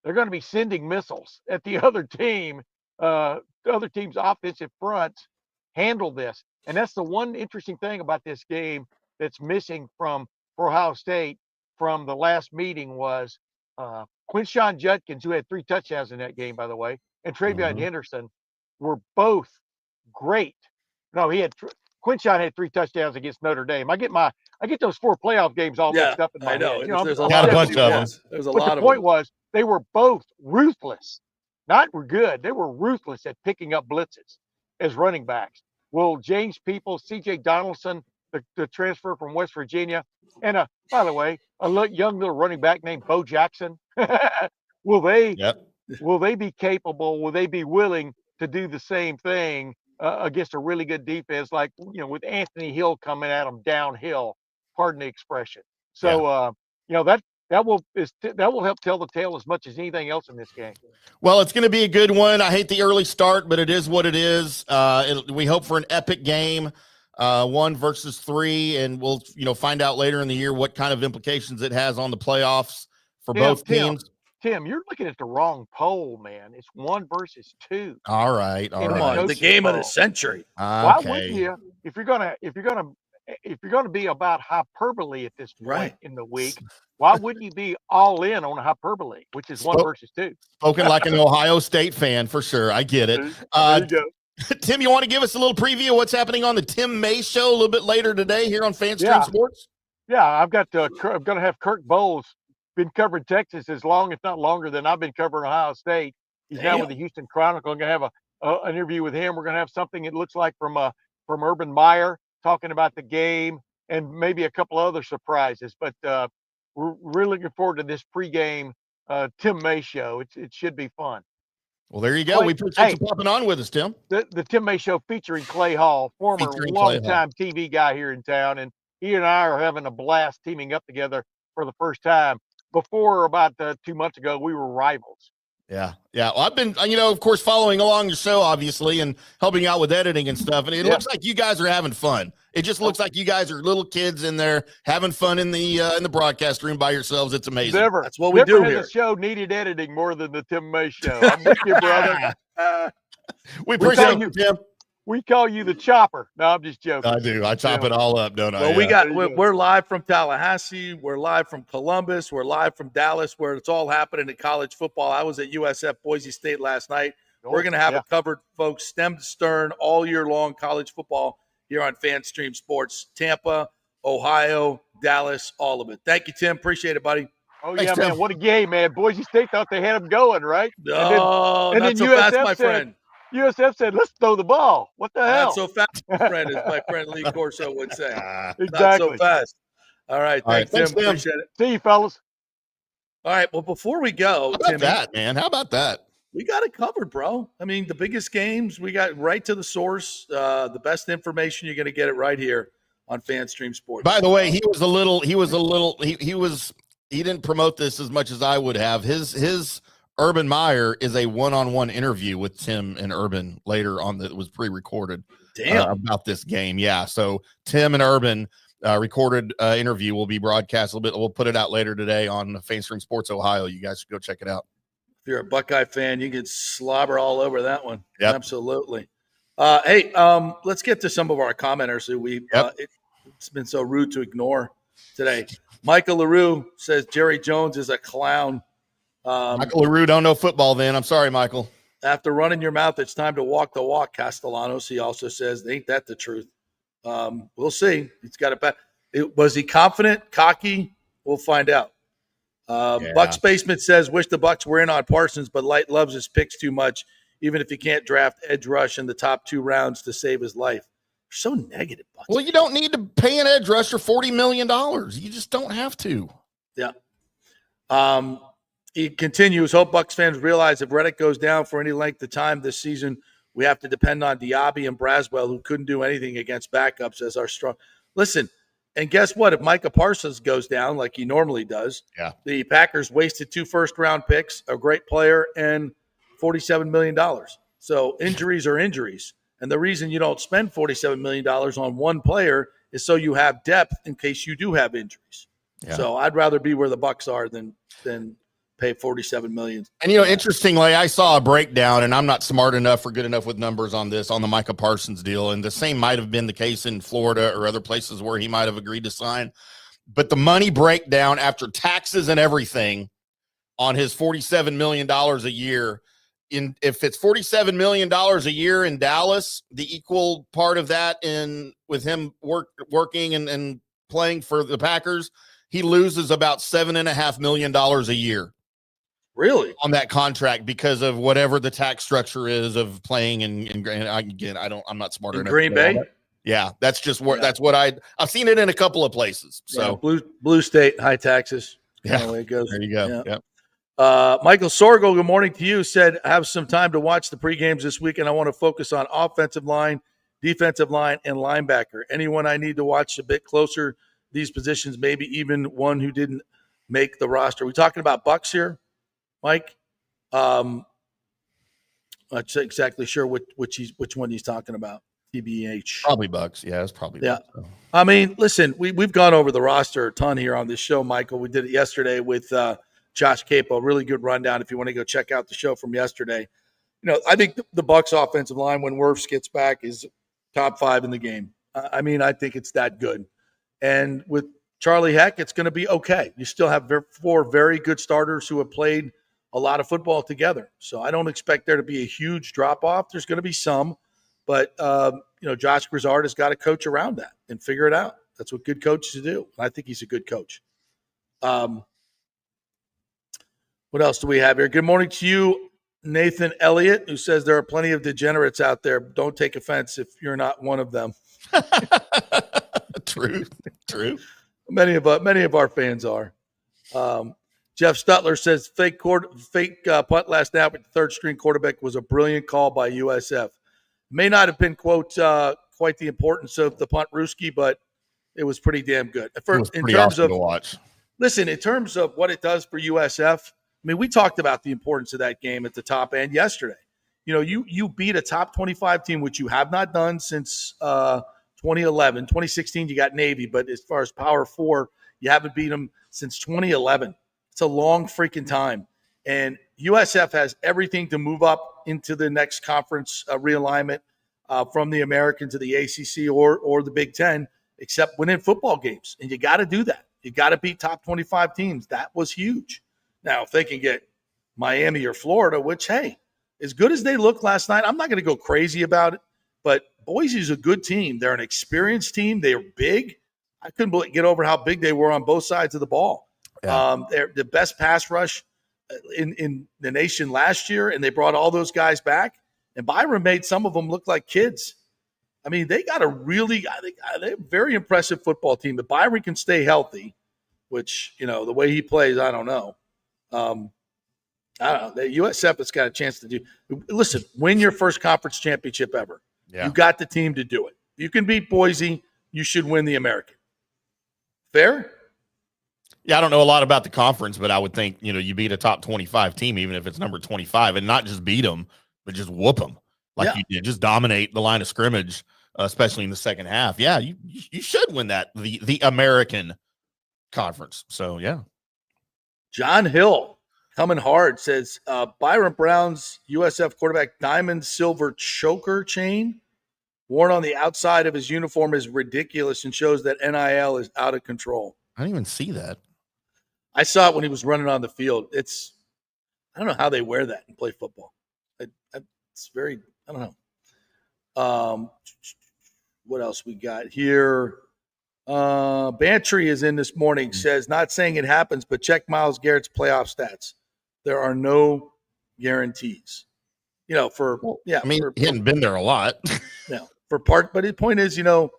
They're going to be sending missiles at the other team. The other team's offensive fronts handle this, and that's the one interesting thing about this game that's missing for Ohio State from the last meeting was Quinshon Judkins, who had 3 touchdowns in that game, by the way, and Travion Henderson were both great. No, Quinshon had 3 touchdowns against Notre Dame. I get those 4 playoff games all mixed up in my head. There's a lot of bunch of them. There's a but lot the of point them. was, they were both ruthless. Not were good. They were ruthless at picking up blitzes as running backs. Well, James Peoples, C.J. Donaldson, the transfer from West Virginia, and by the way, young little running back named Bo Jackson. Will they be capable? Will they be willing to do the same thing against a really good defense, like with Anthony Hill coming at them downhill? Pardon the expression. So that will help tell the tale as much as anything else in this game. Well, it's going to be a good one. I hate the early start, but it is what it is. We hope for an epic game, 1 versus 3, and we'll find out later in the year what kind of implications it has on the playoffs for both teams. Tim, you're looking at the wrong poll, man. It's 1 versus 2. All right. All In the Come right. on, the coaches game of the poll. century. Why Okay. wouldn't you, if you're gonna be about hyperbole at this point Right. in the week, why wouldn't you be all in on hyperbole, which is 1 Spoke- versus 2? Spoken like an Ohio State fan for sure. I get it. There you go. Tim, you want to give us a little preview of what's happening on the Tim May Show a little bit later today here on FanStream Yeah. Sports? Yeah, I'm going to have Kirk Bowles been covering Texas as long, if not longer, than I've been covering Ohio State. He's now with the Houston Chronicle. I'm going to have an interview with him. We're going to have something, it looks like, from Urban Meyer talking about the game and maybe a couple other surprises. But we're really looking forward to this pregame Tim May Show. It should be fun. Well, there you go. We appreciate you popping on with us, Tim. The Tim May Show featuring Clay Hall, former longtime TV guy here in town, and he and I are having a blast teaming up together for the first time. Before, about 2 months ago, we were rivals. Yeah. Well, I've been, of course, following along your show, obviously, and helping out with editing and stuff. And it looks like you guys are having fun. It just looks like you guys are little kids in there having fun in the broadcast room by yourselves. It's amazing. That's what we do here. The show needed editing more than the Tim May Show. I'm with you, brother. We appreciate you, Tim. We call you the chopper. No, I'm just joking. I do. I chop it all up, don't I? Well, we're live from Tallahassee. We're live from Columbus. We're live from Dallas, where it's all happening in college football. I was at USF Boise State last night. We're going to have it covered, folks, stem to stern, all year long college football here on FanStream Sports. Tampa, Ohio, Dallas, all of it. Thank you, Tim. Appreciate it, buddy. Oh, yeah, man. What a game, man. Boise State thought they had him going, right? Oh, not so fast, my friend. USF said, let's throw the ball. What the hell? Not so fast, my friend, as my friend Lee Corso would say. Exactly. Not so fast. All right. Thanks, Tim. Appreciate it. See you, fellas. All right. Well, before we go, How about that? We got it covered, bro. I mean, the biggest games, we got right to the source. The best information, you're going to get it right here on FanStream Sports. By the way, he didn't promote this as much as I would have. His Urban Meyer is a one-on-one interview with Tim and Urban later on that was pre-recorded about this game. Yeah, so Tim and Urban recorded interview will be broadcast a little bit. We'll put it out later today on FanStream Sports Ohio. You guys should go check it out. If you're a Buckeye fan, you can slobber all over that one. Yep. Absolutely. Hey, let's get to some of our commenters who it's been so rude to ignore today. Michael LaRue says Jerry Jones is a clown. Michael LaRue don't know football then. I'm sorry, Michael. After running your mouth, it's time to walk the walk, Castellanos. He also says, ain't that the truth? We'll see. He's got it back. Was he confident, cocky? We'll find out. Bucks Basement says, wish the Bucks were in on Parsons, but Light loves his picks too much, even if he can't draft edge rush in the top 2 rounds to save his life. They're so negative, Bucks. Well, you don't need to pay an edge rusher $40 million. You just don't have to. Yeah. He continues, hope Bucs fans realize if Reddick goes down for any length of time this season, we have to depend on Diaby and Braswell, who couldn't do anything against backups as our strong. Listen, and guess what? If Micah Parsons goes down like he normally does, the Packers wasted 2 first-round picks, a great player, and $47 million. So injuries are injuries. And the reason you don't spend $47 million on one player is so you have depth in case you do have injuries. Yeah. So I'd rather be where the Bucs are than pay $47 million. And, interestingly, I saw a breakdown, and I'm not smart enough or good enough with numbers on this, on the Micah Parsons deal. And the same might have been the case in Florida or other places where he might have agreed to sign. But the money breakdown after taxes and everything on his $47 million a year, if it's $47 million a year in Dallas, the equal part of that with him working and playing for the Packers, he loses about $7.5 million a year. Really? On that contract because of whatever the tax structure is of playing and again, I'm not smart enough. Green Bay? Yeah, that's just what that's what I've seen it in a couple of places. So blue state, high taxes. Yeah, the way it goes. There you go. Yeah. Yep. Michael Sorgo, good morning to you. Said have some time to watch the pre-games this week, and I want to focus on offensive line, defensive line, and linebacker. Anyone I need to watch a bit closer these positions, maybe even one who didn't make the roster. We talking about Bucs here, Mike? I'm not exactly sure which one he's talking about. TBH. Probably Bucs. Yeah, it's probably Bucs. So. I mean, listen, we've gone over the roster a ton here on this show, Michael. We did it yesterday with Josh Capo. Really good rundown if you want to go check out the show from yesterday. I think the Bucs offensive line, when Wirfs gets back, is top 5 in the game. I think it's that good. And with Charlie Heck, it's going to be okay. You still have 4 very good starters who have played a lot of football together. So I don't expect there to be a huge drop-off. There's going to be some. But, Josh Grizzard has got to coach around that and figure it out. That's what good coaches do. I think he's a good coach. What else do we have here? Good morning to you, Nathan Elliott, who says there are plenty of degenerates out there. Don't take offense if you're not one of them. True. Many of our fans are. Jeff Stutler says fake punt last night with the third-string quarterback was a brilliant call by USF. May not have been, quote, quite the importance of the punt Ruski, but it was pretty damn good. It was pretty awesome to watch. Listen, in terms of what it does for USF, we talked about the importance of that game at the top end yesterday. You beat a top 25 team, which you have not done since 2011. 2016, you got Navy, but as far as Power 4, you haven't beat them since 2011. It's a long freaking time. And USF has everything to move up into the next conference realignment from the American to the ACC or the Big Ten, except winning football games. And you got to do that. You got to beat top 25 teams. That was huge. Now, if they can get Miami or Florida, which, hey, as good as they looked last night, I'm not going to go crazy about it, but Boise is a good team. They're an experienced team. They're big. I couldn't get over how big they were on both sides of the ball. Yeah. They're the best pass rush in the nation last year, and they brought all those guys back. And Byron made some of them look like kids. They got they're a very impressive football team. If Byron can stay healthy, which, the way he plays, I don't know. I don't know. The USF has got a chance to do. Listen, win your first conference championship ever. Yeah. You got the team to do it. If you can beat Boise, you should win the American. Fair? Yeah, I don't know a lot about the conference, but I would think, you beat a top 25 team, even if it's number 25, and not just beat them, but just whoop them like you did. Just dominate the line of scrimmage, especially in the second half. Yeah, you should win that, the American conference. So, yeah. John Hill coming hard says Byron Brown's USF quarterback diamond silver choker chain worn on the outside of his uniform is ridiculous and shows that NIL is out of control. I didn't even see that. I saw it when he was running on the field. I don't know how they wear that and play football. It's very, I don't know. What else we got here? Bantry is in this morning, says, not saying it happens, but check Myles Garrett's playoff stats. There are no guarantees. He hadn't been there a lot. But the point is, you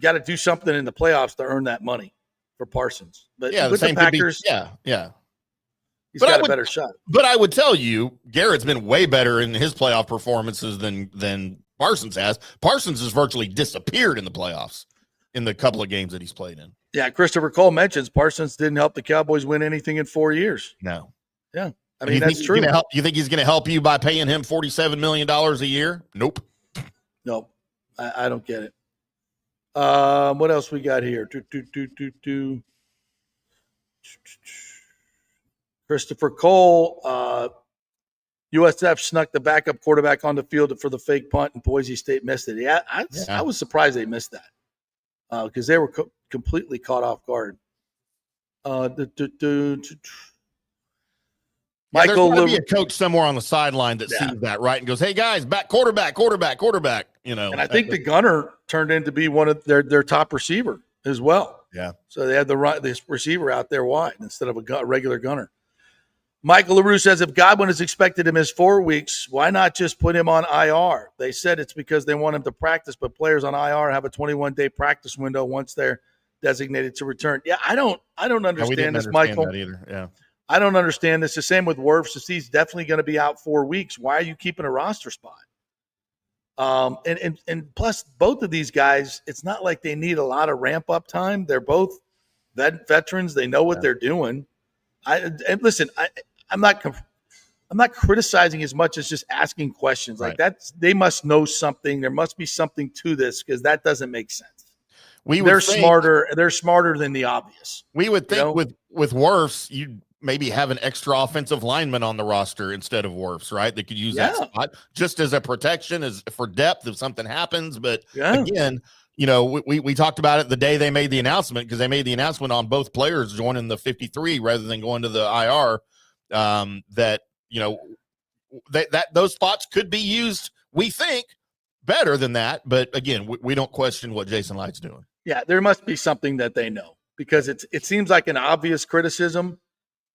got to do something in the playoffs to earn that money for Parsons. But with the Packers, he's got a better shot. But I would tell you, Garrett's been way better in his playoff performances than Parsons has. Parsons has virtually disappeared in the playoffs in the couple of games that he's played in. Yeah, Christopher Cole mentions Parsons didn't help the Cowboys win anything in 4 years. No. Yeah. That's true. You think he's going to help you by paying him $47 million a year? Nope. Nope. I don't get it. What else we got here? Christopher Cole, USF snuck the backup quarterback on the field for the fake punt, and Boise State missed it. Yeah, I was surprised they missed that because they were completely caught off guard. Michael, there's got to be a coach somewhere on the sideline that sees that, right, and goes, "Hey guys, back quarterback." And I think the gunner turned into be one of their top receiver as well. Yeah. So they had this receiver out there wide instead of a regular gunner. Michael LaRue says, if Godwin is expected to miss 4 weeks, why not just put him on IR? They said it's because they want him to practice, but players on IR have a 21-day practice window once they're designated to return. Yeah, I don't understand this, Michael. That either. Yeah. I don't understand this. The same with Wirfs. If he's definitely going to be out 4 weeks, why are you keeping a roster spot? And plus, both of these guys, it's not like they need a lot of ramp up time. They're both veterans. They know what they're doing. I'm not criticizing as much as just asking questions like that. They must know something. There must be something to this because that doesn't make sense. They're smarter. They're smarter than the obvious. We would think with Wirfs, maybe have an extra offensive lineman on the roster instead of Wirfs, right? They could use that spot just as a protection, as for depth if something happens. But again, we talked about it the day they made the announcement, because they made the announcement on both players joining the 53 rather than going to the IR. That those spots could be used, we think, better than that. But again, we don't question what Jason Licht's doing. Yeah, there must be something that they know, because it seems like an obvious criticism.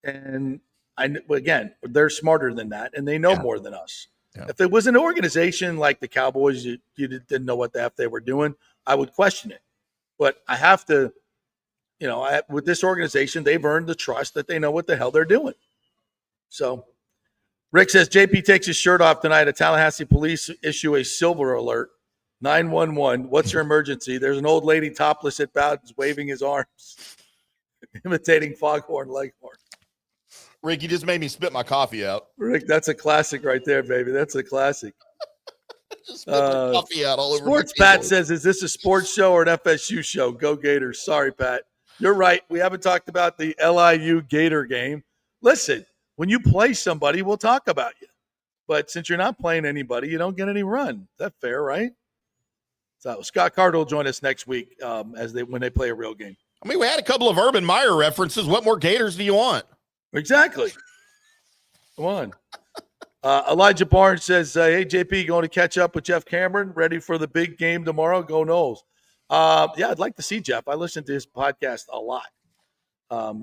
And again, they're smarter than that, and they know more than us. Yeah. If it was an organization like the Cowboys, you didn't know what the F they were doing, I would question it. But I have to, with this organization, they've earned the trust that they know what the hell they're doing. So Rick says, JP takes his shirt off tonight. A Tallahassee police issue a silver alert. 911. What's your emergency? There's an old lady topless at Bowden's waving his arms, imitating Foghorn Leghorn. Rick, you just made me spit my coffee out. Rick, that's a classic right there, baby. That's a classic. Just spit my coffee out all over. Sports Pat says, is this a sports show or an FSU show? Go Gators. Sorry, Pat. You're right. We haven't talked about the LIU Gator game. Listen, when you play somebody, we'll talk about you. But since you're not playing anybody, you don't get any run. Is that fair, right? So Scott Carter will join us next week when they play a real game. I mean, we had a couple of Urban Meyer references. What more Gators do you want? Exactly. Come on. Elijah Barnes says, hey, JP, going to catch up with Jeff Cameron, ready for the big game tomorrow? Go Noles. Yeah, I'd like to see Jeff. I listen to his podcast a lot.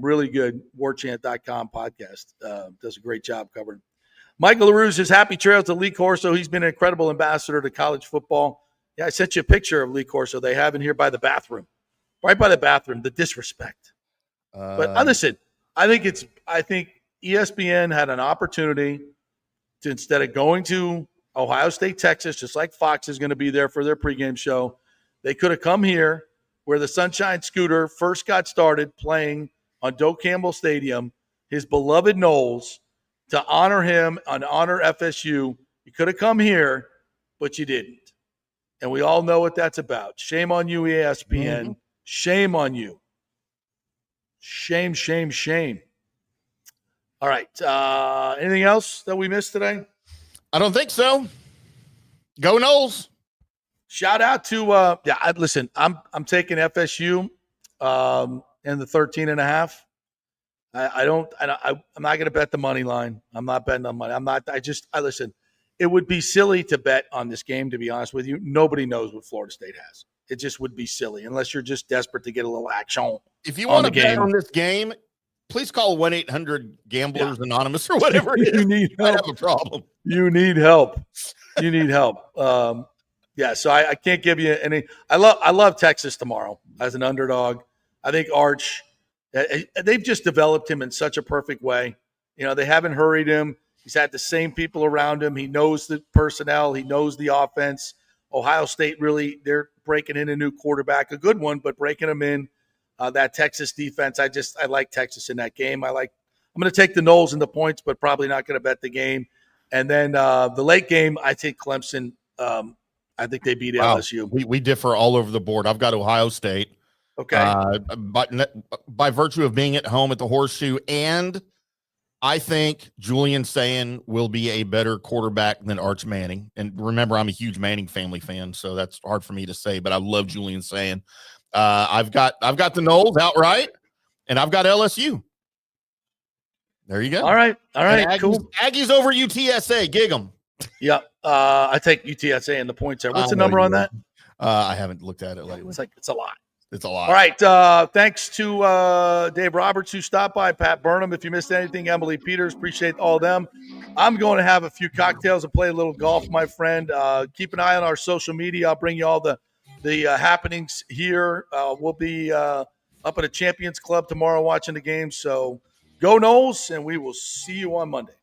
Really good. warchant.com podcast. Does a great job covering. Michael LaRue says, happy trails to Lee Corso. He's been an incredible ambassador to college football. Yeah, I sent you a picture of Lee Corso. They have in here by the bathroom. Right by the bathroom, the disrespect. But listen, I think ESPN had an opportunity to, instead of going to Ohio State, Texas, just like Fox is going to be there for their pregame show, they could have come here where the Sunshine Scooter first got started playing on Doak Campbell Stadium, his beloved Noles, to honor him and honor FSU. You could have come here, but you didn't. And we all know what that's about. Shame on you, ESPN. Mm-hmm. Shame on you. Shame, shame, shame. All right. Anything else that we missed today? I don't think so. Go Noles. Shout out to listen, I'm taking FSU in the 13.5. I'm not going to bet the money line. I'm not betting on money. Listen, it would be silly to bet on this game, to be honest with you. Nobody knows what Florida State has. It just would be silly unless you're just desperate to get a little action. If you want to bet on this game, please call 1-800-GAMBLERS Anonymous or whatever it is. You need help. I have a problem. You need help. You need help. So I can't give you any. I love Texas tomorrow as an underdog. I think Arch, they've just developed him in such a perfect way. They haven't hurried him. He's had the same people around him. He knows the personnel. He knows the offense. Ohio State, really, they're breaking in a new quarterback, a good one, but breaking him in. That Texas defense, I like Texas in that game. I'm going to take the Noles in the points, but probably not going to bet the game. And then the late game, I think Clemson. I think they beat LSU. We differ all over the board. I've got Ohio State. Okay. By virtue of being at home at the Horseshoe, and I think Julian Sayin will be a better quarterback than Arch Manning. And remember, I'm a huge Manning family fan, so that's hard for me to say, but I love Julian Sayin. I've got the Noles outright, and I've got LSU. There you go. All right, Aggies, cool. Aggies over UTSA. Gig 'em. Yeah, I take UTSA and the points there. What's the number on that? I haven't looked at it lately. It's a lot. It's a lot. All right. Thanks to Dave Roberts who stopped by, Pat Burnham. If you missed anything, Emily Peters, appreciate all of them. I'm going to have a few cocktails and play a little golf, my friend. Keep an eye on our social media. I'll bring you all the happenings here. We'll be up at a Champions Club tomorrow watching the game. So go Noles, and we will see you on Monday.